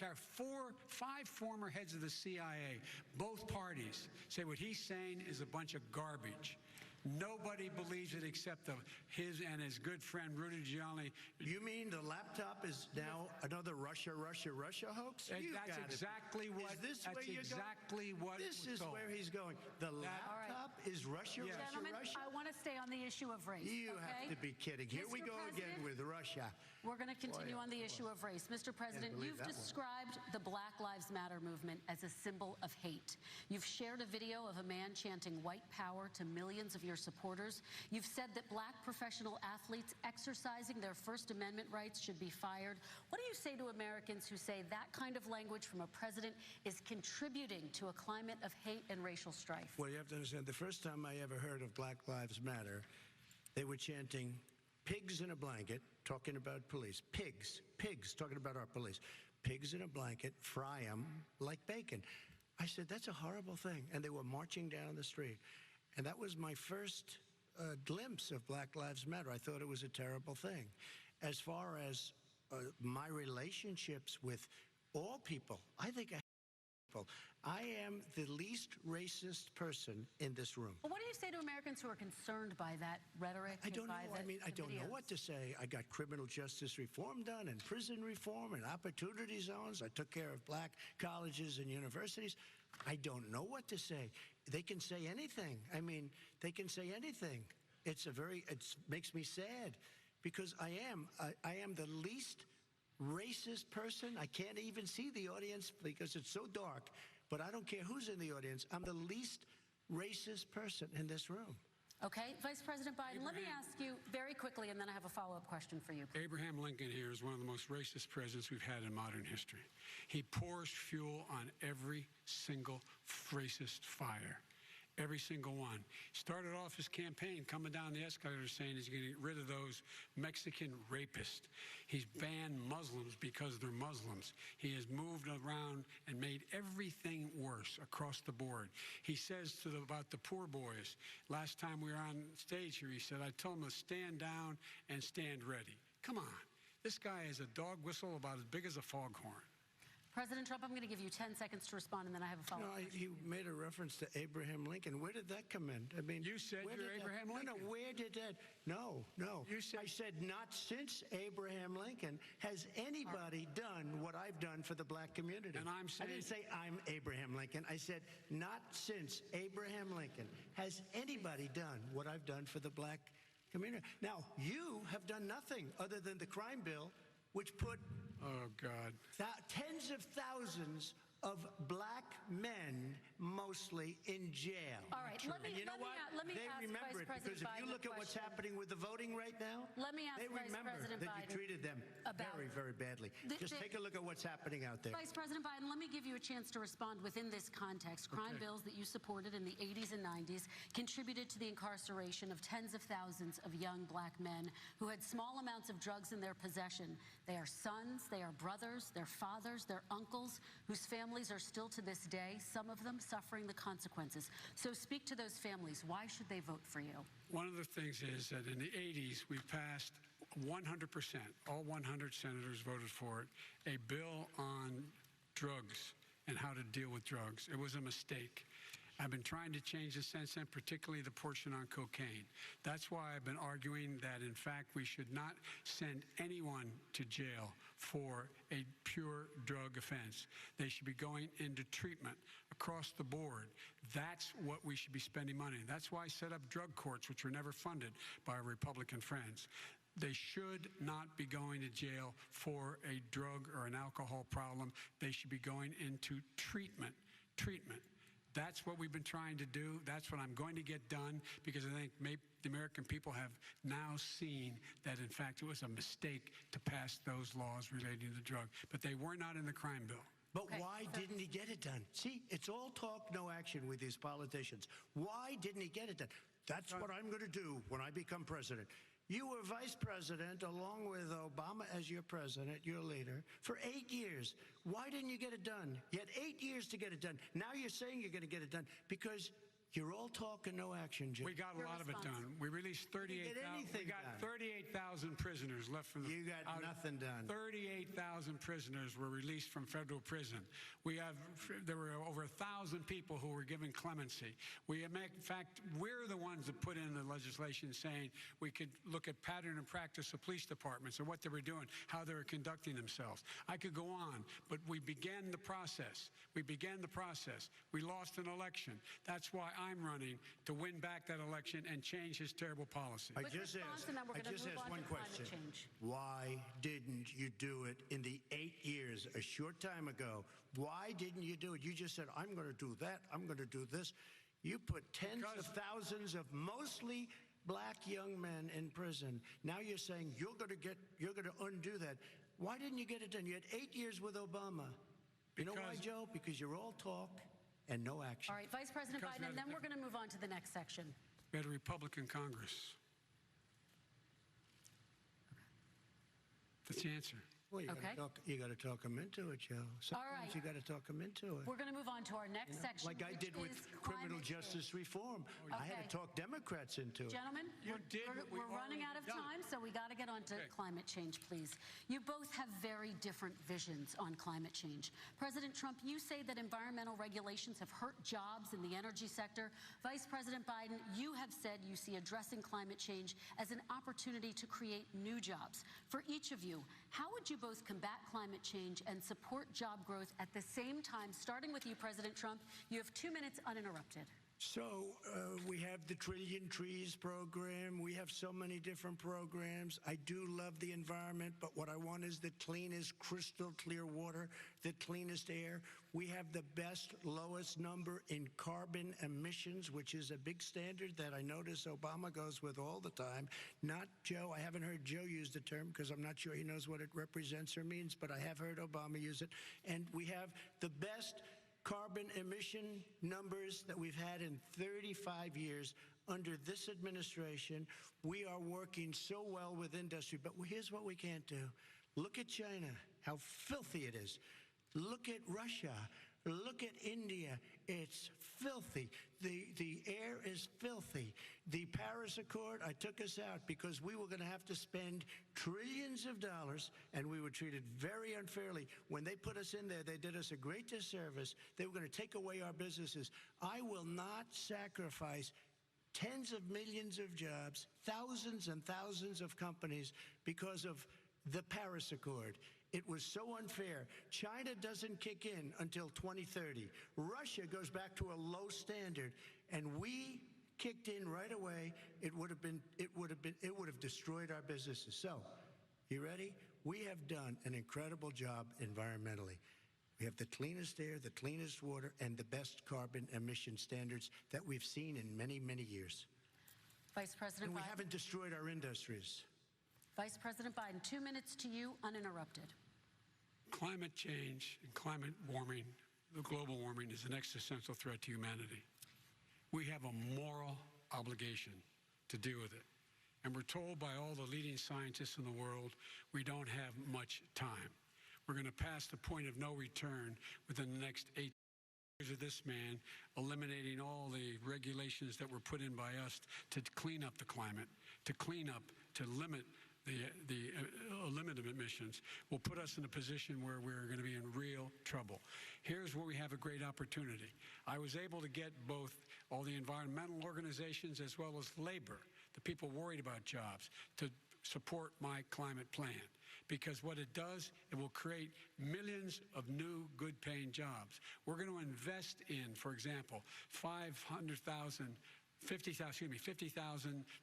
five former heads of the CIA, both parties, say what he's saying is a bunch of garbage. Nobody believes it except his and his good friend Rudy Giuliani. You mean the laptop is now another Russia hoax? That's exactly what. Is this where you're going? This is where he's going. The laptop is Russia. Gentlemen, I want to stay on the issue of race. You have to be kidding. Here we go again with Russia. We're going to continue on the issue of race. Mr. President, you've described the Black Lives Matter movement as a symbol of hate. You've shared a video of a man chanting white power to millions of your supporters. You've said that black professional athletes exercising their First Amendment rights should be fired. What do you say to Americans who say that kind of language from a president is contributing to a climate of hate and racial strife? Well, you have to understand, the first time I ever heard of Black Lives Matter, they were chanting pigs in a blanket, talking about police. Pigs, talking about our police. Pigs in a blanket, fry them like bacon. I said, that's a horrible thing. And they were marching down the street. And that was my first glimpse of Black Lives Matter. I thought it was a terrible thing. As far as my relationships with all people, I think I am the least racist person in this room. Well, what do you say to Americans who are concerned by that rhetoric? I don't know. I don't know what to say. I got criminal justice reform done and prison reform and opportunity zones. I took care of black colleges and universities. I don't know what to say. They can say anything. I mean, they can say anything. It makes me sad because I am the least racist person. I can't even see the audience because it's so dark, but I don't care who's in the audience. I'm the least racist person in this room. Okay, Vice President Biden, let me ask you very quickly, and then I have a follow-up question for you. Abraham Lincoln here is one of the most racist presidents we've had in modern history. He pours fuel on every single racist fire. Every single one. Started off his campaign coming down the escalator saying he's going to get rid of those Mexican rapists. He's banned Muslims because they're Muslims. He has moved around and made everything worse across the board. He says about the poor boys, last time we were on stage here, he said, I told them to stand down and stand ready. Come on. This guy is a dog whistle about as big as a foghorn. President Trump, I'm going to give you 10 seconds to respond, and then I have a follow-up. No, he made a reference to Abraham Lincoln. Where did that come in? I mean, you said you're Abraham Lincoln. No, where did that? No. I said not since Abraham Lincoln has anybody done what I've done for the black community. And I'm saying, I didn't say I'm Abraham Lincoln. I said not since Abraham Lincoln has anybody done what I've done for the black community. Now, you have done nothing other than the crime bill, which put Oh, God. Tens of thousands of black men, mostly in jail. All right, let me They ask remember Vice it because President if you Biden look a at what's question. happening with the voting right now, Let me ask they Vice remember President that Biden you treated them about very, very badly. Just take a look at what's happening out there. Vice President Biden, let me give you a chance to respond within this context. Crime bills that you supported in the 80s and 90s contributed to the incarceration of tens of thousands of young black men who had small amounts of drugs in their possession. They are sons, they are brothers, they're fathers, they're uncles, whose families are still to this day, some of them suffering the consequences. So speak to those families. Why should they vote for you? One of the things is that in the 80s, we passed 100%, all 100 senators voted for it, a bill on drugs and how to deal with drugs. It was a mistake. I've been trying to change the sense, and particularly the portion on cocaine. That's why I've been arguing that, in fact, we should not send anyone to jail for a pure drug offense. They should be going into treatment across the board. That's what we should be spending money. That's why I set up drug courts, which were never funded by our Republican friends. They should not be going to jail for a drug or an alcohol problem. They should be going into treatment. That's what we've been trying to do. That's what I'm going to get done, because I think the American people have now seen that, in fact, it was a mistake to pass those laws relating to drug. But they were not in the crime bill. But why didn't he get it done? See, it's all talk, no action with these politicians. Why didn't he get it done? That's what I'm going to do when I become president. You were vice president along with Obama as your president, your leader, for 8 years. Why didn't you get it done? You had 8 years to get it done. Now you're saying you're going to get it done because you're all talk and no action, Jim. We got a lot of it done. We released 38,000. We got 38,000 prisoners left from the. You got nothing done. 38,000 prisoners were released from federal prison. There were over 1,000 people who were given clemency. In fact, we're the ones that put in the legislation saying we could look at pattern and practice of police departments and what they were doing, how they were conducting themselves. I could go on, but we began the process. We lost an election. That's why I'm running to win back that election and change his terrible policy. I just asked one question. Why didn't you do it in the 8 years, a short time ago? Why didn't you do it? You just said, I'm going to do that, I'm going to do this. You put tens of thousands of mostly black young men in prison. Now you're saying you're going to undo that. Why didn't you get it done? You had 8 years with Obama. You know why, Joe? Because you're all talk and no action. All right, Vice President Biden, and then we're going to move on to the next section. We had a Republican Congress. That's the answer. Well, you got to talk them into it, Joe. Sometimes you got to talk them into it. We're going to move on to our next section, like I did with criminal justice reform. I had to talk Democrats into it. Gentlemen, we're running out of time, so we got to get on to climate change, please. You both have very different visions on climate change. President Trump, you say that environmental regulations have hurt jobs in the energy sector. Vice President Biden, you have said you see addressing climate change as an opportunity to create new jobs. For each of you, how would you both combat climate change and support job growth at the same time? Starting with you, President Trump, you have 2 minutes uninterrupted. So we have the Trillion Trees program. We have so many different programs. I do love the environment, but what I want is the cleanest, crystal clear water, the cleanest air. We have the best, lowest number in carbon emissions, which is a big standard that I notice Obama goes with all the time. Not Joe. I haven't heard Joe use the term because I'm not sure he knows what it represents or means, but I have heard Obama use it. And we have the best carbon emission numbers that we've had in 35 years under this administration. We are working so well with industry, but here's what we can't do. Look at China, how filthy it is. Look at Russia. Look at India. It's filthy. The air is filthy. The Paris Accord, I took us out because we were going to have to spend trillions of dollars, and we were treated very unfairly. When they put us in there, they did us a great disservice. They were going to take away our businesses. I will not sacrifice tens of millions of jobs, thousands and thousands of companies because of the Paris Accord. It was so unfair. China doesn't kick in until 2030. Russia goes back to a low standard, and we kicked in right away. It would have destroyed our businesses. So, you ready? we have done an incredible job environmentally. We have the cleanest air, the cleanest water, and the best carbon emission standards that we've seen in many, many years. Vice President And we Biden. haven't destroyed our industries. Vice President Biden, 2 minutes to you, uninterrupted. Climate change and climate warming, the global warming, is an existential threat to humanity. We have a moral obligation to deal with it. And we're told by all the leading scientists in the world we don't have much time. We're going to pass the point of no return within the next 8 years of this man eliminating all the regulations that were put in by us to clean up the climate, to limit emissions, will put us in a position where we're going to be in real trouble. Here's where we have a great opportunity. I was able to get both all the environmental organizations as well as labor, the people worried about jobs, to support my climate plan. Because what it does, it will create millions of new good-paying jobs. We're going to invest in, for example, 50,000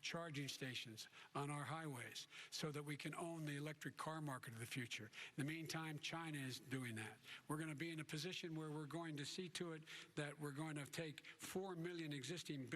charging stations on our highways so that we can own the electric car market of the future. In the meantime, China is doing that. We're going to be in a position where we're going to see to it that we're going to take 4 million existing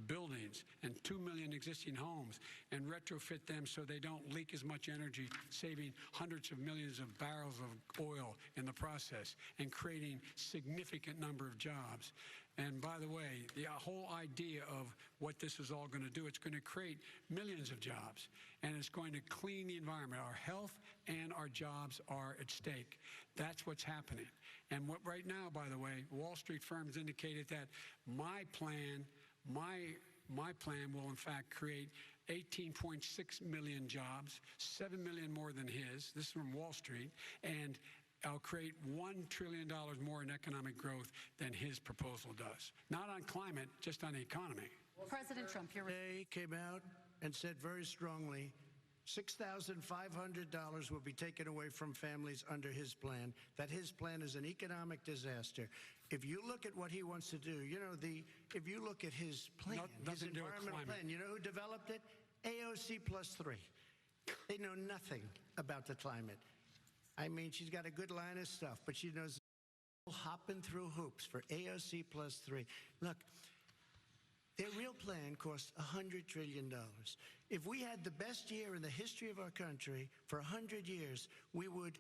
buildings and 2 million existing homes and retrofit them so they don't leak as much energy, saving hundreds of millions of barrels of oil in the process and creating significant number of jobs. And by the way, the whole idea of what this is all going to do, it's going to create millions of jobs, and it's going to clean the environment. Our health and our jobs are at stake. That's what's happening. And what right now, by the way, Wall Street firms indicated that my plan will in fact create 18.6 million jobs, 7 million more than his. This is from Wall Street. And I'll create $1 trillion more in economic growth than his proposal does. Not on climate, just on the economy. President Trump, you're Today came out and said very strongly, $6,500 will be taken away from families under his plan, that his plan is an economic disaster. If you look at what he wants to do, if you look at his plan, his environmental plan, you know who developed it? AOC +3. They know nothing about the climate. I mean, she's got a good line of stuff, but she knows hopping through hoops for AOC +3. Look, their real plan cost $100 trillion. If we had the best year in the history of our country for 100 years, we would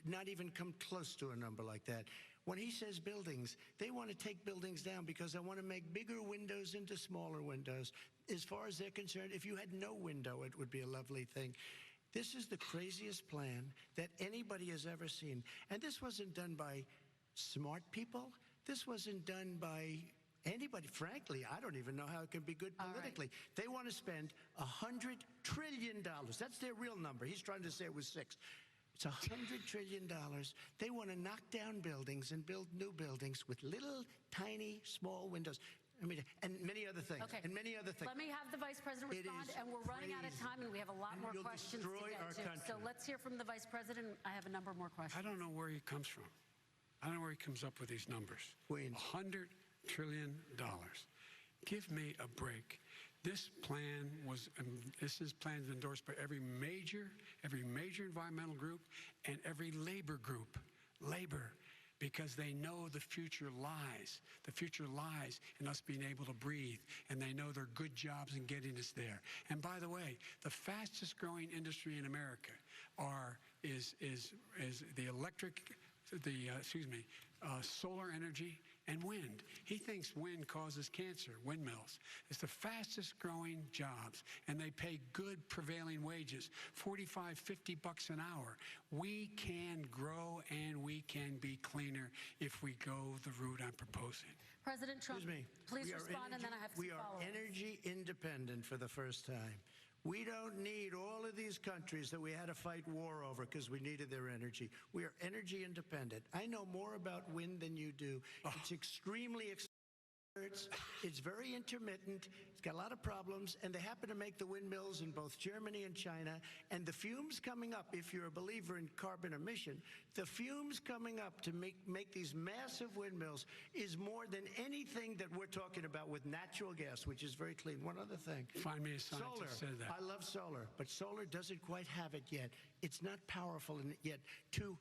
not even come close to a number like that. When he says buildings, they want to take buildings down because they want to make bigger windows into smaller windows. As far as they're concerned, if you had no window, it would be a lovely thing. This is the craziest plan that anybody has ever seen. And this wasn't done by smart people. This wasn't done by anybody. Frankly, I don't even know how it can be good politically. Right. They want to spend $100 trillion. That's their real number. He's trying to say it was 6. It's $100 trillion. They want to knock down buildings and build new buildings with little, tiny, small windows. I mean, and many other things. Okay. And many other things. Let me have the Vice President respond, and we're running out of time, and we have a lot more questions to get to. So let's hear from the Vice President. I have a number more questions. I don't know where he comes from. I don't know where he comes up with these numbers. $100 trillion. Give me a break. This plan was endorsed by every major environmental group and every labor group. Because they know the future lies. The future lies in us being able to breathe, and they know there are good jobs in getting us there. And by the way, the fastest growing industry in America is solar energy and wind. He thinks wind causes cancer, windmills. It's the fastest growing jobs, and they pay good prevailing wages, $45, $50 an hour. We can grow and we can be cleaner if we go the route I'm proposing. President Trump, please respond, and then I have some follow-ups. We are energy independent for the first time. We don't need all of these countries that we had to fight war over because we needed their energy. We are energy independent. I know more about wind than you do. It's extremely expensive. It's very intermittent. It's got a lot of problems, and they happen to make the windmills in both Germany and China. And the fumes coming up, if you're a believer in carbon emission, the fumes coming up to make these massive windmills is more than anything that we're talking about with natural gas, which is very clean. One other thing. Find me a scientist Solar. said that. I love solar, but solar doesn't quite have it yet. It's not powerful yet to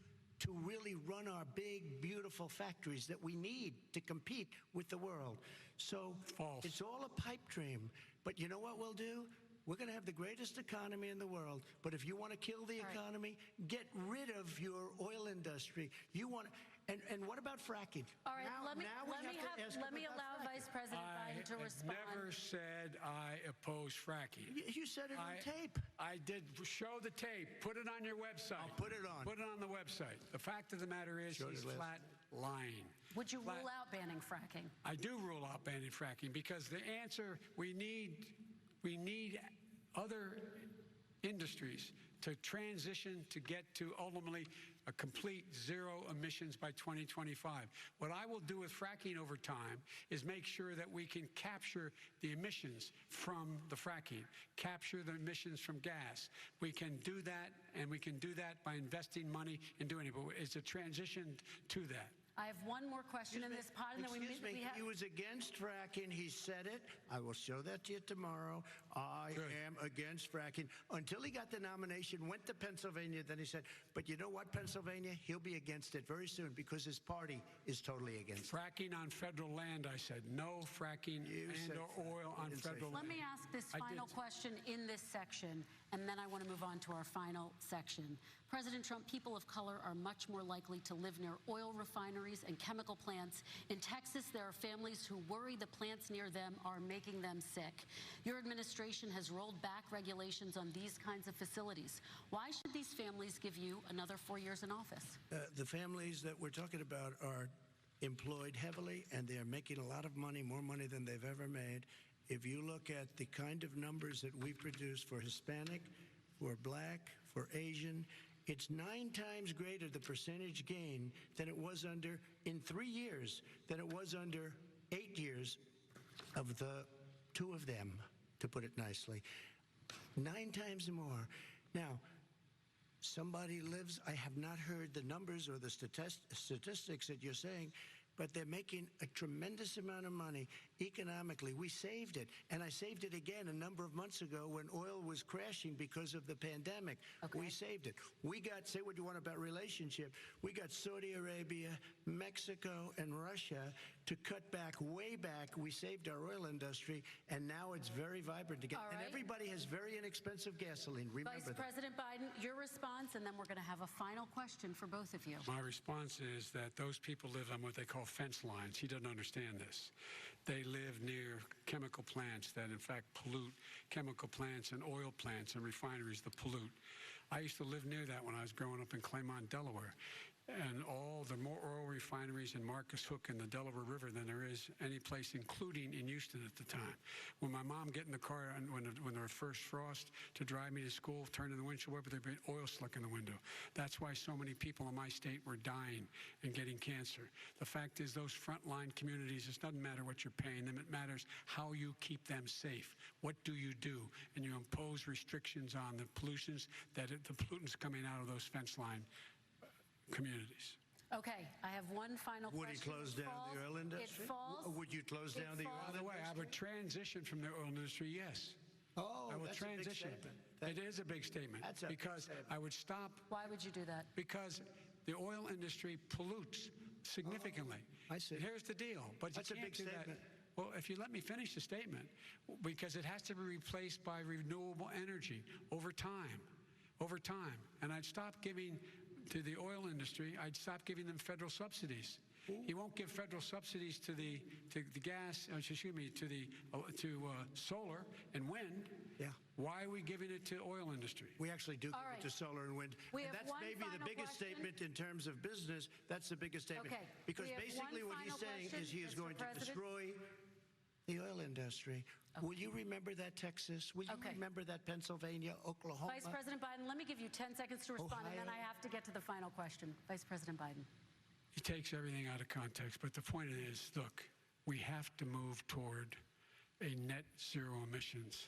really run our big, beautiful factories that we need to compete with the world. So false. It's all a pipe dream. But you know what we'll do? We're going to have the greatest economy in the world. But if you want to kill the economy, get rid of your oil industry. You want. And what about fracking? All right, let me allow Vice President Biden to respond. I never said I oppose fracking. You said it on tape. I did show the tape. Put it on your website. I'll put it on. Put it on the website. The fact of the matter is he's flat lying. Would you rule out banning fracking? I do rule out banning fracking because the answer, we need other industries to transition to get to ultimately a complete zero emissions by 2025. What I will do with fracking over time is make sure that we can capture the emissions from the fracking, capture the emissions from gas. We can do that, and we can do that by investing money and doing it. But it's a transition to that. I have one more question in this pod, and then we have. He was against fracking. He said it. I will show that to you tomorrow. I am against fracking. Until he got the nomination, went to Pennsylvania, then he said, but you know what, Pennsylvania? He'll be against it very soon because his party is totally against it. Fracking on federal land, I said. No fracking or oil on federal land. Let me ask this final question in this section, and then I want to move on to our final section. President Trump, people of color are much more likely to live near oil refineries and chemical plants. In Texas, there are families who worry the plants near them are making them sick. Your administration has rolled back regulations on these kinds of facilities. Why should these families give you another 4 years in office? The families that we're talking about are employed heavily, and they're making a lot of money, more money than they've ever made. If you look at the kind of numbers that we produce for Hispanic, for Black, for Asian, it's 9 times greater, the percentage gain, than it was under, in 3 years, than it was under 8 years of the 2 of them, to put it nicely. 9 times more. Now, somebody lives, I have not heard the numbers or the statistics that you're saying, but they're making a tremendous amount of money economically. We saved it, and I saved it again a number of months ago when oil was crashing because of the pandemic. We saved it. We got, say what you want about relationship, we got Saudi Arabia, Mexico, and Russia to cut back, way back. We saved our oil industry, and now it's very vibrant again. And everybody has very inexpensive gasoline. Remember Vice President Biden, your response, and then we're going to have a final question for both of you. My response is that those people live on what they call fence lines. He doesn't understand this. They live near chemical plants that, in fact, pollute. Chemical plants and oil plants and refineries that pollute. I used to live near that when I was growing up in Claymont, Delaware. And all the more oil refineries in Marcus Hook and the Delaware River than there is any place, including in Houston at the time. When my mom get in the car and when there was first frost to drive me to school, turn in the windshield wiper, there'd be oil slick in the window. That's why so many people in my state were dying and getting cancer. The fact is, those frontline communities, it doesn't matter what you're paying them. It matters how you keep them safe. What do you do? And you impose restrictions on the pollutions the pollutants coming out of those fence line communities. Okay, I have one final question. Would he close down the oil industry? It falls. Would you close down the oil industry? By the way, I would transition from the oil industry, yes. Oh, I will that's transition. A big statement. It is a big statement. That's a because big statement. I would stop. Why would you do that? Because the oil industry pollutes significantly. I see. Here's the deal. But that's you a can't big do statement. That. Well, if you let me finish the statement, because it has to be replaced by renewable energy over time. Over time. And I'd stop giving to the oil industry, I'd stop giving them federal subsidies. He won't give federal subsidies to the gas, to solar and wind. Yeah. Why are we giving it to oil industry? We actually do give it to solar and wind. And that's maybe the biggest statement in terms of business. That's the biggest statement. Okay. Because basically what he's saying is he is going to destroy the oil industry. Will you remember that, Texas? Will you remember that, Pennsylvania, Oklahoma? Vice President Biden, let me give you 10 seconds to respond, and then I have to get to the final question. Vice President Biden. He takes everything out of context, but the point is, look, we have to move toward a net zero emissions.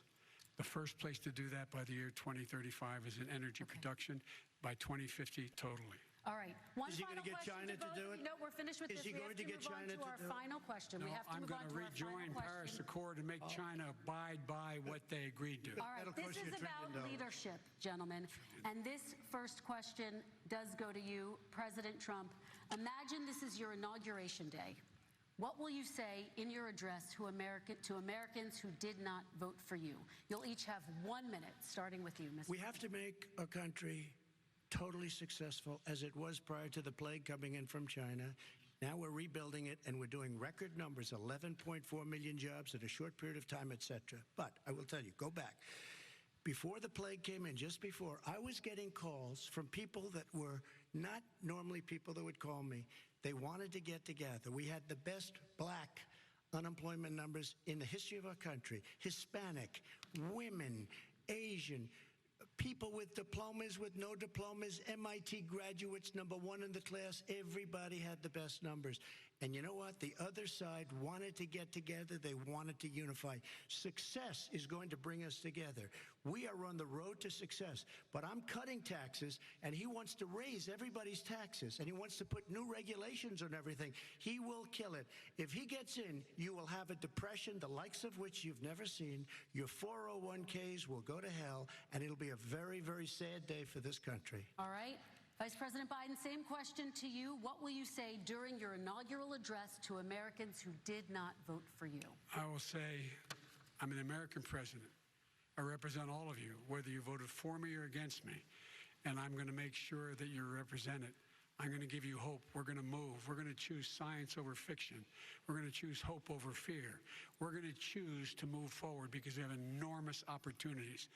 The first place to do that by the year 2035 is in energy production, by 2050 totally. All right. One Is he final going to get question China to both do of it? you. No, we're finished with Is this. he going to get China to our final question. No, We have to I'm move going on to to our rejoin final Paris question. Accord and make China abide by what they agreed to. All right, this is about leadership, gentlemen. And this first question does go to you, President Trump. Imagine this is your inauguration day. What will you say in your address to Americans who did not vote for you? You'll each have 1 minute, starting with you, Mr. We have to make our country totally successful as it was prior to the plague coming in from China. Now we're rebuilding it, and we're doing record numbers, 11.4 million jobs in a short period of time, etc. But I will tell you, go back. Before the plague came in, just before, I was getting calls from people that were not normally people that would call me. They wanted to get together. We had the best black unemployment numbers in the history of our country. Hispanic, women, Asian, people with diplomas, with no diplomas, MIT graduates, #1 in the class. Everybody had the best numbers. And you know what? The other side wanted to get together. They wanted to unify. Success is going to bring us together. We are on the road to success. But I'm cutting taxes, and he wants to raise everybody's taxes, and he wants to put new regulations on everything. He will kill it. If he gets in, you will have a depression, the likes of which you've never seen. Your 401ks will go to hell, and it'll be a very, very sad day for this country. All right. Vice President Biden, same question to you. What will you say during your inaugural address to Americans who did not vote for you? I will say, I'm an American president. I represent all of you, whether you voted for me or against me. And I'm going to make sure that you're represented. I'm going to give you hope. We're going to move. We're going to choose science over fiction. We're going to choose hope over fear. We're going to choose to move forward because we have enormous opportunities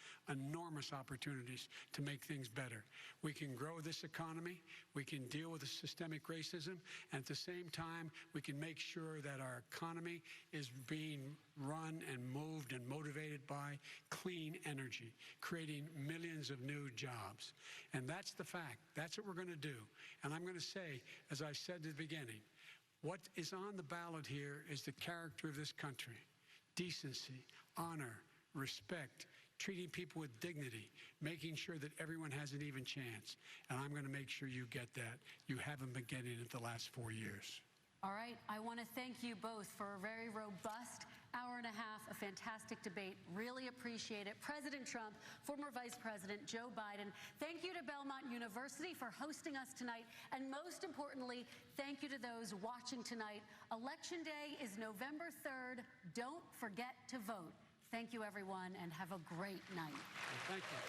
to make things better. We can grow this economy. We can deal with the systemic racism. And at the same time, we can make sure that our economy is being run and moved and motivated by clean energy, creating millions of new jobs. And that's the fact. That's what we're going to do. And I'm going to say, as I said at the beginning, what is on the ballot here is the character of this country. Decency, honor, respect, treating people with dignity, making sure that everyone has an even chance. And I'm going to make sure you get that. You haven't been getting it the last 4 years. All right. I want to thank you both for a very robust hour and a half, a fantastic debate. Really appreciate it. President Trump, former Vice President Joe Biden, thank you to Belmont University for hosting us tonight. And most importantly, thank you to those watching tonight. Election Day is November 3rd. Don't forget to vote. Thank you, everyone, and have a great night. Thank you.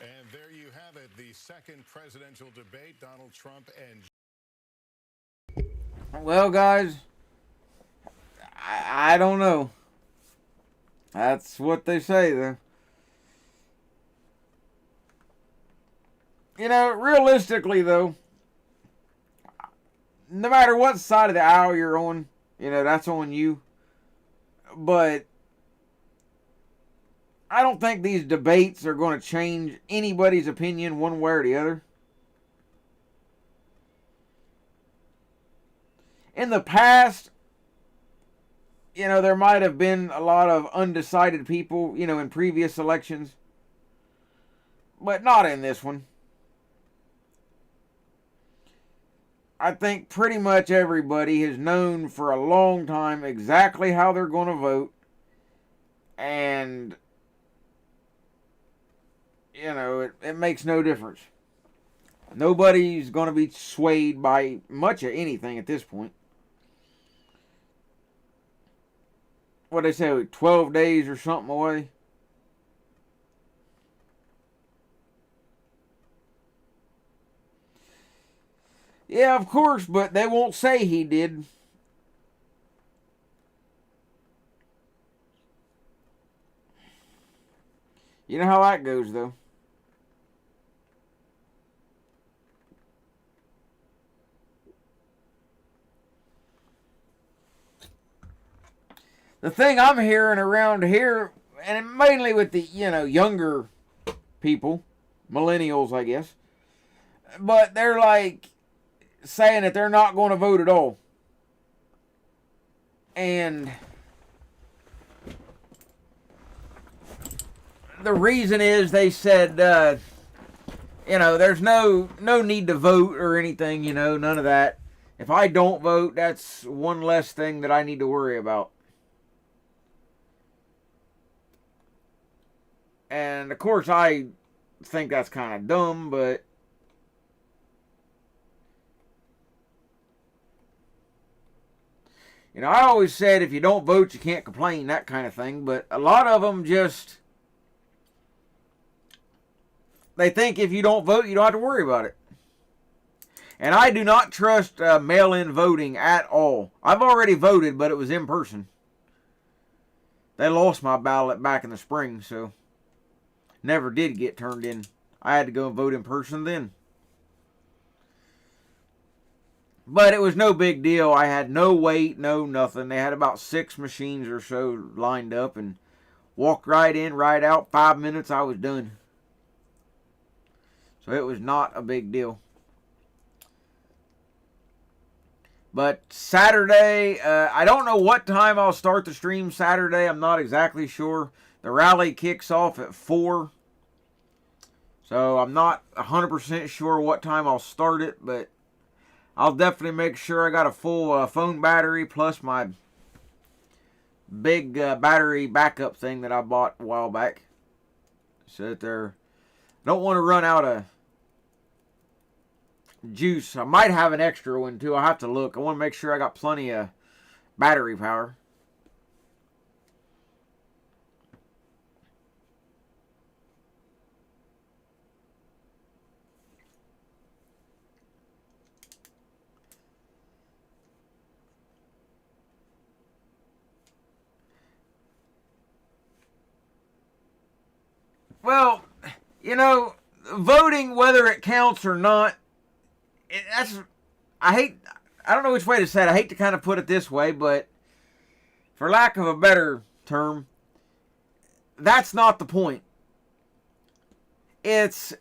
And there you have it, the second presidential debate, Donald Trump and... Well, guys, I don't know. That's what they say, though. You know, realistically, though, no matter what side of the aisle you're on, you know, that's on you. But I don't think these debates are going to change anybody's opinion one way or the other. In the past, you know, there might have been a lot of undecided people, you know, in previous elections. But not in this one. I think pretty much everybody has known for a long time exactly how they're going to vote. And, you know, it makes no difference. Nobody's going to be swayed by much of anything at this point. What they say, 12 days or something away. Yeah, of course, but they won't say he did. You know how that goes, though. The thing I'm hearing around here, and mainly with the, you know, younger people, millennials, I guess, but they're like saying that they're not going to vote at all. And the reason is they said, there's no need to vote or anything, none of that. If I don't vote, that's one less thing that I need to worry about. And of course, I think that's kind of dumb, but I always said if you don't vote, you can't complain, that kind of thing. But a lot of them just, they think if you don't vote, you don't have to worry about it. And I do not trust mail-in voting at all. I've already voted, but it was in person. They lost my ballot back in the spring, so never did get turned in. I had to go and vote in person then. But it was no big deal. I had no wait, no nothing. They had about 6 machines or so lined up and walked right in, right out. 5 minutes, I was done. So it was not a big deal. But Saturday, I don't know what time I'll start the stream Saturday. I'm not exactly sure. The rally kicks off at 4. So I'm not 100% sure what time I'll start it. But I'll definitely make sure I got a full phone battery plus my big battery backup thing that I bought a while back. So that I don't want to run out of juice. I might have an extra one too. I'll have to look. I want to make sure I got plenty of battery power. Well, voting, whether it counts or not, I don't know which way to say it. I hate to kind of put it this way, but for lack of a better term, that's not the point. It's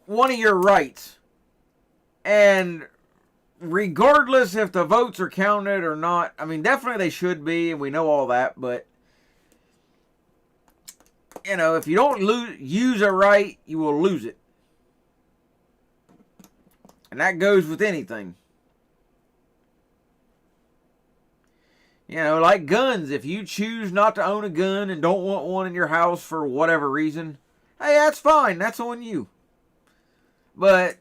one of your rights. And regardless if the votes are counted or not, I mean, definitely they should be, and we know all that, but if you don't use a right, you will lose it. And that goes with anything. Like guns. If you choose not to own a gun and don't want one in your house for whatever reason, hey, that's fine. That's on you. But,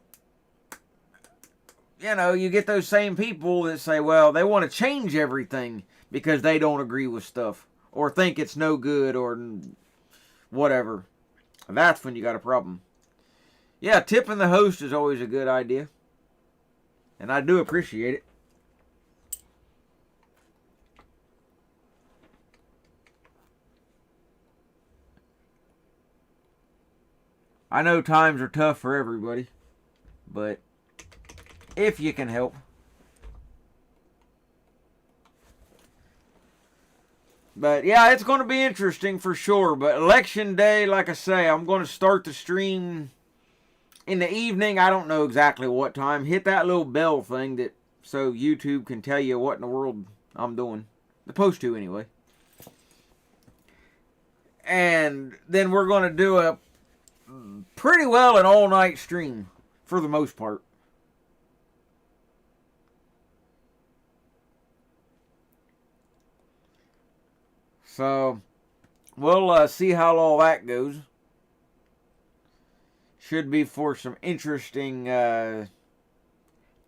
you get those same people that say, well, they want to change everything because they don't agree with stuff or think it's no good or whatever. That's when you got a problem. Yeah, tipping the host is always a good idea. And I do appreciate it. I know times are tough for everybody, but if you can help. But yeah, it's going to be interesting for sure. But election day, like I say, I'm going to start the stream in the evening. I don't know exactly what time. Hit that little bell thing so YouTube can tell you what in the world I'm doing. Supposed to anyway. And then we're going to do a pretty well an all-night stream for the most part. So we'll see how all that goes. Should be for some interesting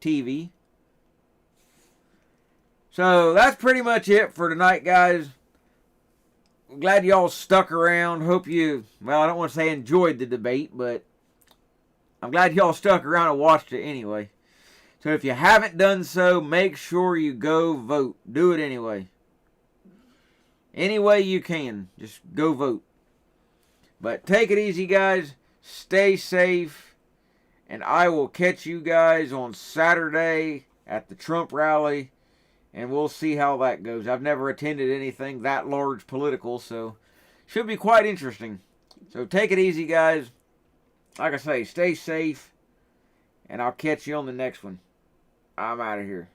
TV. So that's pretty much it for tonight, guys. I'm glad y'all stuck around. Hope you, well, I don't want to say enjoyed the debate, but I'm glad y'all stuck around and watched it anyway. So if you haven't done so, make sure you go vote. Do it anyway. Any way you can. Just go vote. But take it easy, guys. Stay safe. And I will catch you guys on Saturday at the Trump rally. And we'll see how that goes. I've never attended anything that large political, so should be quite interesting. So take it easy, guys. Like I say, stay safe. And I'll catch you on the next one. I'm out of here.